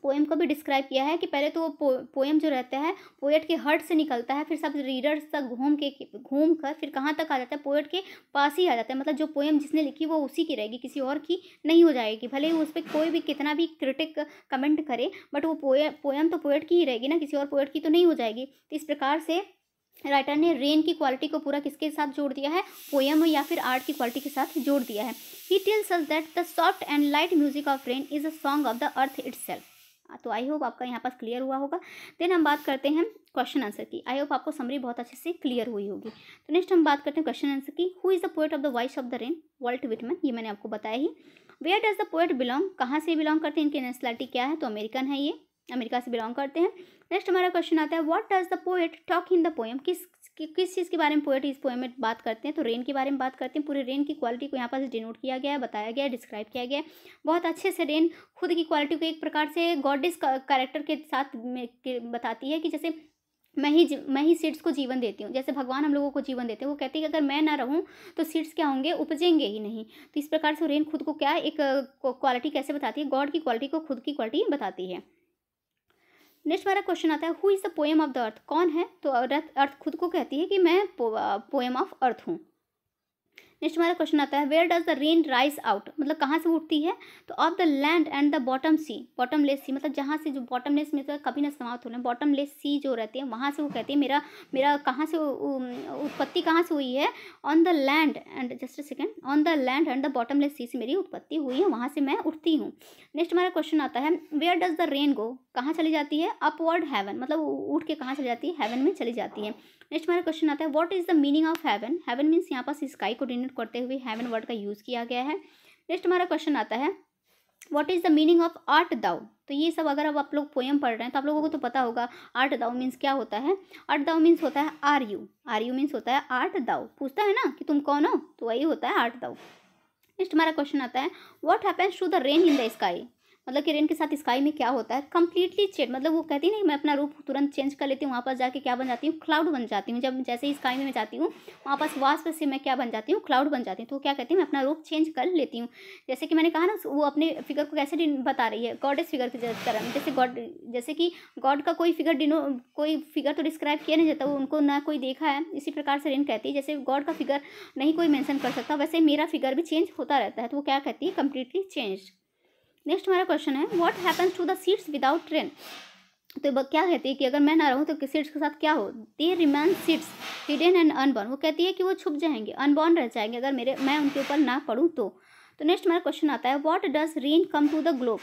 पोएम को भी डिस्क्राइब किया है कि पहले तो वो पोएम जो रहता है पोएट के हार्ट से निकलता है, फिर सब रीडर्स तक घूम कर फिर कहाँ तक आ जाता है, पोएट के पास ही आ जाता है। मतलब जो पोएम जिसने लिखी वो उसी की रहेगी, किसी और की नहीं हो जाएगी, भले ही उस पर कोई भी कितना भी क्रिटिक कमेंट करे, बट वो पोएम तो पोएट की ही रहेगी ना, किसी और पोएट की तो नहीं हो जाएगी। तो इस प्रकार से राइटर ने रेन की क्वालिटी को पूरा किसके साथ जोड़ दिया है, पोएम या फिर आर्ट की क्वालिटी के साथ जोड़ दिया है। He tells us that the soft and light music of rain is a song of the earth itself. तो आई होप आपका यहाँ पास क्लियर हुआ होगा। देन हम बात करते हैं क्वेश्चन आंसर की। आई होप आपको समरी बहुत अच्छे से क्लियर हुई होगी। तो नेक्स्ट हम बात करते हैं क्वेश्चन आंसर की। Who is the poet of the voice of the rain, Walt Whitman, ये मैंने आपको बताया ही। Where does the poet belong, कहाँ से बिलोंग करते हैं, इनकी नेशनलिटी क्या है, तो अमेरिकन है, ये अमेरिका से बिलोंग करते हैं। नेक्स्ट हमारा क्वेश्चन आता है what does the poet talk in the poem, किस चीज़ के बारे में पोएट इस पोएम में बात करते हैं, तो रेन के बारे में बात करते हैं। पूरे रेन की क्वालिटी को यहाँ पर डिनोट किया गया है, बताया गया है, डिस्क्राइब किया गया है बहुत अच्छे से। रेन खुद की क्वालिटी को एक प्रकार से गॉडेस कैरेक्टर के साथ बताती है कि जैसे मैं ही सीड्स को जीवन देती हूँ, जैसे भगवान हम लोगों को जीवन देते हैं। वो कहती है कि अगर मैं ना रहूँ तो सीड्स क्या होंगे, उपजेंगे ही नहीं। तो इस प्रकार से रेन खुद को क्या एक क्वालिटी कैसे बताती है, गॉड की क्वालिटी को खुद की क्वालिटी बताती है। नेक्स्ट हमारा क्वेश्चन आता है who is the poem of the अर्थ, कौन है, तो अर्थ खुद को कहती है कि मैं पोएम ऑफ अर्थ हूँ। नेक्स्ट हमारा क्वेश्चन आता है where does the rain rise out, मतलब कहाँ से उठती है, तो of the land and the bottom sea, bottomless sea, मतलब जहाँ से जो बॉटमलेस में तो कभी ना समाप्त होना, बॉटमलेस सी जो रहती है वहाँ से वो कहती है मेरा कहाँ से उत्पत्ति कहाँ से हुई है, on the land and just a second, on the land and the bottomless sea से मेरी उत्पत्ति हुई है, वहाँ से मैं उठती हूँ। नेक्स्ट हमारा क्वेश्चन आता है where does the rain go, कहाँ चली जाती है, अपवर्ड हेवन, मतलब उठ के कहाँ चली जाती है, हेवन में चली जाती है। नेक्स्ट हमारा क्वेश्चन आता है what is the meaning of heaven, heaven means यहाँ पास स्काई को डिनोट करते हुए हेवन वर्ड का यूज़ किया गया है। नेक्स्ट हमारा क्वेश्चन आता है what is the meaning of art thou, तो ये सब अगर अब आप लोग पोएम पढ़ रहे हैं तो आप लोगों को तो पता होगा आर्ट दाउ मीन्स क्या होता है। आर्ट दाउ मीन्स होता है आर यू मीन्स होता है आर्ट दाउ, पूछता है ना कि तुम कौन हो, तो वही होता है आर्ट दाउ। नेक्स्ट हमारा क्वेश्चन आता है what happens to the rain in the sky, मतलब कि रेन के साथ स्काई में क्या होता है, कंप्लीटली चेंज, मतलब वो कहती है ना मैं अपना रूप तुरंत चेंज कर लेती हूँ, वहाँ पर जाके क्या बन जाती हूँ, क्लाउड बन जाती हूँ। जब जैसे ही स्काई में मैं जाती हूँ वहाँ पास वास्प से मैं क्या बन जाती हूँ, क्लाउड बन जाती हूँ। तो क्या कहती है मैं अपना रूप चेंज कर लेती हूँ। जैसे कि मैंने कहा ना वो अपने फिगर को कैसे बता रही है, गॉडेस फिगर की तरह, जैसे कि गॉड का कोई फिगर तो डिस्क्राइब किया नहीं जाता, वो उनको ना कोई देखा है। इसी प्रकार से रेन कहती है जैसे गॉड का फिगर नहीं कोई मेंशन कर सकता, वैसे मेरा फिगर भी चेंज होता रहता है। तो वो क्या कहती है, कंप्लीटली चेंज। नेक्स्ट हमारा क्वेश्चन है what happens to the seeds without rain, तो क्या कहती है कि अगर मैं ना रहूँ तो सीड्स के साथ क्या हो, they remain seeds hidden and unborn, वो कहती है कि वो छुप जाएंगे, अनबॉर्न रह जाएंगे अगर मैं उनके ऊपर ना पढ़ूँ तो। नेक्स्ट हमारा क्वेश्चन आता है what does rain come to the globe,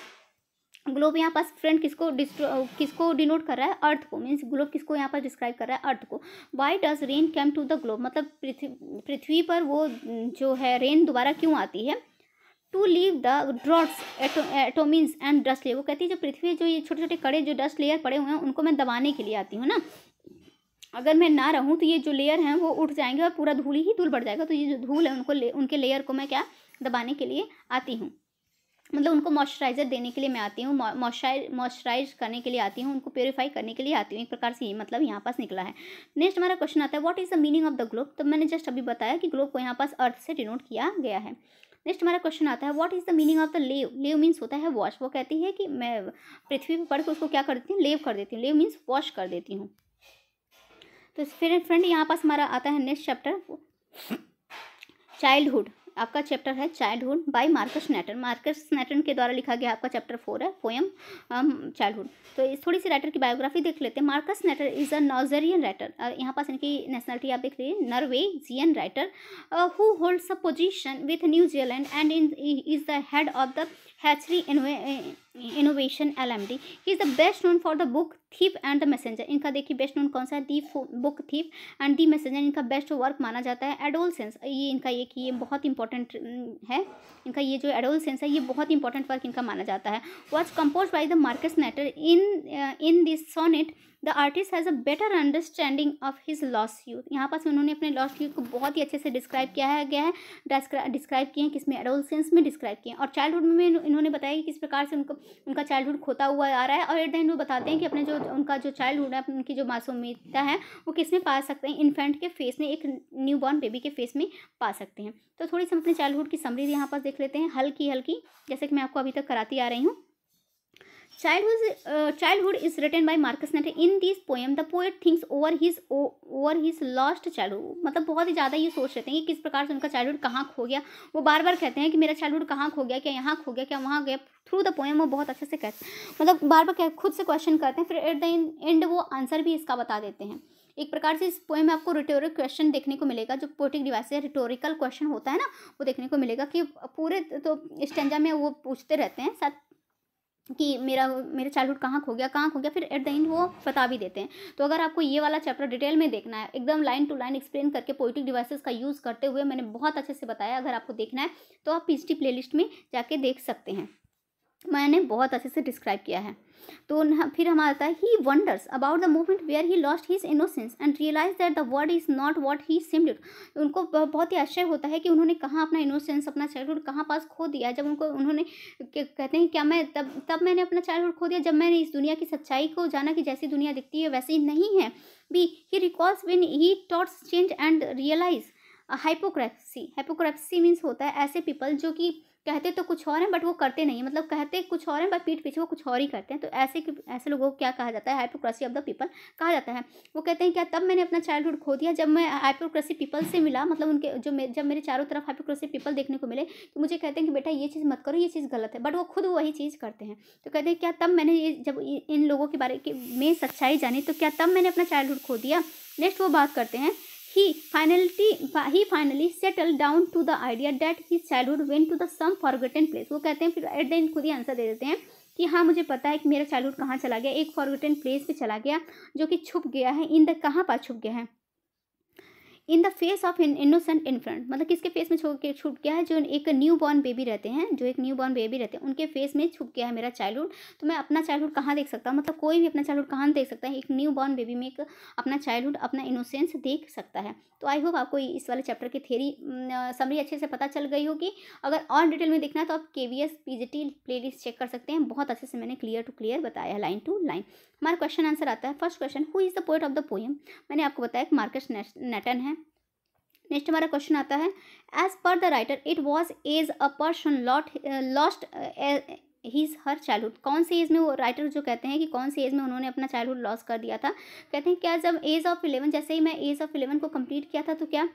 globe यहाँ पास फ्रेंड किसको डिनोट कर रहा है, अर्थ को, मीन्स ग्लोब किसको यहाँ पर डिस्क्राइब कर रहा है, अर्थ को। Why does rain come to the globe, मतलब पृथ्वी पर वो जो है रेन दोबारा क्यों आती है, to leave the droughts atoms and dust layer, वो कहती है जो पृथ्वी जो ये छोटे छोटे कड़े जो डस्ट लेयर पड़े हुए हैं उनको मैं दबाने के लिए आती हूँ ना, अगर मैं ना रहूँ तो ये जो लेयर हैं वो उठ जाएंगे और पूरा धूल ही धूल बढ़ जाएगा। तो ये जो धूल है उनके लेयर को मैं क्या दबाने के लिए आती हूँ, मतलब उनको मॉइस्चराइजर देने के लिए मैं आती हूँ, मॉइस्चराइज करने के लिए आती हूँ, उनको प्योरीफाई करने के लिए आती हूँ। एक प्रकार से ये मतलब यहाँ पास निकला है। नेक्स्ट हमारा क्वेश्चन आता है what is the meaning of the globe, तो मैंने जस्ट अभी बताया कि ग्लोब को यहाँ पास अर्थ से डिनोट किया गया है। नेक्स्ट हमारा क्वेश्चन आता है what is the meaning of the लेव, लेव मीन्स होता है वॉश, वो कहती है कि मैं पृथ्वी पर पढ़ के उसको क्या कर देती हूँ, लेव कर देती हूँ, लेव मीन्स वॉश कर देती हूँ। तो फिर फ्रेंड यहाँ पास हमारा आता है नेक्स्ट चैप्टर चाइल्डहुड, आपका चैप्टर है चाइल्डहुड बाय मार्कस नैटन के द्वारा लिखा गया आपका चैप्टर 4 है पोएम चाइल्डहुड। तो इस थोड़ी सी राइटर की बायोग्राफी देख लेते हैं। Marcus Natten is a Norwegian writer, यहाँ पास इनकी नेशनलिटी आप देख लीजिए, Norwegian writer who holds a position with New Zealand and is the head of the hatchery innovation LMD। He is the best known for the book thief and the messenger. इनका देखिए best known कौन सा है, the book thief and the messenger इनका best work माना जाता है। Adolescence, ये इनका ये बहुत इंपॉर्टेंट है, इनका ये जो एडोलसेंस है ये बहुत इंपॉर्टेंट वर्क इनका माना जाता है। Was compose by the Marcus Natter. In this sonnet the artist has a better understanding of his lost youth. यहाँ पर उन्होंने अपने लॉस्ट यूथ को बहुत ही अच्छे से डिस्क्राइब किया है गया है, डिस्क्राइब किए हैं किसमें, एडोलसेंस में डिस्क्राइब किए हैं। और चाइल्डहुड में इन्होंने बताया कि किस प्रकार से उनका चाइल्डहुड खोता हुआ आ रहा है। और एट द एंड वो बताते हैं कि अपने जो उनका जो चाइल्डहुड है, उनकी जो मासूमियत है वो किस में पा सकते हैं, इन्फेंट के फेस में, एक न्यू बॉर्न बेबी के फेस में पा सकते हैं। तो थोड़ी सी हम अपने चाइल्डहुड की समरी यहाँ पर देख लेते हैं, हल्की हल्की, जैसे कि मैं आपको अभी तक कराती आ रही हूँ। Childhood is written by Marcus Netter. In this poem, the poet thinks over his lost childhood. मतलब बहुत ही ज़्यादा ये सोच रहे हैं कि किस प्रकार से उनका चाइल्डहुड कहाँ खो गया। वो बार बार कहते हैं कि मेरा चाइल्डहुड कहाँ खो गया, क्या यहाँ खो गया, क्या वहाँ गया। थ्रू द पोएम वो बहुत अच्छे से कहते हैं, मतलब बार बार खुद से क्वेश्चन करते हैं, फिर एट द एंड वो आंसर भी इसका बता देते हैं। एक प्रकार से इस पोएम में आपको रिटोरिक क्वेश्चन देखने को मिलेगा, जो पोएटिक डिवाइस से रिटोरिकल क्वेश्चन होता है ना, वो देखने को मिलेगा कि पूरे तो स्टेंजा में वो पूछते रहते हैं साथ कि मेरा चाइल्डहुड कहाँ खो गया, फिर एट द एंड वो बता भी देते हैं। तो अगर आपको ये वाला चैप्टर डिटेल में देखना है, एकदम लाइन टू लाइन एक्सप्लेन करके पोएटिक डिवाइसेस का यूज़ करते हुए मैंने बहुत अच्छे से बताया, अगर आपको देखना है तो आप PHT प्लेलिस्ट में जाके देख सकते हैं, मैंने बहुत अच्छे से डिस्क्राइब किया है। तो फिर हमारा आता है, he wonders about the moment where he lost his innocence and realise that the world is not what he seemed. उनको बहुत ही आश्चर्य होता है कि उन्होंने कहाँ अपना इनोसेंस, अपना चाइल्डहुड कहाँ पास खो दिया। जब उन्होंने कहते हैं क्या मैं तब मैंने अपना चाइल्डहुड खो दिया, जब मैंने इस दुनिया की सच्चाई को जाना कि जैसी दुनिया दिखती है वैसी नहीं है। Be he recalls when he thoughts change and realise. Hypocrisy means होता है ऐसे पीपल जो कि कहते तो कुछ और हैं बट वो करते नहीं, मतलब कहते कुछ और हैं बट पीठ पीछे वो कुछ और ही करते हैं। तो ऐसे लोगों को क्या कहा जाता है, हाइपोक्रेसी ऑफ द पीपल कहा जाता है। वो कहते हैं क्या तब मैंने अपना चाइल्डहुड खो दिया जब मैं हाइपोक्रेसी पीपल से मिला, मतलब उनके जब मेरे चारों तरफ हाइपोक्रेसी पीपल देखने को मिले तो मुझे कहते हैं कि बेटा ये चीज़ मत करो, ये चीज़ गलत है, बट वो खुद वही चीज़ करते हैं। तो कहते हैं क्या तब मैंने जब इन लोगों के बारे में सच्चाई जानी तो क्या तब मैंने अपना चाइल्डहुड खो दिया। नेक्स्ट वो बात करते हैं, He finally settled down to the idea that his childhood went to the some forgotten place. वो कहते हैं फिर एट द एंड खुद ही आंसर दे देते हैं कि हाँ मुझे पता है कि मेरा चाइल्डहुड कहाँ चला गया, एक फॉरगेटन प्लेस पे चला गया जो कि छुप गया है, कहाँ पर छुप गया है, in the face of in innocent infant. मतलब किसके फेस में छुप गया है, जो एक न्यू बॉर्न बेबी रहते हैं, उनके फेस में छुप गया है मेरा चाइल्डहुड। तो मैं अपना चाइल्डहुड कहाँ देख सकता हूँ, मतलब कोई भी अपना चाइल्डहुड कहाँ देख सकता है, एक न्यू बॉर्न बेबी में एक अपना चाइल्डहुड, अपना इनोसेंस देख सकता है। तो आई होप आपको इस वाले चैप्टर की थ्योरी समरी अच्छे से पता चल गई होगी। अगर और डिटेल में देखना है तो आप KVS PGT प्लेलिस्ट चेक कर सकते हैं, बहुत अच्छे से मैंने क्लियर टू क्लियर बताया, लाइन टू लाइन। हमारा क्वेश्चन आंसर आता है, first question, who is the poet of the poem. मैंने आपको बताया कि मार्कस नेटन है। नेक्स्ट हमारा क्वेश्चन आता है, as per the writer it was as a person lost his her childhood. कौन सी एज में वो राइटर जो कहते हैं कि कौन सी एज में उन्होंने अपना चाइल्डहुड लॉस कर दिया था। कहते हैं क्या जब एज ऑफ 11, जैसे ही मैं एज ऑफ 11 को कंप्लीट किया था तो क्या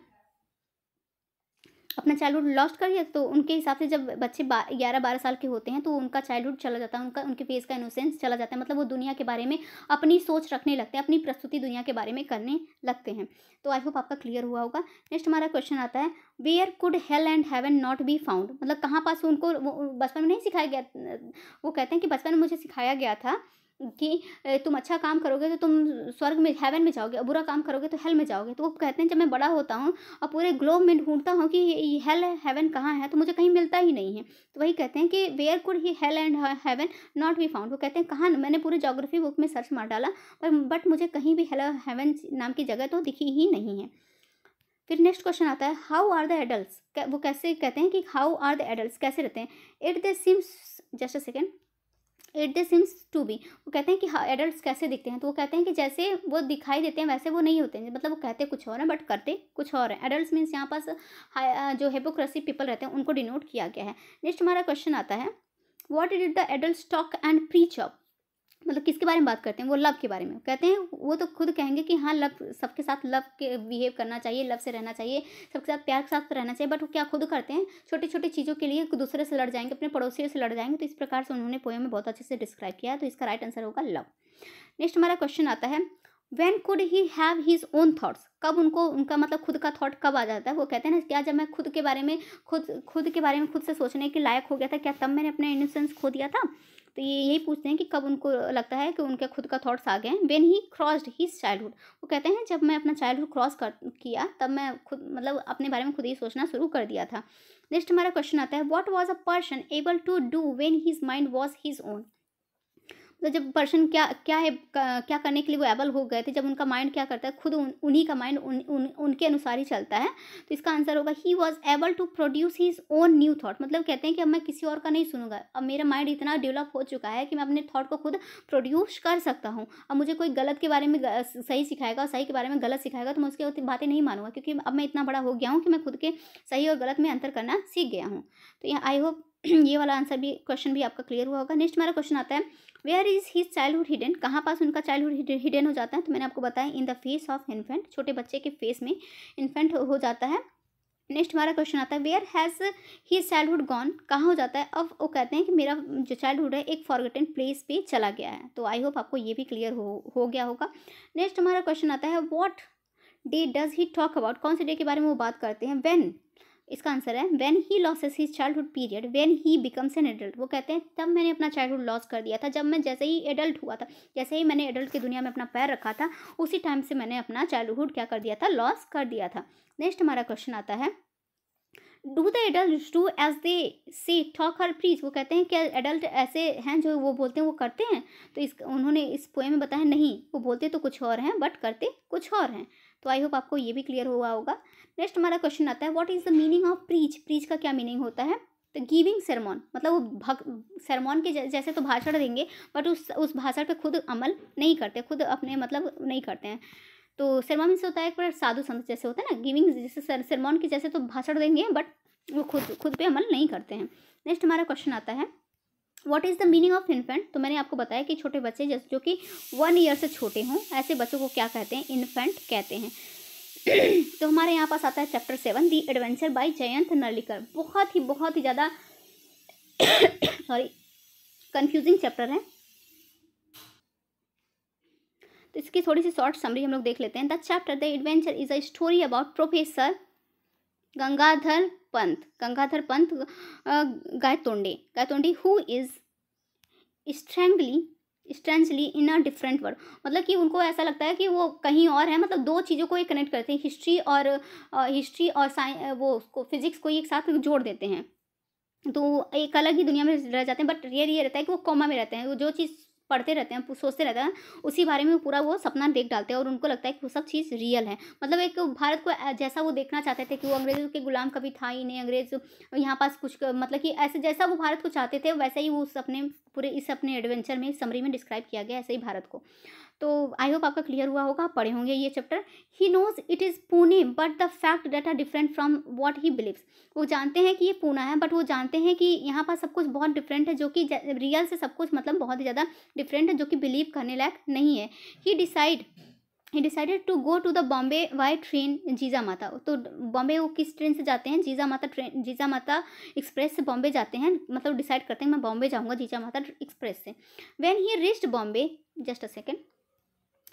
अपना चाइल्डहुड लॉस्ट कर दिया। तो उनके हिसाब से जब बच्चे 11-12 साल के होते हैं तो उनका चाइल्डहुड चला जाता है, उनके फेस का इनोसेंस चला जाता है, मतलब वो दुनिया के बारे में अपनी सोच रखने लगते हैं, अपनी प्रस्तुति दुनिया के बारे में करने लगते हैं। तो आई होप आपका क्लियर हुआ होगा। नेक्स्ट हमारा क्वेश्चन आता है, where could hell and heaven not be found. मतलब कहाँ पास उनको बचपन में नहीं सिखाया गया। वो कहते हैं कि बचपन में मुझे सिखाया गया था कि तुम अच्छा काम करोगे तो तुम स्वर्ग में, हेवन में जाओगे, और बुरा काम करोगे तो हेल में जाओगे। तो वो कहते हैं जब मैं बड़ा होता हूँ और पूरे ग्लोब में ढूंढता हूँ कि हेल हेवन कहाँ है तो मुझे कहीं मिलता ही नहीं है। तो वही कहते हैं कि where could he hell and heaven not be found. वो कहते हैं कहाँ, मैंने पूरे ज्योग्राफी बुक में सर्च मार डाला बट मुझे कहीं भी हेल हेवन नाम की जगह तो दिखी ही नहीं है। फिर नेक्स्ट क्वेश्चन आता है, हाउ आर द एडल्ट्स। वो कैसे कहते हैं कि हाउ आर द एडल्ट्स, कैसे रहते हैं। It they seems, just a second, it they seems to be. वो कहते हैं कि हाँ एडल्ट्स कैसे दिखते हैं। तो वो कहते हैं कि जैसे वो दिखाई देते हैं वैसे वो नहीं होते हैं, मतलब वो कहते कुछ और हैं बट करते कुछ और हैं। एडल्ट्स मीन्स यहाँ पास जो हिपोक्रेसी पीपल रहते हैं उनको डिनोट किया गया है। नेक्स्ट हमारा क्वेश्चन आता है, what did the adults talk and preach of. मतलब किसके बारे में बात करते हैं, वो लव के बारे में कहते हैं। वो तो खुद कहेंगे कि हाँ लव, सबके साथ लव के बिहेव करना चाहिए, लव से रहना चाहिए, सबके साथ प्यार के साथ रहना चाहिए, बट वो क्या खुद करते हैं, छोटी छोटी चीज़ों के लिए एक दूसरे से लड़ जाएंगे, अपने पड़ोसियों से लड़ जाएंगे। तो इस प्रकार से उन्होंने पोएम में बहुत अच्छे से डिस्क्राइब किया है। तो इसका राइट आंसर होगा लव। नेक्स्ट हमारा क्वेश्चन आता है, when could he have his own thoughts. कब उनका मतलब खुद का थॉट कब आ जाता है। वो कहते हैं ना, क्या जब मैं खुद के बारे में खुद से सोचने के लायक हो गया था, क्या तब मैंने अपना इनोसेंस खो दिया था। तो ये यही पूछते हैं कि कब उनको लगता है कि उनके खुद का थॉट्स आ गए हैं। When he crossed his childhood, वो कहते हैं जब मैं अपना चाइल्डहुड क्रॉस कर किया तब मैं खुद मतलब अपने बारे में खुद ही सोचना शुरू कर दिया था। नेक्स्ट हमारा क्वेश्चन आता है, what was a person able to do when his mind was his own. तो जब पर्सन क्या करने के लिए वो एबल हो गए थे, जब उनका माइंड क्या करता है, खुद उन्हीं का माइंड उनके अनुसार ही चलता है। तो इसका आंसर होगा he was able to produce his own new thought. मतलब कहते हैं कि अब मैं किसी और का नहीं सुनूंगा, अब मेरा माइंड इतना डेवलप हो चुका है कि मैं अपने थॉट को खुद प्रोड्यूस कर सकता हूँ। अब मुझे कोई गलत के बारे में सही सिखाएगा और सही के बारे में गलत सिखाएगा तो मैं उसकी बातें नहीं मानूंगा, क्योंकि अब मैं इतना बड़ा हो गया हूँ कि मैं खुद के सही और गलत में अंतर करना सीख गया हूँ। तो यहाँ आई होप ये वाला आंसर भी, क्वेश्चन भी आपका क्लियर हुआ होगा। नेक्स्ट हमारा क्वेश्चन आता है, where is his childhood hidden, कहाँ पास उनका चाइल्डहुड हिडन हो जाता है। तो मैंने आपको बताया in the face of infant, छोटे बच्चे के फेस में इन्फेंट हो जाता है। नेक्स्ट हमारा क्वेश्चन आता है, where has his childhood gone, कहाँ हो जाता है। अब वो कहते हैं कि मेरा जो चाइल्डहुड है एक फॉरगेटन प्लेस पे चला गया है। तो आई होप आपको ये भी क्लियर हो गया होगा। नेक्स्ट हमारा क्वेश्चन आता है, what day does he talk about, कौन से डे के बारे में वो बात करते हैं। व्हेन, इसका आंसर है when he losses his childhood period when he becomes an adult. वो कहते हैं तब मैंने अपना चाइल्डहुड लॉस कर दिया था, जब मैं जैसे ही एडल्ट हुआ था, जैसे ही मैंने एडल्ट की दुनिया में अपना पैर रखा था, उसी टाइम से मैंने अपना चाइल्डहुड क्या कर दिया था, लॉस कर दिया था। नेक्स्ट हमारा क्वेश्चन आता है, do the adult do as they say talk और प्रीच। वो कहते हैं क्या एडल्ट ऐसे हैं जो वो बोलते हैं वो करते हैं। तो उन्होंने इस पोएम में बताया नहीं, वो बोलते तो कुछ और हैं बट करते कुछ और हैं। तो आई होप आपको ये भी क्लियर हुआ होगा। नेक्स्ट हमारा क्वेश्चन आता है, what is the meaning of preach, preach का क्या मीनिंग होता है। तो गिविंग सरमॉन, मतलब वो सरमॉन के जैसे तो भाषण देंगे बट उस भाषण पे खुद अमल नहीं करते, खुद अपने मतलब नहीं करते हैं। तो सरमॉन से होता है एक साधु संत जैसे होता है ना, गिविंग जैसे सरमॉन के जैसे तो भाषण देंगे बट वो खुद पे अमल नहीं करते हैं। नेक्स्ट हमारा क्वेश्चन आता है, what is the meaning of infant. तो मैंने आपको बताया कि छोटे बच्चे जो कि 1 ईयर से छोटे हों, ऐसे बच्चों को क्या कहते हैं, इन्फेंट कहते हैं। तो हमारे यहाँ पास आता है चैप्टर 7 दी एडवेंचर बाय जयंत नर्लिकर। बहुत ही ज़्यादा सॉरी कंफ्यूजिंग चैप्टर है, तो इसकी थोड़ी सी शॉर्ट समरी हम लोग देख लेते हैं। The chapter the adventure is a story about professor Gangadhar Pant Gaitonde who is strangely in a different world. मतलब कि उनको ऐसा लगता है कि वो कहीं और है, मतलब दो चीज़ों को एक कनेक्ट करते हैं, हिस्ट्री और वो उसको फिजिक्स को एक साथ जोड़ देते हैं, तो एक अलग ही दुनिया में रह जाते हैं। बट रियल ये रहता है कि वो कोमा में रहते हैं, वो जो चीज़ पढ़ते रहते हैं, सोचते रहते हैं, उसी बारे में पूरा वो सपना देख डालते हैं और उनको लगता है कि वो सब चीज़ रियल है। मतलब एक भारत को जैसा वो देखना चाहते थे कि वो अंग्रेज़ों के गुलाम कभी था ही नहीं, अंग्रेज़ यहाँ पास कुछ मतलब कि ऐसे जैसा वो भारत को चाहते थे वैसा ही वो इस अपने एडवेंचर में समरी में डिस्क्राइब किया गया, ऐसे ही भारत को। तो आई होप आपका क्लियर हुआ होगा, आप पढ़े होंगे ये chapter. He knows it is Pune but the fact that are different from what he believes. वो जानते हैं कि ये पूना है बट वो जानते हैं कि यहाँ पर सब कुछ बहुत डिफरेंट है, जो कि रियल से सब कुछ मतलब बहुत ही ज़्यादा डिफरेंट है, जो कि बिलीव करने लायक नहीं है। He decided to go to the Bombay by train जीजा माता। तो बॉम्बे वो किस ट्रेन से जाते हैं, जीजा माता एक्सप्रेस से बॉम्बे जाते हैं, मतलब डिसाइड करते हैं मैं बॉम्बे जाऊँगा जीजा माता एक्सप्रेस से। When he reached Bombay, just a second,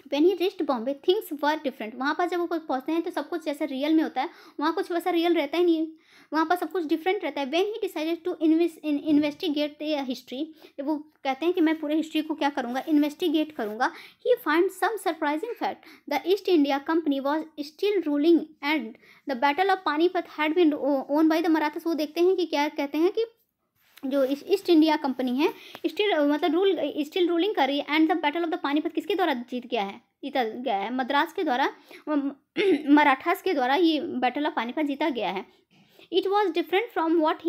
when he reached Bombay things were different. वहाँ पर जब वो पहुँचते हैं तो सब कुछ जैसा रियल में होता है, वहाँ कुछ वैसा रियल रहता ही नहीं, वहाँ पर सब कुछ डिफरेंट रहता है। When he decided to investigate the history, जब वो कहते हैं कि मैं पूरे हिस्ट्री को क्या करूँगा, इन्वेस्टिगेट करूँगा, he find some surprising fact, the East India Company was still ruling and the battle of Panipat had been won by the Marathas. वो देखते हैं कि क्या कहते हैं कि जो ईस्ट इंडिया कंपनी है स्टिल रूलिंग कर रही है, and the battle of the Panipat किसके द्वारा जीता गया है, मद्रास के द्वारा, मराठास के द्वारा ये बैटल ऑफ पानीपत जीता गया है। It was different from what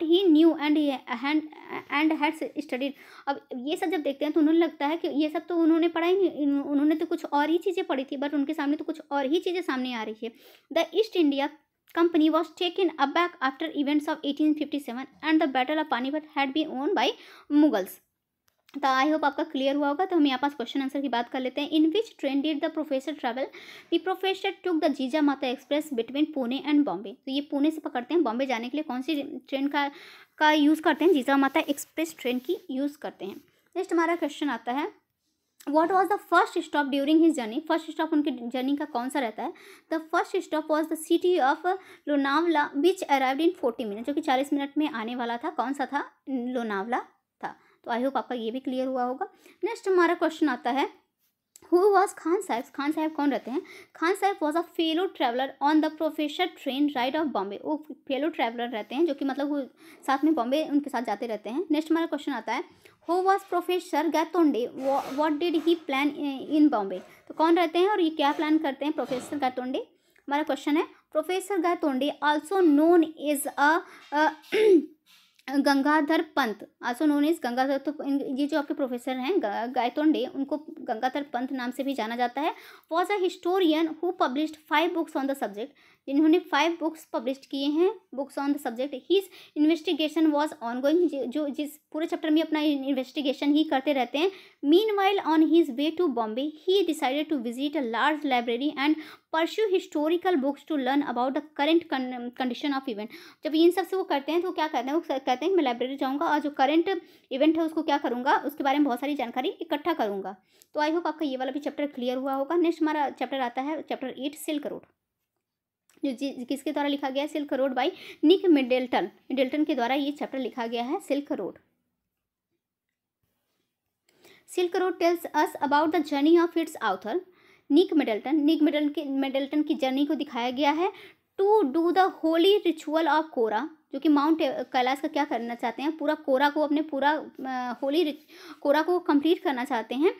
he new and had studied. अब ये सब जब देखते हैं तो उन्होंने लगता है कि ये सब तो उन्होंने पढ़ा ही नहीं, उन्होंने तो कुछ और ही चीज़ें पढ़ी थी, बट उनके सामने तो कुछ और ही चीज़ें सामने आ रही है। The East India company was taken aback after events of 1857 and the battle of Panipat had been won by Mughals। तो आई होप आपका क्लियर हुआ होगा। तो हम यहाँ पास क्वेश्चन आंसर की बात कर लेते हैं। In which train did the professor travel, the professor took the Jija Mata Express between Pune and Bombay. तो ये पुणे से पकड़ते हैं बॉम्बे जाने के लिए कौन सी ट्रेन का यूज़ करते हैं, जीजा माता एक्सप्रेस ट्रेन की यूज़ करते हैं। नेक्स्ट हमारा क्वेश्चन आता है, What was the first stop during his journey? First stop उनके जर्नी का कौन सा रहता है। The first stop was the city of Lonavala which arrived in 40 minute, जो कि 40 मिनट में आने वाला था। कौन सा था, लोनावला था। तो आई होप आपका ये भी क्लियर हुआ होगा। नेक्स्ट हमारा क्वेश्चन आता है, हु वॉज खान साहब? खान साहब कौन रहते हैं? खान साहब was a fellow traveller on the professor train ride of Bombay. वो फेलो ट्रैवलर रहते हैं जो कि मतलब वो साथ में बॉम्बे उनके साथ जाते रहते हैं। नेक्स्ट हमारा क्वेश्चन आता है, who was professor Gaitonde? What did he plan in Bombay? तो कौन रहते हैं और ये क्या प्लान करते हैं प्रोफेसर गैतोंडे? हमारा क्वेश्चन है, professor Gaitonde also known as a Gangadhar Pant, also known as Gangadhar. तो ये जो आपके प्रोफेसर हैं गायतोंडे, उनको गंगाधर पंत नाम से भी जाना जाता है। Was a historian who published 5 books on the subject, जिन्होंने 5 बुक्स पब्लिश किए हैं books on the subject. His investigation was ongoing, जो जिस पूरे चैप्टर में अपना इन्वेस्टिगेशन ही करते रहते हैं। Meanwhile on his way to Bombay he decided to visit a large library and pursue historical books to learn about the current condition of event. जब इन सब से वो करते हैं तो क्या कहते हैं, वो कहते हैं कि मैं लाइब्रेरी जाऊँगा और जो करंट इवेंट है उसको क्या करूँगा, उसके बारे में बहुत सारी जानकारी इकट्ठा करूँगा। तो आई होप आपका ये वाला भी चैप्टर क्लियर हुआ होगा। नेक्स्ट हमारा चैप्टर आता है चैप्टर 8 सिल्क रोड, जो किसके द्वारा लिखा गया है? Silk road by Nick Middleton. Middleton के द्वारा ये चैप्टर लिखा गया है silk road. Silk road tells us about the journey of its author Nick Middleton की जर्नी को दिखाया गया है। To do the holy ritual of kora, जो कि माउंट कैलाश का क्या करना चाहते हैं, पूरा कोरा को अपने पूरा होली कोरा को कंप्लीट करना चाहते हैं।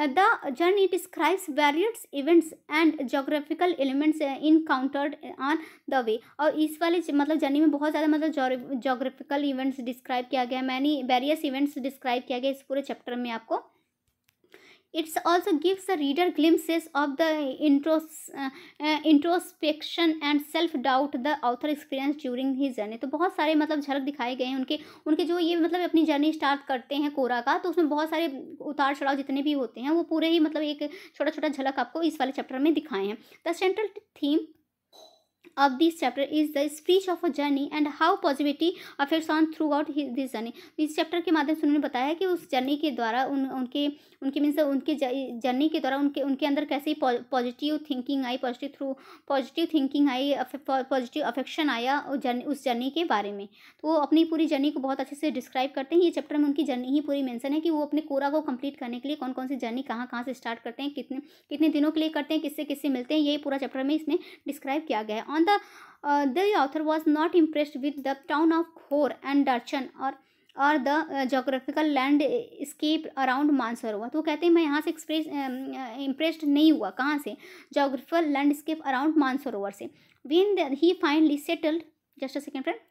The journey describes various events and geographical elements encountered on the way. और इस वाले मतलब जर्नी में बहुत ज़्यादा मतलब जोग्राफिकल इवेंट्स डिस्क्राइब किया गया, मैनी वेरियस इवेंट्स डिस्क्राइब किया गया इस पूरे चैप्टर में आपको। It also gives the reader glimpses of the introspection and self-doubt the author experienced during his journey। तो बहुत सारे मतलब झलक दिखाए गए हैं उनके जो ये मतलब अपनी जर्नी स्टार्ट करते हैं कोरा का, तो उसमें बहुत सारे उतार चढ़ाव जितने भी होते हैं वो पूरे ही मतलब एक छोटा छोटा झलक आपको इस वाले चैप्टर में दिखाए हैं। The central theme of this chapter is the speech of a journey and how positivity affects on throughout this journey। इस चैप्टर के माध्यम से उन्होंने बताया कि उस जर्नी के द्वारा उनके मीन्स उनके जर्नी के द्वारा उनके अंदर कैसे positive thinking I, positive thinking I, positive affection आया उस जर्नी के बारे में। तो वो अपनी पूरी जर्नी को बहुत अच्छे से डिस्क्राइब करते हैं। ये चैप्टर में उनकी जर्नी ही पूरी मेंशन है कि वो अपने कोरा को कंप्लीट करने के लिए कौन कौन सी जर्नी कहाँ से स्टार्ट करते हैं, कितने दिनों के लिए करते हैं, किससे किससे मिलते हैं, ये पूरा चैप्टर में इसमें डिस्क्राइब किया गया है। The author was not impressed with the town of Khor and Darchan or the geographical landscape around Mansarovar. तो कहते हैं मैं यहाँ से इम्प्रेस्ड नहीं हुआ, कहाँ से? जोग्राफिकल लैंडस्केप अराउंड मानसरोवर से। When he finally settled, just a second friend,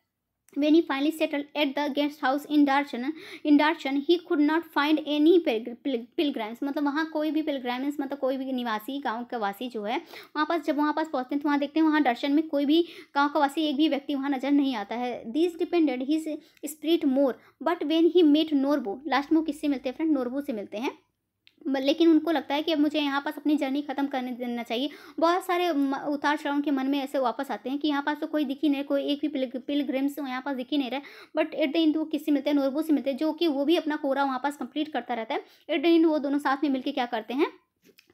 when he finally settled at the guest house in Darchan, he could not find any pilgrims। मतलब वहाँ कोई भी pilgrims मतलब कोई भी निवासी गांव का वासी जो है वहाँ पास जब वहाँ पास पहुँचते हैं तो वहाँ देखते हैं वहाँ दर्शन में कोई भी गांव का वासी एक भी व्यक्ति वहाँ नजर नहीं आता है। This depended his spirit more but when he met Norbu, लास्ट में किससे मिलते हैं फ्रेंड? नोरबू से मिलते हैं। लेकिन उनको लगता है कि अब मुझे यहाँ पास अपनी जर्नी खत्म करने देना चाहिए। बहुत सारे उतार चढ़ाव के मन में ऐसे वापस आते हैं कि यहाँ पास तो कोई दिख ही नहीं, कोई एक भी पिलग्रिम्स यहाँ पास दिख ही नहीं रहा। बट एट द एंड वो किससे मिलते हैं? नोरबू से मिलते हैं, जो कि वो भी अपना कोरा वहाँ पास कंप्लीट करता रहता है। एट द एंड वो दोनों साथ में मिलकर क्या करते हैं?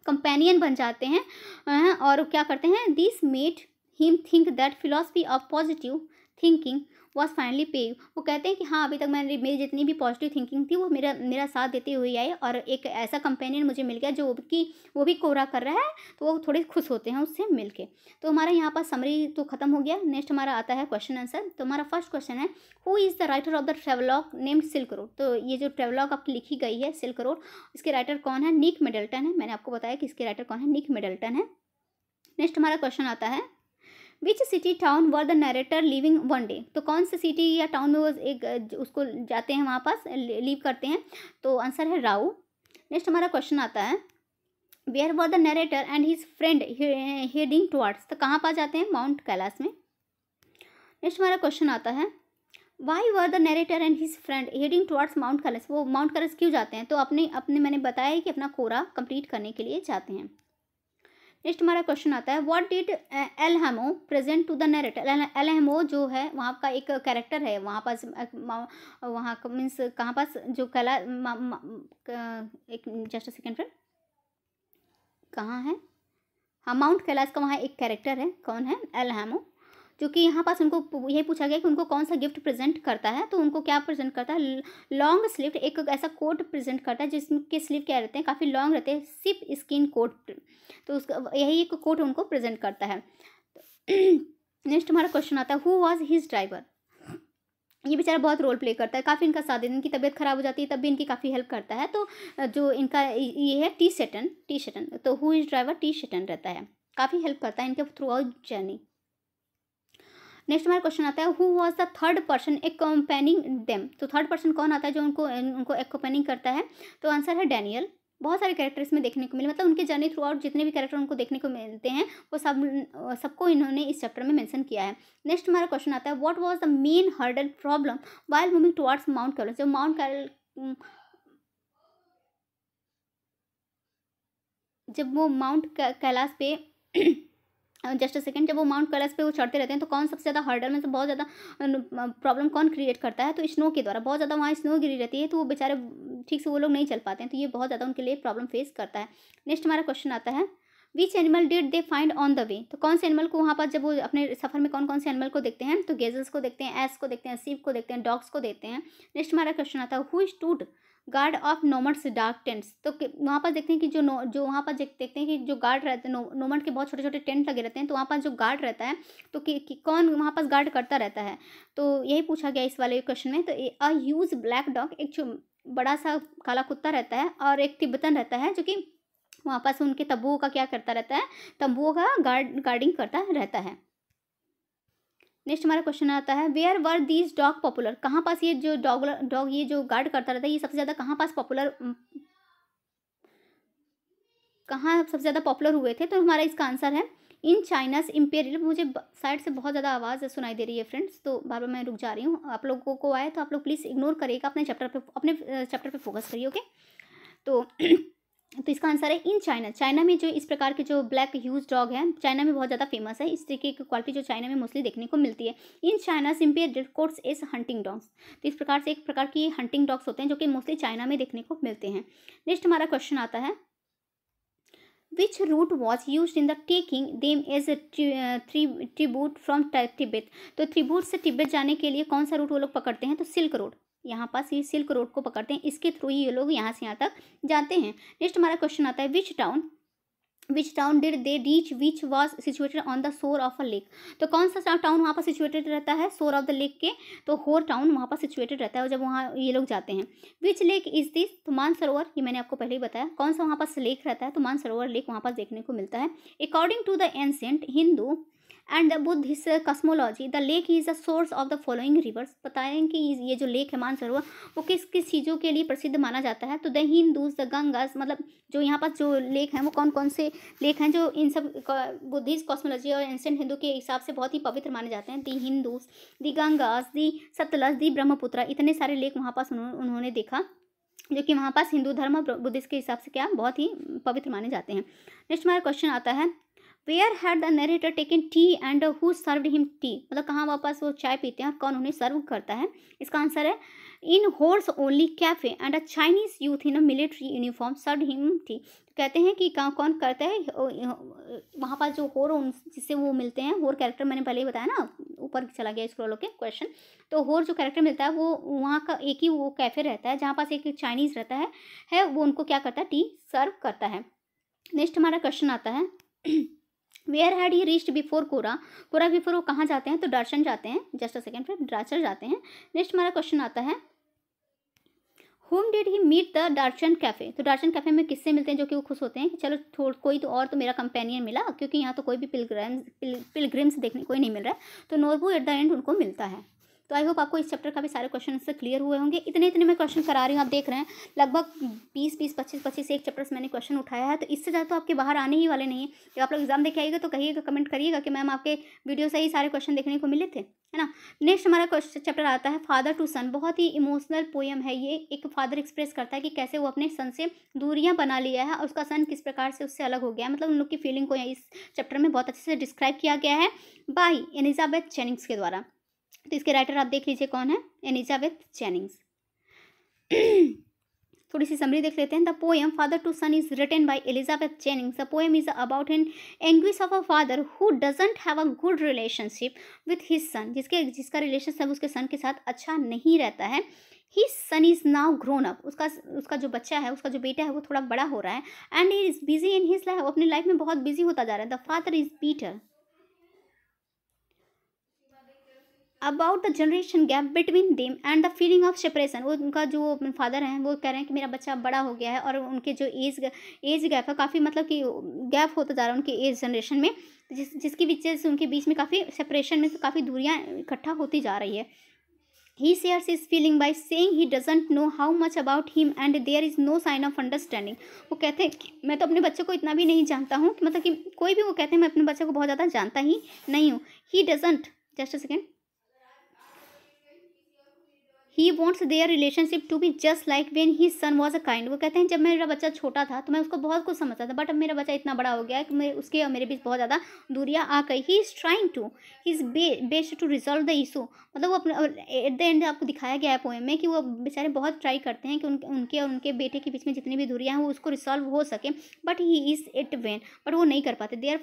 कंपेनियन बन जाते हैं। और क्या करते हैं? This made him think that philosophy of positive thinking was finally पे। वो कहते हैं कि हाँ अभी तक मेरी जितनी भी पॉजिटिव थिंकिंग थी वो मेरा साथ देते हुए आई और एक ऐसा कंपेनियन मुझे मिल गया जो कि वो भी कोरा कर रहा है, तो वो थोड़े खुश होते हैं उससे मिलके। तो हमारा यहाँ पर समरी तो खत्म हो गया। नेक्स्ट हमारा आता है क्वेश्चन आंसर। तो हमारा फर्स्ट क्वेश्चन है, who is the writer of the travelogue named silk road. तो ये जो ट्रेवलॉग आपकी लिखी गई है सिल्क रोड, इसके राइटर कौन है? निक मिडल्टन है। मैंने आपको बताया कि इसके राइटर कौन है? निक मिडल्टन है। नेक्स्ट हमारा क्वेश्चन आता है, which city town were the narrator living one day. तो कौन सी सिटी या टाउन में वो एक उसको जाते हैं वहाँ पास लीव करते हैं? तो आंसर है राउ। नेक्स्ट हमारा क्वेश्चन आता है, where were the narrator and his friend heading towards. तो कहाँ पास जाते हैं? माउंट कैलाश में। नेक्स्ट हमारा क्वेश्चन आता है, why were the narrator and his friend heading towards mount Kailash. वो माउंट कैलाश क्यों जाते हैं? तो अपने मैंने बताया कि अपना कोरा कंप्लीट करने के लिए जाते हैं। नेक्स्ट हमारा क्वेश्चन आता है, व्हाट डिड एल हेमो प्रेजेंट टू द नरेटर। एल हेमो जो है वहाँ का एक कैरेक्टर है वहाँ पास, वहाँ का मीन्स कहाँ पास जो एक जस्ट अ सेकेंड फ्रेंड, कहाँ है? हाँ माउंट कैलाश का वहाँ एक कैरेक्टर है, कौन है? एल हेमो, जो कि यहाँ पास उनको यही पूछा गया कि उनको कौन सा गिफ्ट प्रेजेंट करता है, तो उनको क्या प्रेजेंट करता है, लॉन्ग स्लीव, एक ऐसा कोट प्रेजेंट करता है जिसके स्लीव क्या रहते हैं, काफ़ी लॉन्ग रहते हैं, सिप स्किन कोट, तो उसका यही एक कोट उनको प्रेजेंट करता है। नेक्स्ट हमारा क्वेश्चन आता है, हु वॉज हिज ड्राइवर। ये बेचारा बहुत रोल प्ले करता है, काफ़ी इनका साथ देता है, इनकी तबीयत खराब हो जाती है तब भी इनकी काफ़ी हेल्प करता है। तो जो इनका ये है टी शेटन, तो who is driver, T Tsetan रहता है, काफ़ी हेल्प करता है इनके थ्रू आउट जर्नी। नेक्स्ट हमारा क्वेश्चन आता है, who was the third person accompanying them. तो थर्ड पर्सन कौन आता है जो उनको एक्कम्पेनिंग करता है, तो आंसर है डैनियल। बहुत सारे कैरेक्टर इसमें देखने को मिले, मतलब उनके जर्नी थ्रू आउट जितने भी कैरेक्टर उनको देखने को मिलते हैं वो सबको इन्होंने इस चैप्टर में मेंशन किया है। नेक्स्ट हमारा क्वेश्चन आता है, what was the main hurdle problem while moving towards mount Kailash. जब वो माउंट कैलाश पे जस्ट अ सेकेंड, जब वो माउंट कैलाश पे वो चढ़ते रहते हैं तो कौन सबसे ज़्यादा हर्डल में से बहुत ज़्यादा प्रॉब्लम कौन क्रिएट करता है, तो स्नो के द्वारा। बहुत ज़्यादा वहाँ स्नो गिरी रहती है तो वो बेचारे ठीक से वो लोग नहीं चल पाते हैं, तो ये बहुत ज़्यादा उनके लिए प्रॉब्लम फेस करता है। नेक्स्ट हमारा क्वेश्चन आता है, which animal did they find on the way. तो कौन से एनिमल को वहाँ पर जब वो अपने सफ़र में कौन कौन से एनिमल को देखते हैं, तो गेजल्स को देखते हैं, एस को देखते हैं, सीप को देखते हैं, डॉग्स को देखते हैं। नेक्स्ट हमारा क्वेश्चन आता है, who stood guard of nomads dark tents. तो वहाँ पर देखते हैं कि जो वहाँ पर देखते हैं कि जो गार्ड रहते हैं, नोमड के बहुत छोटे छोटे टेंट लगे रहते हैं, तो वहाँ पर जो गार्ड रहता है तो कौन वहाँ पर गार्ड करता रहता है, तो यही पूछा गया इस वाले क्वेश्चन में। तो अ ह्यूज ब्लैक डॉग, एक बड़ा सा काला कुत्ता रहता है और एक तिब्बतन रहता है जो कि वहाँ पास उनके तंबुओं का क्या करता रहता है, तंबुओं का गार्डिंग करता रहता है। नेक्स्ट हमारा क्वेश्चन आता है, where were these dog popular. कहाँ पास ये जो डॉग ये जो गार्ड करता रहता है ये सबसे ज़्यादा कहाँ पास पॉपुलर, कहाँ सबसे ज़्यादा पॉपुलर हुए थे, तो हमारा इसका आंसर है इन चाइनास इम्पेरियल। मुझे साइड से बहुत ज़्यादा आवाज़ सुनाई दे रही है फ्रेंड्स, तो बार बार मैं रुक जा रही हूँ। आप लोगों को आए तो आप लोग प्लीज़ इग्नोर करिएगा, अपने चैप्टर पे फोकस करिए, ओके। तो इसका आंसर है इन चाइना में जो इस प्रकार के जो ब्लैक ह्यूज डॉग है चाइना में बहुत ज़्यादा फेमस है। इस तरीके की क्वालिटी जो चाइना में मोस्टली देखने को मिलती है। In China imperial courts as hunting dogs. तो इस प्रकार से एक प्रकार की हंटिंग डॉग्स होते हैं जो कि मोस्टली चाइना में देखने को मिलते हैं। नेक्स्ट हमारा क्वेश्चन आता है, which route was use in the taking them as tribute from Tibet. तो ट्रिब्यूट से तिब्बत जाने के लिए कौन सा रूट वो लोग पकड़ते हैं, तो सिल्क रोड। यहाँ पास ये सिल्क रोड को पकड़ते हैं, इसके थ्रू ही ये लोग यहाँ से यहाँ तक जाते हैं। नेक्स्ट हमारा क्वेश्चन आता है, which town did they reach which was situated on the shore of a lake. तो कौन सा टाउन वहाँ पर सिचुएटेड रहता है शोर ऑफ द लेक के, तो होर टाउन वहाँ पर सिचुएटेड रहता है जब वहाँ ये लोग जाते हैं। विच लेक इज दिस, तो मानसरोवर, ये मैंने आपको पहले ही बताया कौन सा वहाँ पास लेक रहता है, तो मानसरोवर लेक वहाँ पास देखने को मिलता है। According to the ancient Hindu and the Buddhist cosmology the lake is the source of the following rivers. बताएं कि ये जो लेक है मानसरोवर वो किस किस चीज़ों के लिए प्रसिद्ध माना जाता है, तो द हिंदूज, द गंगास, मतलब जो यहाँ पर जो लेक हैं वो कौन कौन से लेक हैं जो इन सब बुद्धिस्ट कॉस्मोलॉजी और एंशिएंट हिंदू के हिसाब से बहुत ही पवित्र माने जाते हैं। दी हिंदूज, दी गंगास, दी सतलज, दी ब्रह्मपुत्रा, इतने सारे लेक वहाँ पास उन्होंने देखा जो कि वहाँ पास हिंदू धर्म और बुद्धिस्ट के हिसाब से क्या बहुत ही पवित्र माने जाते हैं। नेक्स्ट हमारा क्वेश्चन आता है, where had the narrator taken tea and who served him tea. मतलब कहाँ वापस वो चाय पीते हैं और कौन उन्हें सर्व करता है। इसका आंसर है in horse only cafe and a Chinese youth in a military uniform served him tea. कहते हैं कि कौन करता है वहाँ पर जो होर जिससे वो मिलते हैं, होर कैरेक्टर मैंने पहले ही बताया ना, ऊपर चला गया स्क्रॉल होके क्वेश्चन। तो होर जो कैरेक्टर मिलता है वो वहाँ का एक ही वो कैफ़े रहता है जहाँ पास एक चाइनीज़ रहता है वो उनको क्या करता है, टी सर्व करता है। नेक्स्ट हमारा क्वेश्चन आता है, where had he reached before Kora before वो कहाँ जाते हैं, तो दर्शन जाते हैं, जस्ट अ सेकेंड फिर ड्राचर जाते हैं। नेक्स्ट हमारा क्वेश्चन आता है, whom did he meet the Darchen cafe. तो डार्चन कैफ़े में किससे मिलते हैं जो कि वो खुश होते हैं कि चलो कोई तो और तो मेरा कंपेनियन मिला, क्योंकि यहाँ तो कोई भी पिलग्रिम्स देखने कोई नहीं मिल रहा है, तो नोरबू एट द एंड उनको मिलता है। तो आई होप आपको इस चैप्टर का भी सारे क्वेश्चन से क्लियर हुए होंगे। इतने मैं क्वेश्चन करा रही हूँ, आप देख रहे हैं लगभग 20 25 एक चैप्टर से मैंने क्वेश्चन उठाया है, तो इससे ज़्यादा तो आपके बाहर आने ही वाले नहीं है। जब आप लोग एग्जाम देखे आइएगा तो कहिएगा, कमेंट करिएगा कि मैम आपके वीडियो से ही सारे क्वेश्चन देखने को मिले थे, है ना। नेक्स्ट हमारा क्वेश्चन चैप्टर आता है फादर टू सन। बहुत ही इमोशनल पोएम है ये। एक फादर एक्सप्रेस करता है कि कैसे वो अपने सन से दूरियां बना लिया है और उसका सन किस प्रकार से उससे अलग हो गया है। मतलब उन लोग की फीलिंग को इस चैप्टर में बहुत अच्छे से डिस्क्राइब किया गया है बाय एलिजाबेथ जेनिंग्स के द्वारा। तो इसके राइटर आप देख लीजिए कौन है, एलिजाबेथ जेनिंग्स। थोड़ी सी समरी देख लेते हैं। The poem father to son is written by Elizabeth Jennings. The poem is about an anguish of a father who doesn't have a good relationship with his son, जिसका relationship उसके सन के साथ अच्छा नहीं रहता है। His son is now grown up, उसका जो बच्चा है, उसका जो बेटा है वो थोड़ा बड़ा हो रहा है। And he is busy in his life, वो अपनी लाइफ में बहुत बिजी होता जा रहा है। The father is Peter about the generation gap between them and the feeling of separation. वो उनका जो फादर हैं वो कह रहे हैं कि मेरा बच्चा बड़ा हो गया है और उनके जो एज गैप है काफ़ी, मतलब कि गैप होता जा रहा है उनके एज जनरेशन में, जिसकी वजह से उनके बीच में काफ़ी सेपरेशन में काफ़ी दूरियाँ इकट्ठा होती जा रही है। He shares his feeling by saying he doesn't know how much about him and there is no sign of understanding। वो कहते हैं कि मैं तो अपने बच्चे को इतना भी नहीं जानता हूँ, कि मतलब कि कोई भी, वो कहते हैं मैं अपने बच्चे को बहुत ज़्यादा जानता ही नहीं हूँ। He doesn't, just a second, he wants their relationship to be just like when his son was a kind. वो कहते हैं जब मेरा बच्चा छोटा था तो मैं उसको बहुत कुछ समझता था, बट अब मेरा बच्चा इतना बड़ा हो गया है कि उसके और मेरे बीच बहुत ज़्यादा दूरियाँ आ गई। He is trying to, he is best to resolve the issue. मतलब वो अपने एट द एंड आपको दिखाया गया है पोएम में कि वो बेचारे बहुत ट्राई करते हैं कि उनके और उनके बेटे के बीच में जितनी भी दूरियाँ हैं वो उसको रिसॉल्व हो सके, but he is it vain, but वो नहीं कर पाते। There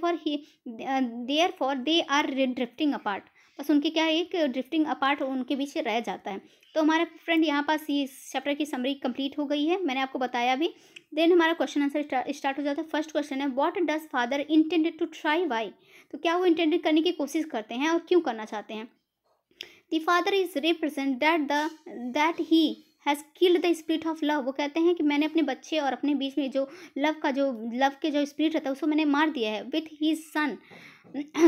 for they are drifting apart, बस उनके क्या एक ड्रिफ्टिंग अपार्ट उनके बीच रह जाता है। तो हमारा फ्रेंड यहाँ पास ये चैप्टर की समरी कंप्लीट हो गई है, मैंने आपको बताया भी। देन हमारा क्वेश्चन आंसर स्टार्ट हो जाता है। फर्स्ट क्वेश्चन है what does father intended to try why. तो क्या वो इंटेंडेड करने की कोशिश करते हैं और क्यों करना चाहते हैं। The father is represent that he has killed the spirit of love. वो कहते हैं कि मैंने अपने बच्चे और अपने बीच में जो लव के जो स्पिरिट रहता है उसको मैंने मार दिया है with his son.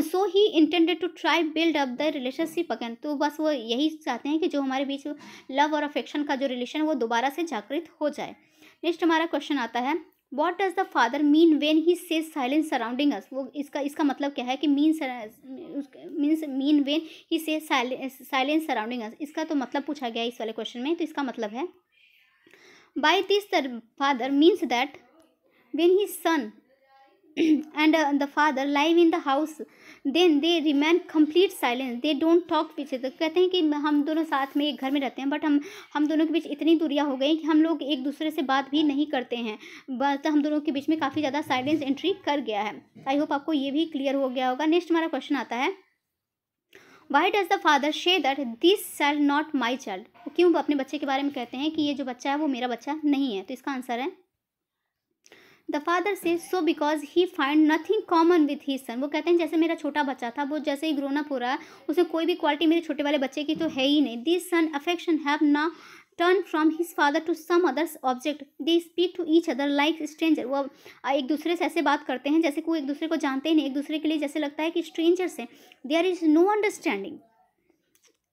So he intended to try build up the relationship again. तो बस वो यही चाहते हैं कि जो हमारे बीच लव और अफेक्शन का जो रिलेशन है वो दोबारा से जागृत हो जाए। नेक्स्ट हमारा क्वेश्चन आता है what does the father mean when he says silence surrounding us. वो इसका मतलब क्या है कि mean when he says silence surrounding us. इसका तो मतलब पूछा गया है इस वाले क्वेश्चन में, तो इसका मतलब है by this the father means that when he son and the father live in the house then they remain complete silence, they don't talk with each other। कहते हैं कि हम दोनों साथ में एक घर में रहते हैं, बट हम दोनों के बीच इतनी दूरियां हो गई कि हम लोग एक दूसरे से बात भी नहीं करते हैं, बस हम दोनों के बीच में काफ़ी ज़्यादा साइलेंस एंट्री कर गया है। आई होप आपको ये भी क्लियर हो गया होगा। नेक्स्ट हमारा क्वेश्चन आता है why does the father say that this child not my child. क्यों वो अपने बच्चे के बारे में कहते हैं कि ये जो बच्चा है वो मेरा बच्चा नहीं है। तो इसका आंसर है the father says so because he find nothing common with he son. वो कहते हैं जैसे मेरा छोटा बच्चा था वो जैसे ही ग्रोन अप हो रहा है उसमें कोई भी क्वालिटी मेरे छोटे वाले बच्चे की तो है ही नहीं। दिस सन अफेक्शन हैव ना turn from his father to some others object, they speak to each other like stranger. वो एक दूसरे से ऐसे बात करते हैं जैसे कोई एक दूसरे को जानते ही नहीं, एक दूसरे के लिए जैसे लगता है कि स्ट्रेंजर्स हैं। There is no understanding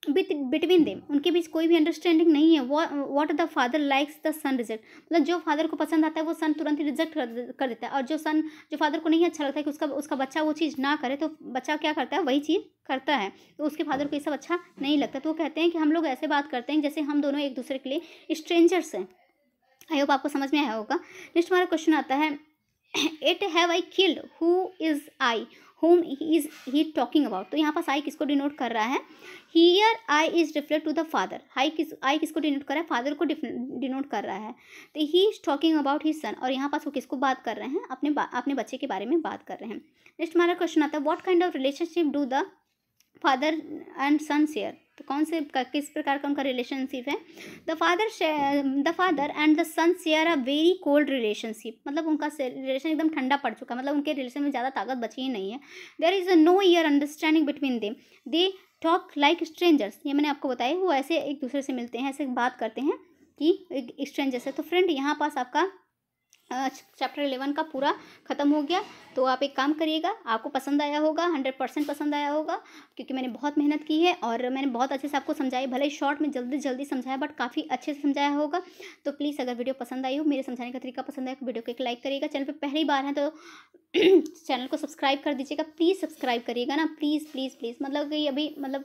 between them, उनके बीच कोई भी अंडरस्टैंडिंग नहीं है। What the father likes the son reject, मतलब जो फादर को पसंद आता है वो सन तुरंत ही रिजेक्ट कर देता है, और जो फादर को नहीं अच्छा लगता है कि उसका बच्चा वो चीज़ ना करे तो बच्चा क्या करता है वही चीज़ करता है, तो उसके फादर को ये सब अच्छा नहीं लगता। तो वो कहते हैं कि हम लोग ऐसे बात करते हैं जैसे हम दोनों एक दूसरे के लिए स्ट्रेंजर्स हैं। आई होप आपको समझ में आया होगा। नेक्स्ट हमारा क्वेश्चन आता है it have I killed who is I whom is he talking about। तो यहाँ पास आई किसको डिनोट कर रहा है। Here I is reflect to the father. I किसको डिनोट कर रहा है, फादर को डिनोट कर रहा है। तो he is talking about his son, और यहाँ पास वो किसको बात कर रहे हैं, अपने बच्चे के बारे में बात कर रहे हैं। नेक्स्ट हमारा क्वेश्चन आता है what kind of relationship do the father and son share. तो किस प्रकार का उनका रिलेशनशिप है। The father and the son share a very cold relationship, मतलब उनका रिलेशन एकदम ठंडा पड़ चुका है, मतलब उनके रिलेशन में ज़्यादा ताकत बची ही नहीं है। There is no ear understanding between them, they talk like strangers. ये मैंने आपको बताया, वो ऐसे एक दूसरे से मिलते हैं, ऐसे बात करते हैं कि एक स्ट्रेंजर से। तो फ्रेंड यहाँ पास आपका चैप्टर 11 का पूरा ख़त्म हो गया। तो आप एक काम करिएगा, आपको पसंद आया होगा, 100% पसंद आया होगा, क्योंकि मैंने बहुत मेहनत की है और मैंने बहुत अच्छे से आपको समझाई, भले ही शॉर्ट में जल्दी समझाया बट काफ़ी अच्छे से समझाया होगा। तो प्लीज़ अगर वीडियो पसंद आई हो, मेरे समझाने का तरीका पसंद आया तो वीडियो को एक लाइक करिएगा। चैनल पर पहली बार है तो चैनल को सब्सक्राइब कर दीजिएगा, प्लीज़ सब्सक्राइब करिएगा ना, प्लीज़ मतलब कि अभी मतलब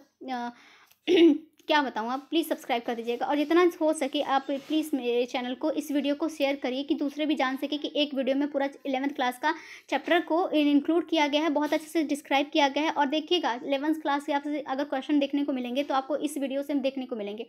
क्या बताऊँ, आप प्लीज़ सब्सक्राइब कर दीजिएगा, और जितना हो सके आप प्लीज़ मेरे चैनल को, इस वीडियो को शेयर करिए कि दूसरे भी जान सके कि एक वीडियो में पूरा 11th क्लास का चैप्टर को इंक्लूड किया गया है, बहुत अच्छे से डिस्क्राइब किया गया है। और देखिएगा 11th क्लास के आपसे अगर क्वेश्चन देखने को मिलेंगे तो आपको इस वीडियो से देखने को मिलेंगे।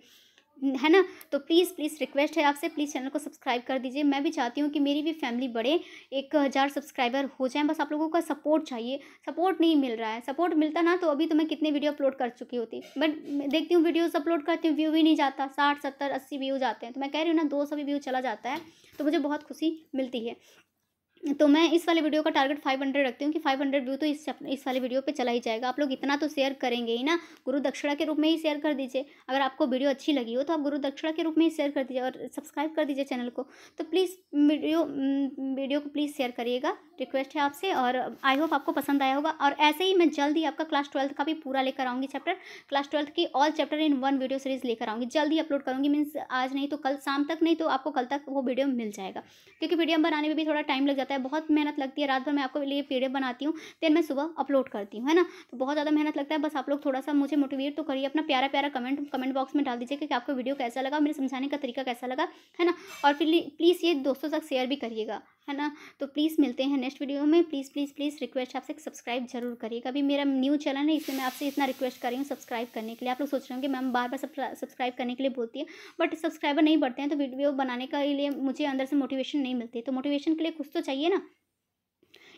है ना। तो प्लीज़ प्लीज़ रिक्वेस्ट है आपसे, प्लीज़ चैनल को सब्सक्राइब कर दीजिए। मैं भी चाहती हूँ कि मेरी भी फैमिली बढ़े, 1000 सब्सक्राइबर हो जाएँ, बस आप लोगों का सपोर्ट चाहिए। सपोर्ट नहीं मिल रहा है, सपोर्ट मिलता ना तो अभी तो मैं कितने वीडियो अपलोड कर चुकी होती। बट मैं देखती हूँ वीडियोज़ अपलोड करती हूँ, व्यू ही नहीं जाता, 60 70 80 व्यूज़ आते हैं। तो मैं कह रही हूँ ना, 200 भी व्यू चला जाता है तो मुझे बहुत खुशी मिलती है। तो मैं इस वाले वीडियो का टारगेट 500 रखती हूँ कि 500 व्यू तो इस वाले वीडियो पे चला ही जाएगा। आप लोग इतना तो शेयर करेंगे ही ना, गुरु दक्षिणा के रूप में ही शेयर कर दीजिए। अगर आपको वीडियो अच्छी लगी हो तो आप गुरु दक्षिणा के रूप में ही शेयर कर दीजिए और सब्सक्राइब कर दीजिए चैनल को। तो प्लीज़ वीडियो को प्लीज़ शेयर करिएगा, रिक्वेस्ट है आपसे। और आई होप आपको पसंद आया होगा। और ऐसे ही मैं जल्द ही आपका क्लास 12th का भी पूरा लेकर आऊँगी चैप्टर, क्लास 12th की all chapter in 1 video series लेकर आऊँगी। जल्द ही अपलोड करूँगी, मीन्स आज नहीं तो कल शाम तक, नहीं तो आपको कल तक वो वीडियो मिल जाएगा। क्योंकि वीडियो बनाने में भी थोड़ा टाइम लग जाता है, बहुत मेहनत लगती है। रात भर मैं आपके लिए पीडीएफ बनाती हूँ, देन मैं सुबह अपलोड करती हूँ, है ना। तो बहुत ज़्यादा मेहनत लगता है। बस आप लोग थोड़ा सा मुझे मोटिवेट तो करिए, अपना प्यारा प्यारा कमेंट बॉक्स में डाल दीजिए कि आपको वीडियो कैसा लगा, मेरे समझाने का तरीका कैसा लगा, है ना। और फिर प्लीज़ ये दोस्तों तक शेयर भी करिएगा, है ना। तो प्लीज़ मिलते हैं नेक्स्ट वीडियो में। प्लीज़ प्लीज़ प्लीज़ रिक्वेस्ट आपसे सब्सक्राइब जरूर करिएगा। अभी मेरा न्यू चैनल है, इसलिए मैं आपसे इतना रिक्वेस्ट कर रही हूँ सब्सक्राइब करने के लिए। आप लोग सोच रहे होंगे मैम बार बार सब्सक्राइब करने के लिए बोलती है, बट सब्सक्राइबर नहीं बढ़ते हैं तो वीडियो बनाने के लिए मुझे अंदर से मोटिवेशन नहीं मिलती। तो मोटिवेशन के लिए कुछ तो चाहिए ना,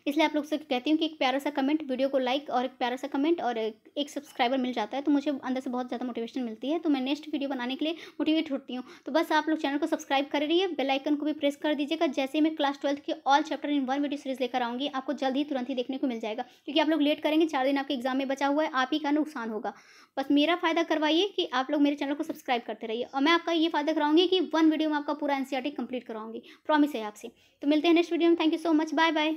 इसलिए आप लोग से कहती हूँ कि एक प्यारा सा कमेंट, वीडियो को लाइक और एक प्यारा सा कमेंट और एक सब्सक्राइबर मिल जाता है तो मुझे अंदर से बहुत ज़्यादा मोटिवेशन मिलती है। तो मैं नेक्स्ट वीडियो बनाने के लिए मोटिवेट होती हूँ। तो बस आप लोग चैनल को सब्सक्राइब कर रही है, बेल आइकन को भी प्रेस कर दीजिएगा। जैसे ही मैं क्लास 12th की all chapter in 1 video series लेकर आऊँगी, आपको जल्द ही तुरंत ही देखने को मिल जाएगा। क्योंकि आप लोग लेट करेंगे, 4 दिन आपके एग्जाम में बचा हुआ है, आप ही का नुकसान होगा। बस मेरा फ़ायदा करवाइए कि आप लोग मेरे चैनल को सब्सक्राइब करते रहिए, और मैं आपका ये फ़ायदा कराऊंगी कि 1 वीडियो में आपका पूरा एनसीईआरटी कंप्लीट कराऊंगी, प्रॉमिस है आपसे। तो मिलते हैं नेक्स्ट वीडियो में। Thank you so much, bye bye.